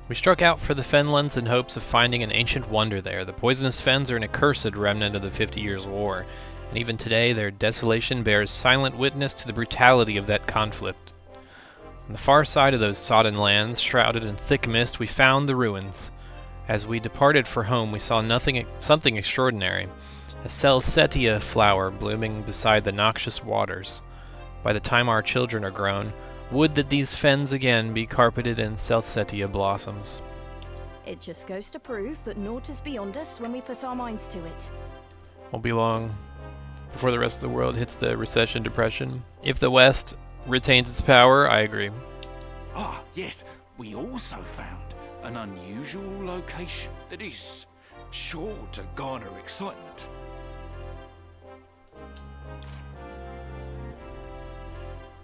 We struck out for the Fenlands in hopes of finding an ancient wonder there. The poisonous fens are an accursed remnant of the 50 Years' War, and even today their desolation bears silent witness to the brutality of that conflict. On the far side of those sodden lands, shrouded in thick mist, we found the ruins. As we departed for home, we saw something extraordinary. A Celsetia flower blooming beside the noxious waters. By the time our children are grown, would that these fens again be carpeted in Celsetia blossoms. It just goes to prove that naught is beyond us when we put our minds to it. Won't be long before the rest of the world hits the recession depression. If the West retains its power, I agree. Ah, yes, we also found an unusual location that is sure to garner excitement.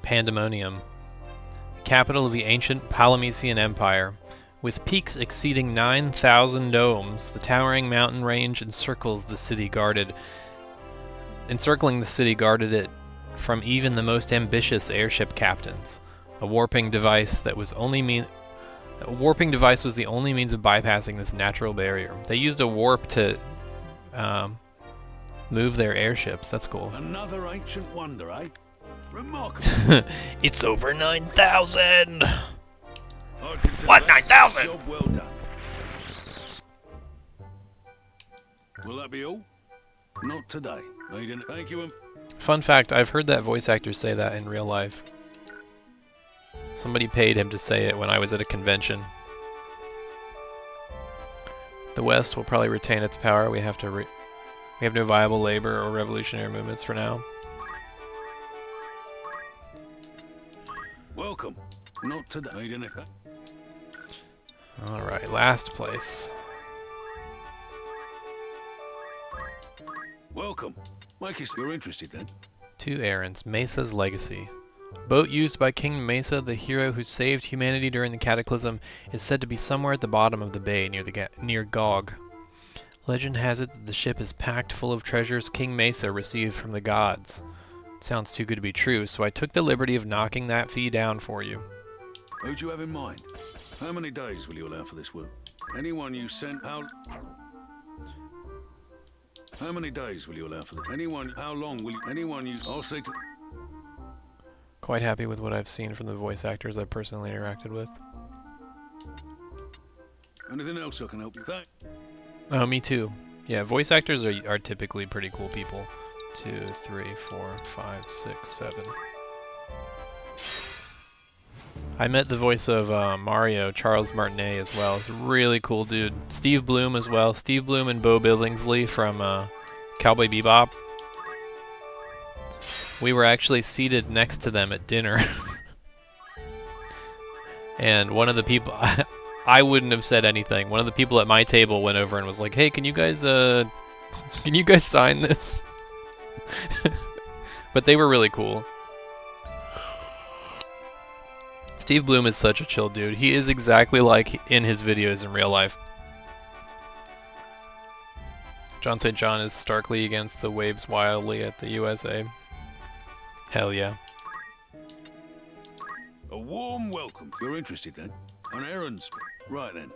Pandemonium. Capital of the ancient Palamecian Empire. With peaks exceeding 9,000 domes, the towering mountain range encircling the city guarded it from even the most ambitious airship captains. A warping device was the only means of bypassing this natural barrier. They used a warp to move their airships. That's cool. Another ancient wonder, eh? Remarkable. It's over 9,000! What, 9,000? Job well done. Will that be all? Not today. Thank you. Fun fact, I've heard that voice actor say that in real life. Somebody paid him to say it when I was at a convention. The West will probably retain its power. We have no viable labor or revolutionary movements for now. Welcome. Not today. Alright, last place. Welcome. Make us you're interested then. 2 errands. Mesa's Legacy. Boat used by King Mesa, the hero who saved humanity during the Cataclysm, is said to be somewhere at the bottom of the bay near Gog. Legend has it that the ship is packed full of treasures King Mesa received from the gods. It sounds too good to be true, so I took the liberty of knocking that fee down for you. Who do you have in mind? How many days will you allow for this work? Anyone you sent out... How many days will you allow for this? How long will you... I'll say to... Quite happy with what I've seen from the voice actors I've personally interacted with. Anything else I can help you? Oh, me too. Yeah, voice actors are typically pretty cool people. 2, 3, 4, 5, 6, 7. I met the voice of Mario, Charles Martinet, as well. He's a really cool dude. Steve Bloom as well. Steve Bloom and Bo Billingsley from Cowboy Bebop. We were actually seated next to them at dinner. And one of the people, I wouldn't have said anything. One of the people at my table went over and was like, "Hey, can you guys sign this?" But they were really cool. Steve Bloom is such a chill dude. He is exactly like in his videos in real life. John St. John is starkly against the waves wildly at the USA. Hell yeah. A warm welcome. You're interested then? An errand. Right then.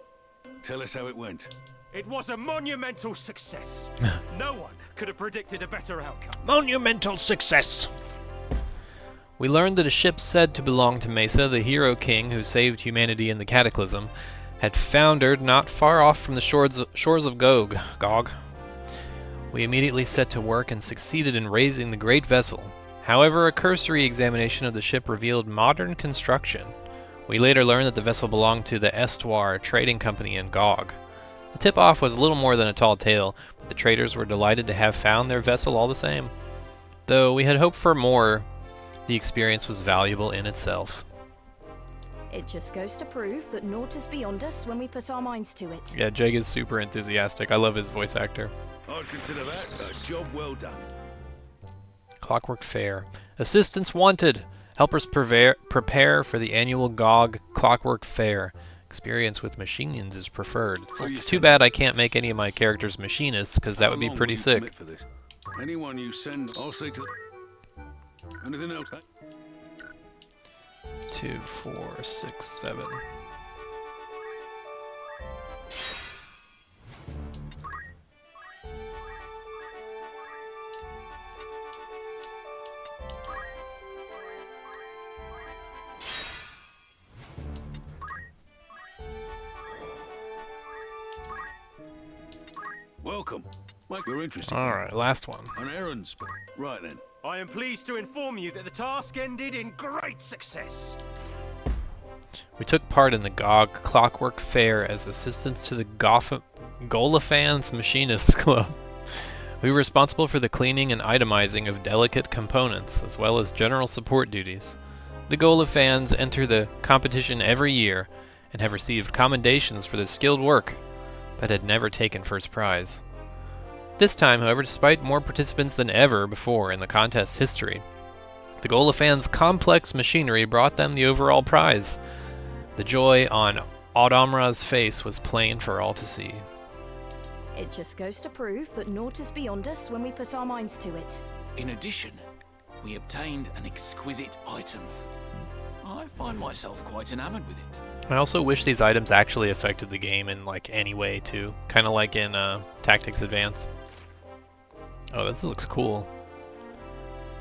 Tell us how it went. It was a monumental success. No one could have predicted a better outcome. Monumental success! We learned that a ship said to belong to Mesa, the hero king who saved humanity in the Cataclysm, had foundered not far off from the shores of Gog. We immediately set to work and succeeded in raising the great vessel. However, a cursory examination of the ship revealed modern construction. We later learned that the vessel belonged to the Estuar Trading Company in Gog. The tip-off was little more than a tall tale, but the traders were delighted to have found their vessel all the same. Though we had hoped for more, the experience was valuable in itself. It just goes to prove that naught is beyond us when we put our minds to it. Yeah, Jeg is super enthusiastic. I love his voice actor. I'd consider that a job well done. Clockwork Fair. Assistance wanted! Helpers prepare for the annual GOG Clockwork Fair. Experience with machinians is preferred. It's too bad I can't make any of my characters machinists, because that would be pretty sick. Anyone you send, I'll say to... Anything else? 2, 4, 6, 7. Welcome. Mike, you're interested. Alright, last one. An errand. Right then. I am pleased to inform you that the task ended in great success. We took part in the GOG Clockwork Fair as assistants to the Golifans Machinists Club. We were responsible for the cleaning and itemizing of delicate components, as well as general support duties. The Golifans enter the competition every year, and have received commendations for their skilled work, but had never taken first prize. This time, however, despite more participants than ever before in the contest's history, the Golifans' complex machinery brought them the overall prize. The joy on Audomra's face was plain for all to see. It just goes to prove that naught is beyond us when we put our minds to it. In addition, we obtained an exquisite item. I find myself quite enamored with it. I also wish these items actually affected the game in like any way too, kind of like in Tactics Advance. Oh, this looks cool.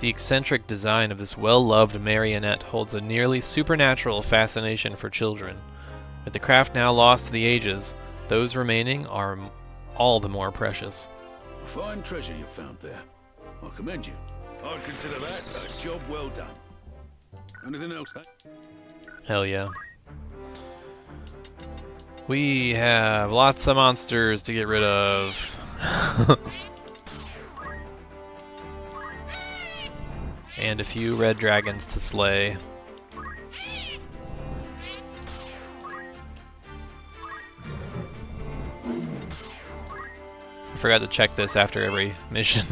The eccentric design of this well-loved marionette holds a nearly supernatural fascination for children. With the craft now lost to the ages, those remaining are all the more precious. A fine treasure you've found there. I commend you. I'd consider that a job well done. Anything else? Hell yeah. We have lots of monsters to get rid of. And a few red dragons to slay. I forgot to check this after every mission.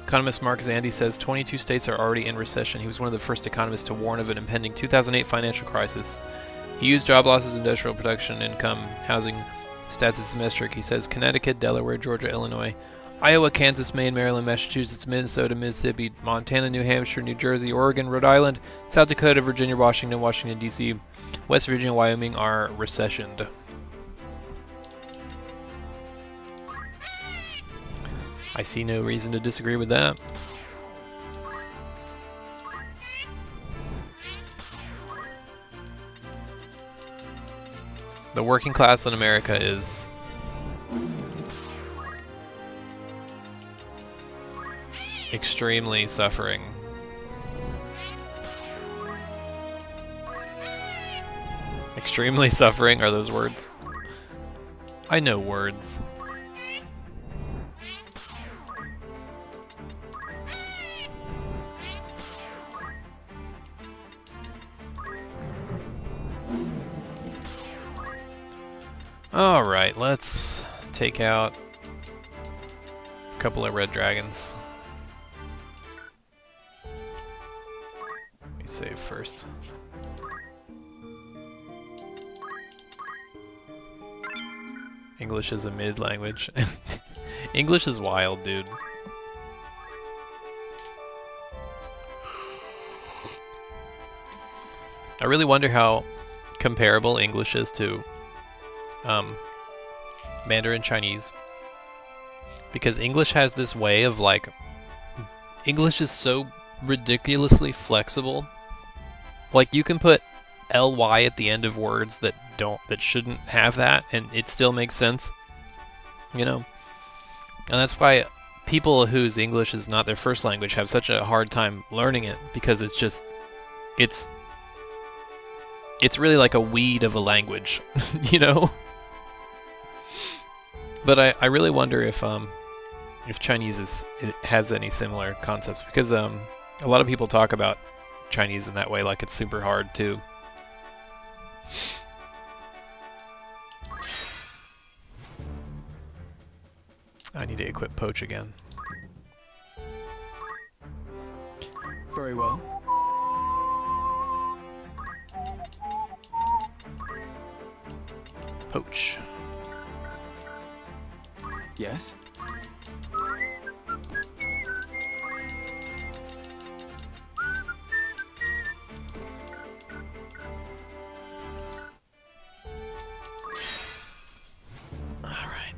Economist Mark Zandi says 22 states are already in recession. He was one of the first economists to warn of an impending 2008 financial crisis. He used job losses, industrial production, income, housing stats as metric. He says Connecticut, Delaware, Georgia, Illinois, Iowa, Kansas, Maine, Maryland, Massachusetts, Minnesota, Mississippi, Montana, New Hampshire, New Jersey, Oregon, Rhode Island, South Dakota, Virginia, Washington, Washington, D.C., West Virginia, Wyoming are recessioned. I see no reason to disagree with that. The working class in America is extremely suffering. Extremely suffering are those words? I know words. Alright, let's take out a couple of red dragons. Let me save first. English is a mid language. English is wild, dude. I really wonder how comparable English is to Mandarin Chinese, because English has this way of like, English is so ridiculously flexible. Like you can put ly at the end of words that shouldn't have that, and it still makes sense, you know. And that's why people whose English is not their first language have such a hard time learning it, because it's just it's really like a weed of a language, you know. But I really wonder if Chinese has any similar concepts, because a lot of people talk about Chinese in that way, like it's super hard too. I need to equip Poach again. Very well. Poach. Yes? Alright.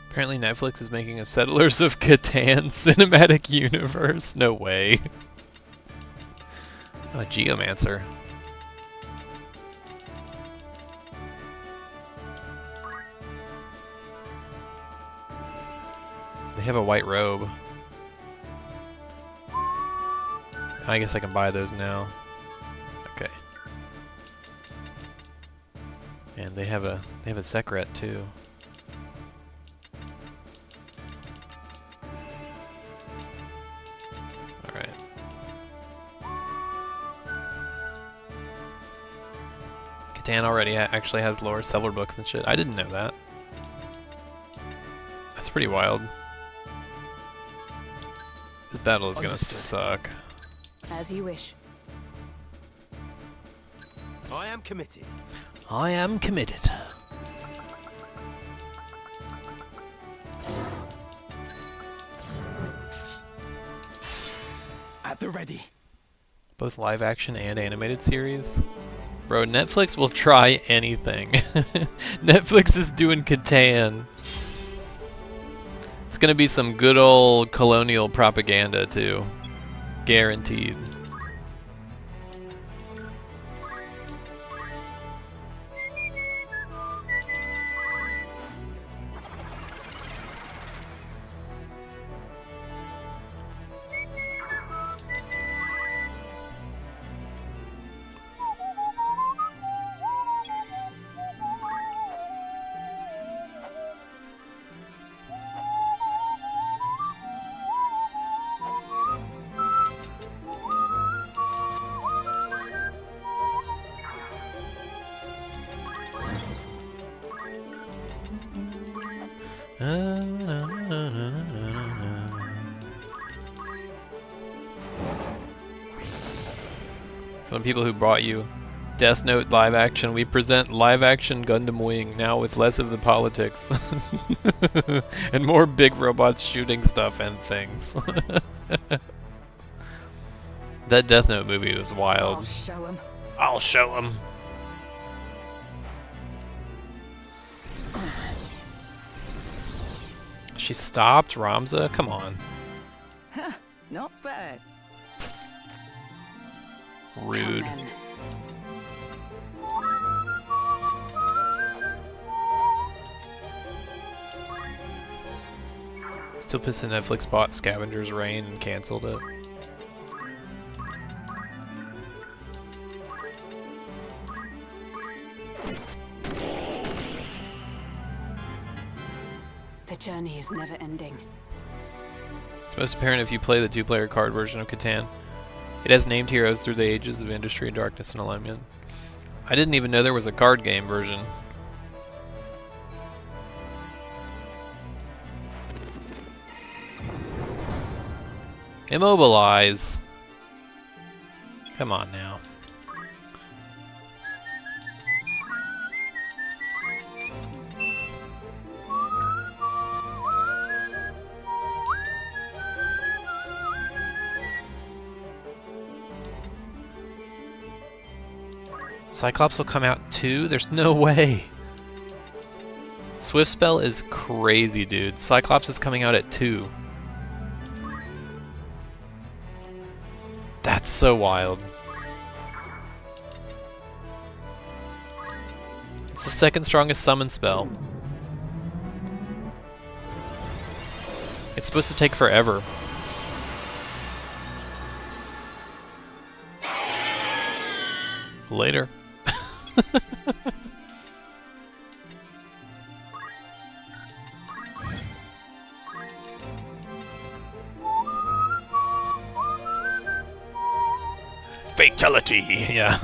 Apparently Netflix is making a Settlers of Catan cinematic universe. No way. A Geomancer. They have a white robe. I guess I can buy those now. Okay. And they have a Sekret too. Catan already actually has lore seller books and shit. I didn't know that. That's pretty wild. This battle is gonna suck. As you wish. I am committed. I am committed. At the ready. Both live action and animated series. Bro, Netflix will try anything. Netflix is doing Catan. It's gonna be some good old colonial propaganda too. Guaranteed. For the people who brought you Death Note live action, we present live action Gundam Wing, now with less of the politics. And more big robots shooting stuff and things. That Death Note movie was wild. I'll show 'em. I'll show 'em. She stopped, Ramza? Come on. Not bad. Rude. Still pissed that Netflix bought Scavenger's Reign and canceled it. The journey is never ending. It's most apparent if you play the two-player card version of Catan. It has named heroes through the ages of industry, darkness, and alignment. I didn't even know there was a card game version. Immobilize. Come on now. Cyclops will come out too? There's no way. Swift Spell is crazy, dude. Cyclops is coming out at 2. That's so wild. It's the second strongest summon spell. It's supposed to take forever. Later. Fatality! Yeah.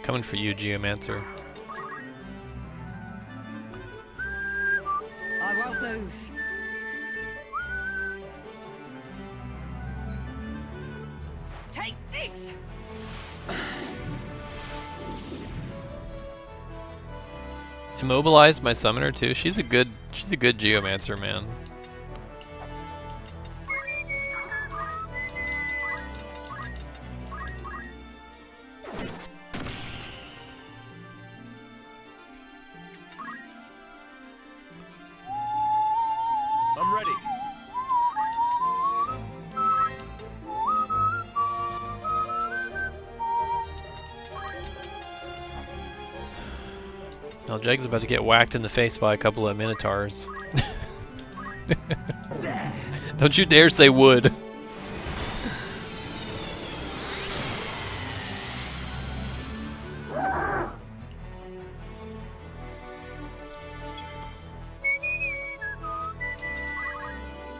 Coming for you, Geomancer. I won't lose. Take this! Immobilize my summoner too. She's a good Geomancer, man. I'm ready. Well, Jeg's about to get whacked in the face by a couple of Minotaurs. Don't you dare say wood.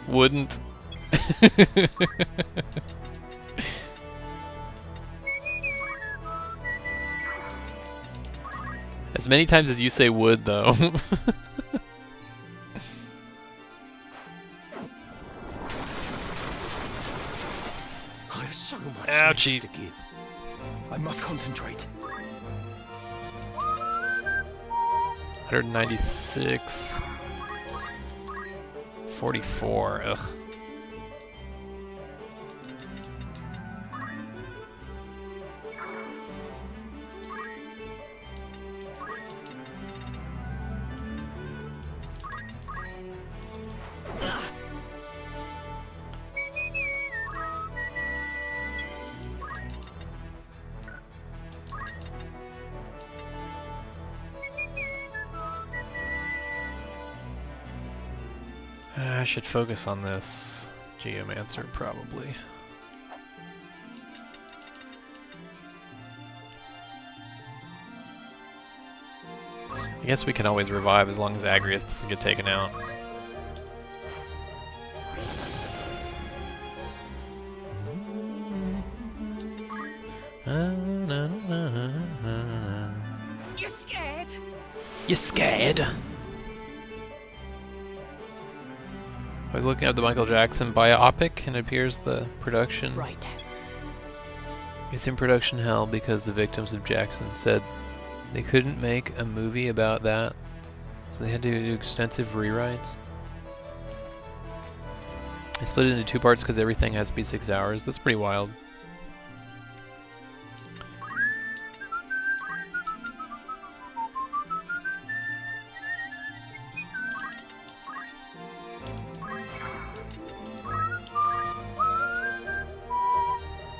Wouldn't. As many times as you say would, though. I have so much Ouchie. to give. I must concentrate. 196. 44. Ugh. I should focus on this Geomancer, probably. I guess we can always revive as long as Agrius doesn't get taken out. You scared? You scared? I was looking at the Michael Jackson biopic, and it appears the production... Right. It's in production hell because the victims of Jackson said they couldn't make a movie about that, so they had to do extensive rewrites. They split it into 2 parts because everything has to be 6 hours. That's pretty wild.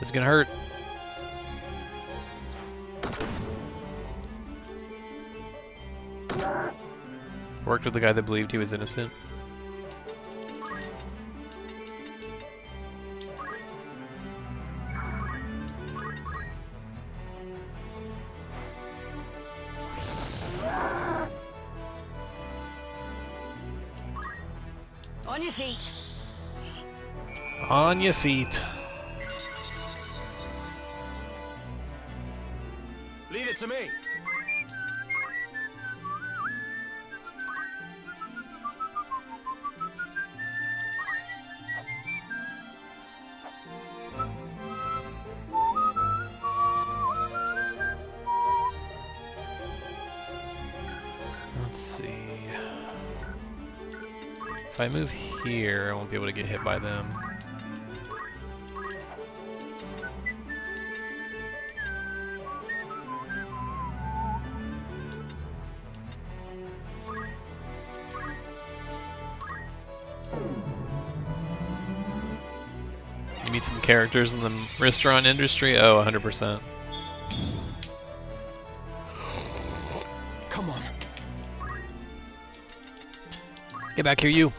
This is gonna hurt. Worked with the guy that believed he was innocent. On your feet. On your feet. Leave it to me. Let's see. If I move here, I won't be able to get hit by them. You meet some characters in the restaurant industry? Oh, 100%. Come on. Get back here, you.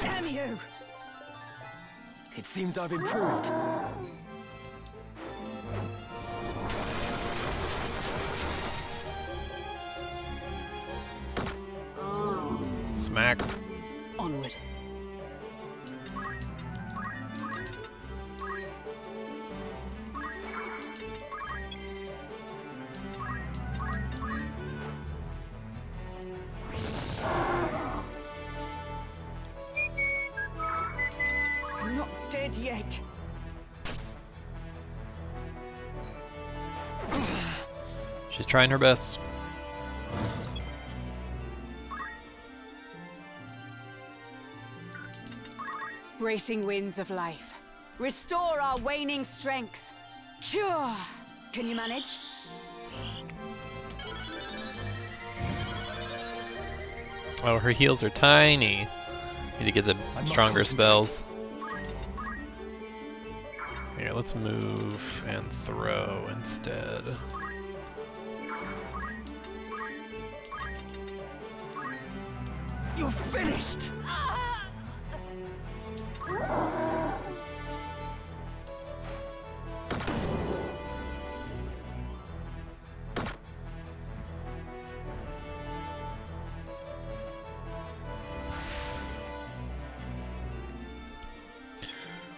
Damn you! It seems I've improved. Smack. Onward. I'm not dead yet. She's trying her best. Bracing winds of life. Restore our waning strength. Sure. Can you manage? Oh, her heals are tiny. Need to get the stronger spells. Here, let's move and throw instead. You're finished!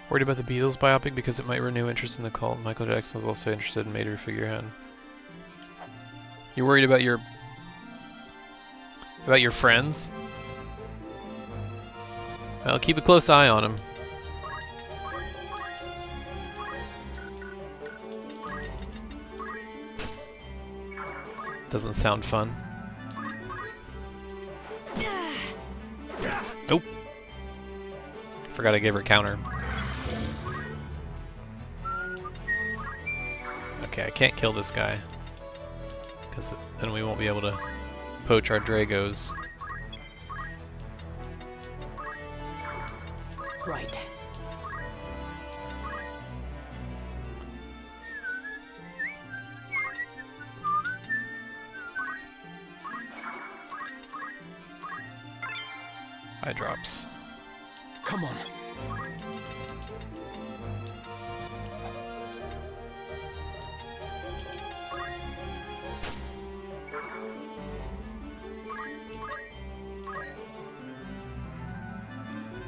Worried about the Beatles biopic because it might renew interest in the cult. Michael Jackson was also interested in Major Figurehead. You worried about your friends? Well, keep a close eye on him. Doesn't sound fun. Nope. Forgot I gave her counter. Okay, I can't kill this guy, because then we won't be able to poach our Dragos. Right. Eye drops. Come on.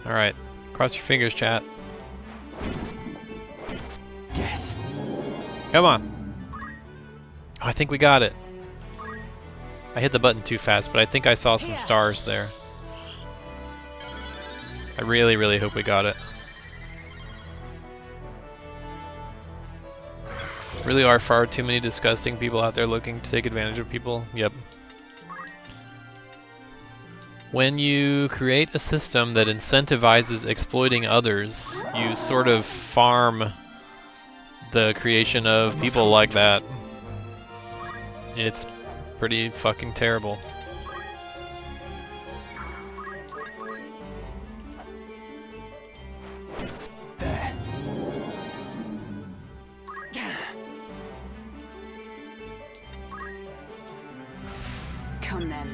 Alright, cross your fingers, chat. Yes. Come on. Oh, I think we got it. I hit the button too fast, but I think I saw some stars there. I really, really hope we got it. Really are far too many disgusting people out there looking to take advantage of people. Yep. When you create a system that incentivizes exploiting others, you sort of farm the creation of people like that. It's pretty fucking terrible. Come then.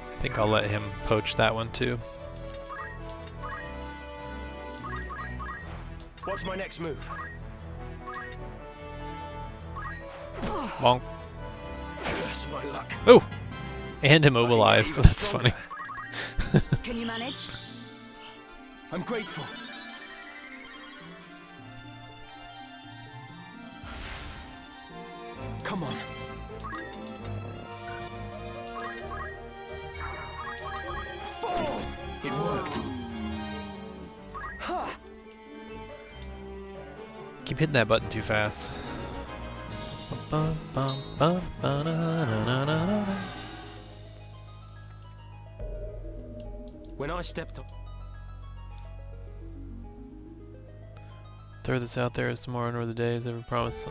I think I'll let him poach that one too. What's my next move? Bonk. Curse my luck. Oh! And immobilized. That's funny. Can you manage? I'm grateful. Come on. Fall! It worked. Ha! Keep hitting that button too fast. When I stepped up. Throw this out there as tomorrow nor the day has ever promised.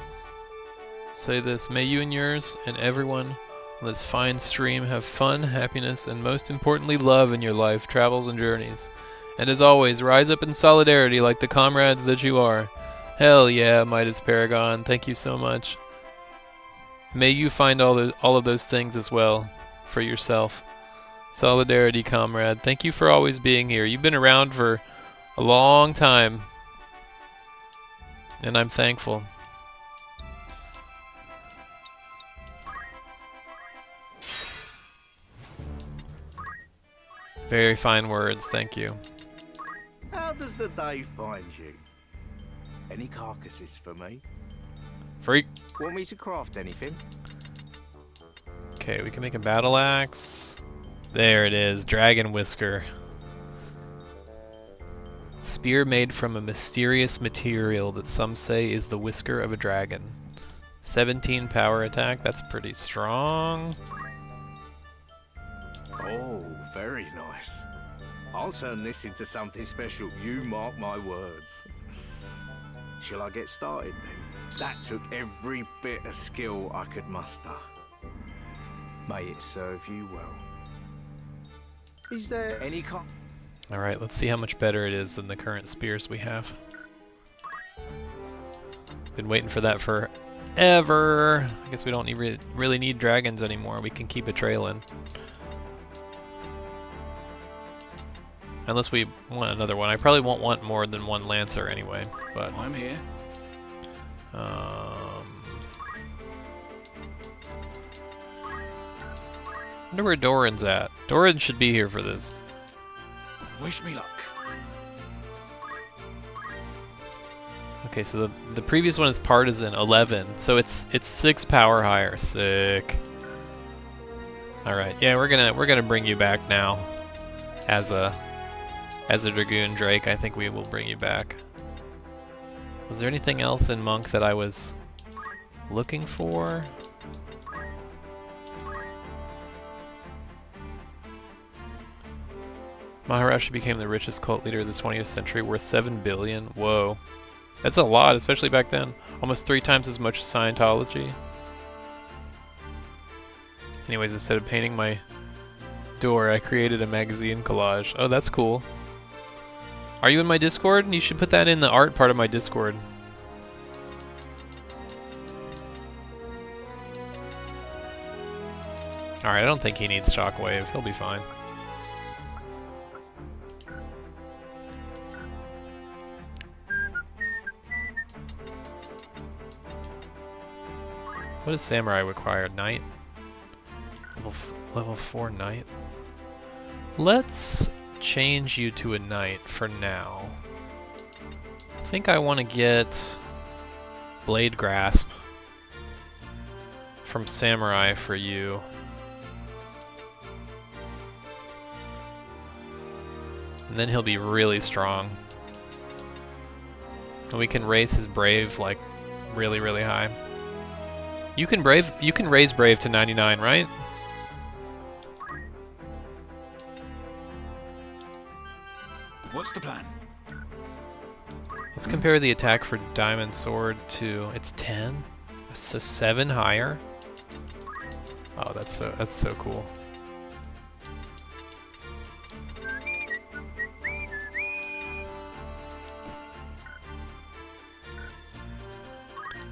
Say this, may you and yours and everyone on this fine stream have fun, happiness, and most importantly love in your life, travels, and journeys. And as always, rise up in solidarity like the comrades that you are. Hell yeah, Midas Paragon, thank you so much. May you find all of those things as well for yourself. Solidarity, comrade. Thank you for always being here. You've been around for a long time, and I'm thankful. Very fine words, thank you. How does the day find you? Any carcasses for me? Freak. Want me to craft anything? Okay, we can make a battle axe. There it is, Dragon Whisker. Spear made from a mysterious material that some say is the whisker of a dragon. 17 power attack, that's pretty strong. Oh, very nice. I'll turn this into something special, you mark my words. Shall I get started then? That took every bit of skill I could muster. May it serve you well. Is there any Alright, let's see how much better it is than the current spears we have. Been waiting for that forever. I guess we don't really need dragons anymore. We can keep a trail in. Unless we want another one. I probably won't want more than one Lancer anyway, but... I'm here. Wonder where Doran's at. Doran should be here for this. Wish me luck. Okay, so the previous one is partisan 11, so it's 6 power higher. Sick. All right, yeah, we're gonna bring you back now, as a Dragoon Drake. I think we will bring you back. Was there anything else in Monk that I was looking for? Maharashi became the richest cult leader of the 20th century, worth 7 billion. Whoa. That's a lot, especially back then. Almost 3 times as much as Scientology. Anyways, instead of painting my door, I created a magazine collage. Oh, that's cool. Are you in my Discord? You should put that in the art part of my Discord. Alright, I don't think he needs Shockwave. He'll be fine. What does Samurai require? Knight? Level 4 Knight? Let's change you to a Knight for now. I think I want to get Blade Grasp from Samurai for you. And then he'll be really strong. And we can raise his Brave like really, really high. You can raise Brave to 99, right? What's the plan? Let's compare the attack for Diamond Sword to it's 10, so 7 higher. Oh, that's so cool.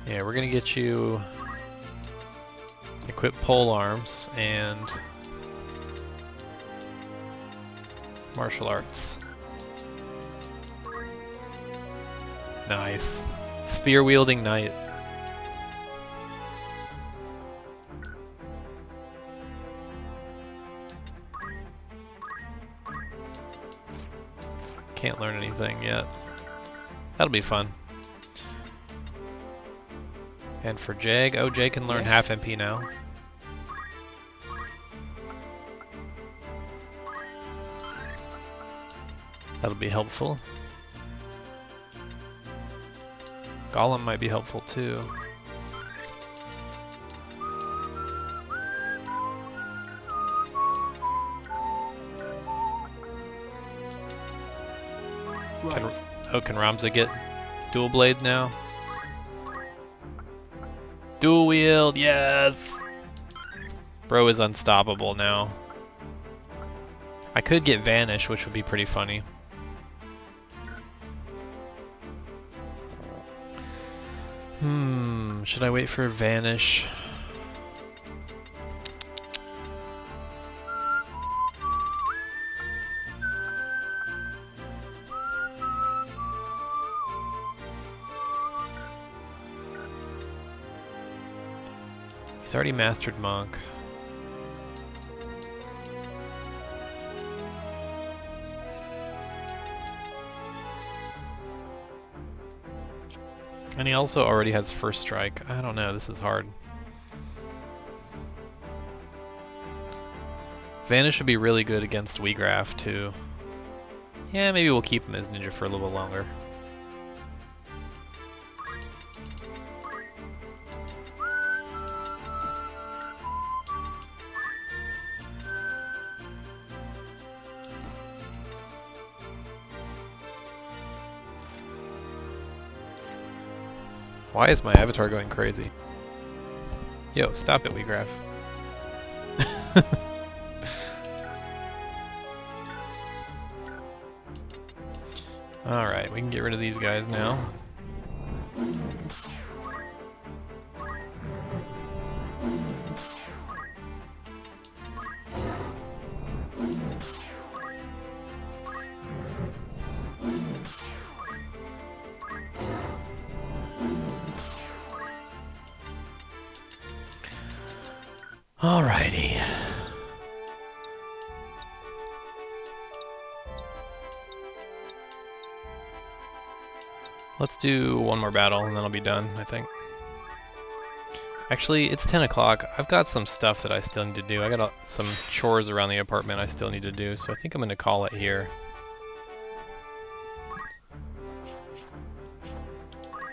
Yeah, we're gonna get you equip pole arms and martial arts. Nice. Spear wielding knight. Can't learn anything yet. That'll be fun. And for Jag, oh, Jag can learn half MP now. That'll be helpful. Golem might be helpful too. Can Ramza get dual blade now? Dual wield, yes! Bro is unstoppable now. I could get Vanish, which would be pretty funny. Should I wait for Vanish? He's already mastered Monk. And he also already has first strike. I don't know, this is hard. Vanish would be really good against Weegraf too. Yeah, maybe we'll keep him as ninja for a little bit longer. Why is my avatar going crazy? Yo, stop it, Weegraf. Alright, we can get rid of these guys now. Alrighty. Let's do one more battle and then I'll be done, I think. Actually, it's 10 o'clock. I've got some stuff that I still need to do. I got some chores around the apartment I still need to do, so I think I'm going to call it here.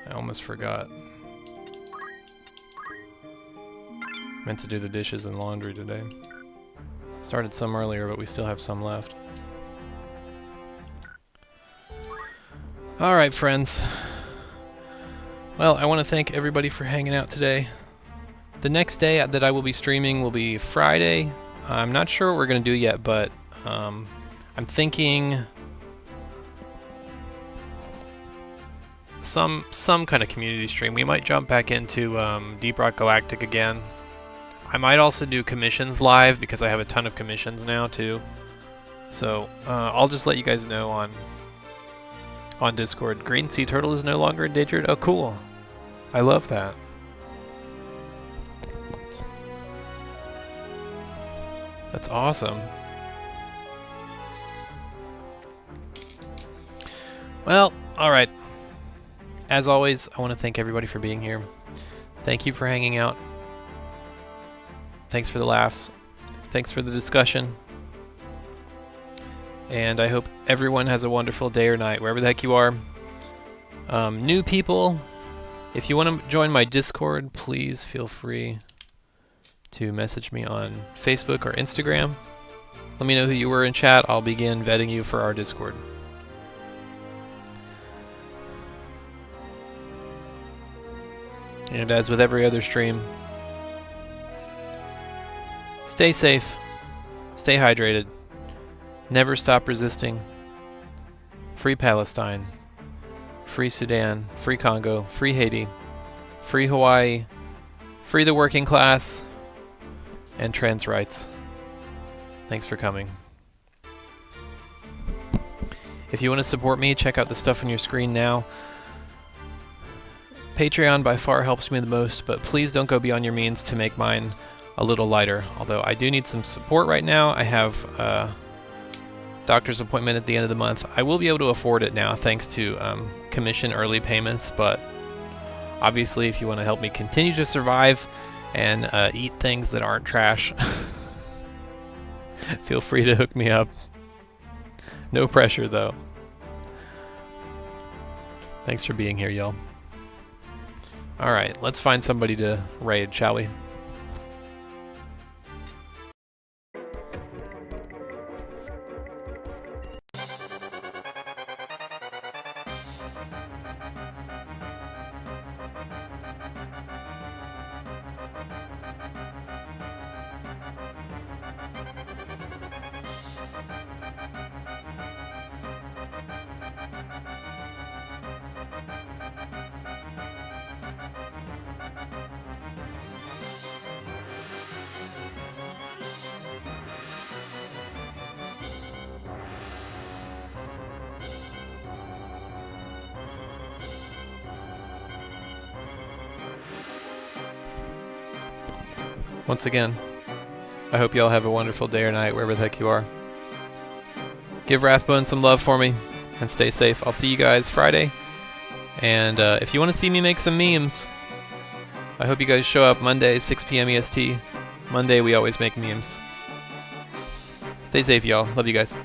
I almost forgot. Meant to do the dishes and laundry today. Started some earlier, but we still have some left. Alright, friends. Well, I want to thank everybody for hanging out today. The next day that I will be streaming will be Friday. I'm not sure what we're going to do yet, but I'm thinking some kind of community stream. We might jump back into Deep Rock Galactic again. I might also do commissions live because I have a ton of commissions now too. So I'll just let you guys know on Discord. Green Sea Turtle is no longer endangered. Oh, cool. I love that. That's awesome. Well, alright. As always, I want to thank everybody for being here. Thank you for hanging out. Thanks for the laughs. Thanks for the discussion. And I hope everyone has a wonderful day or night, wherever the heck you are. New people, if you want to join my Discord, please feel free to message me on Facebook or Instagram. Let me know who you were in chat. I'll begin vetting you for our Discord. And as with every other stream, stay safe, stay hydrated, never stop resisting. Free Palestine, free Sudan, free Congo, free Haiti, free Hawaii, free the working class, and trans rights. Thanks for coming. If you want to support me, check out the stuff on your screen now. Patreon by far helps me the most, but please don't go beyond your means to make mine a little lighter. Although I do need some support right now. I have a doctor's appointment at the end of the month. I will be able to afford it now thanks to commission early payments, but obviously if you want to help me continue to survive and eat things that aren't trash, feel free to hook me up. No pressure though. Thanks for being here, y'all. Alright, let's find somebody to raid, shall we? Once again, I hope y'all have a wonderful day or night wherever the heck you are. Give Rathbone some love for me and stay safe. I'll see you guys Friday. And if you want to see me make some memes, I hope you guys show up Monday, 6 p.m. EST. Monday we always make memes. Stay safe, y'all. Love you guys.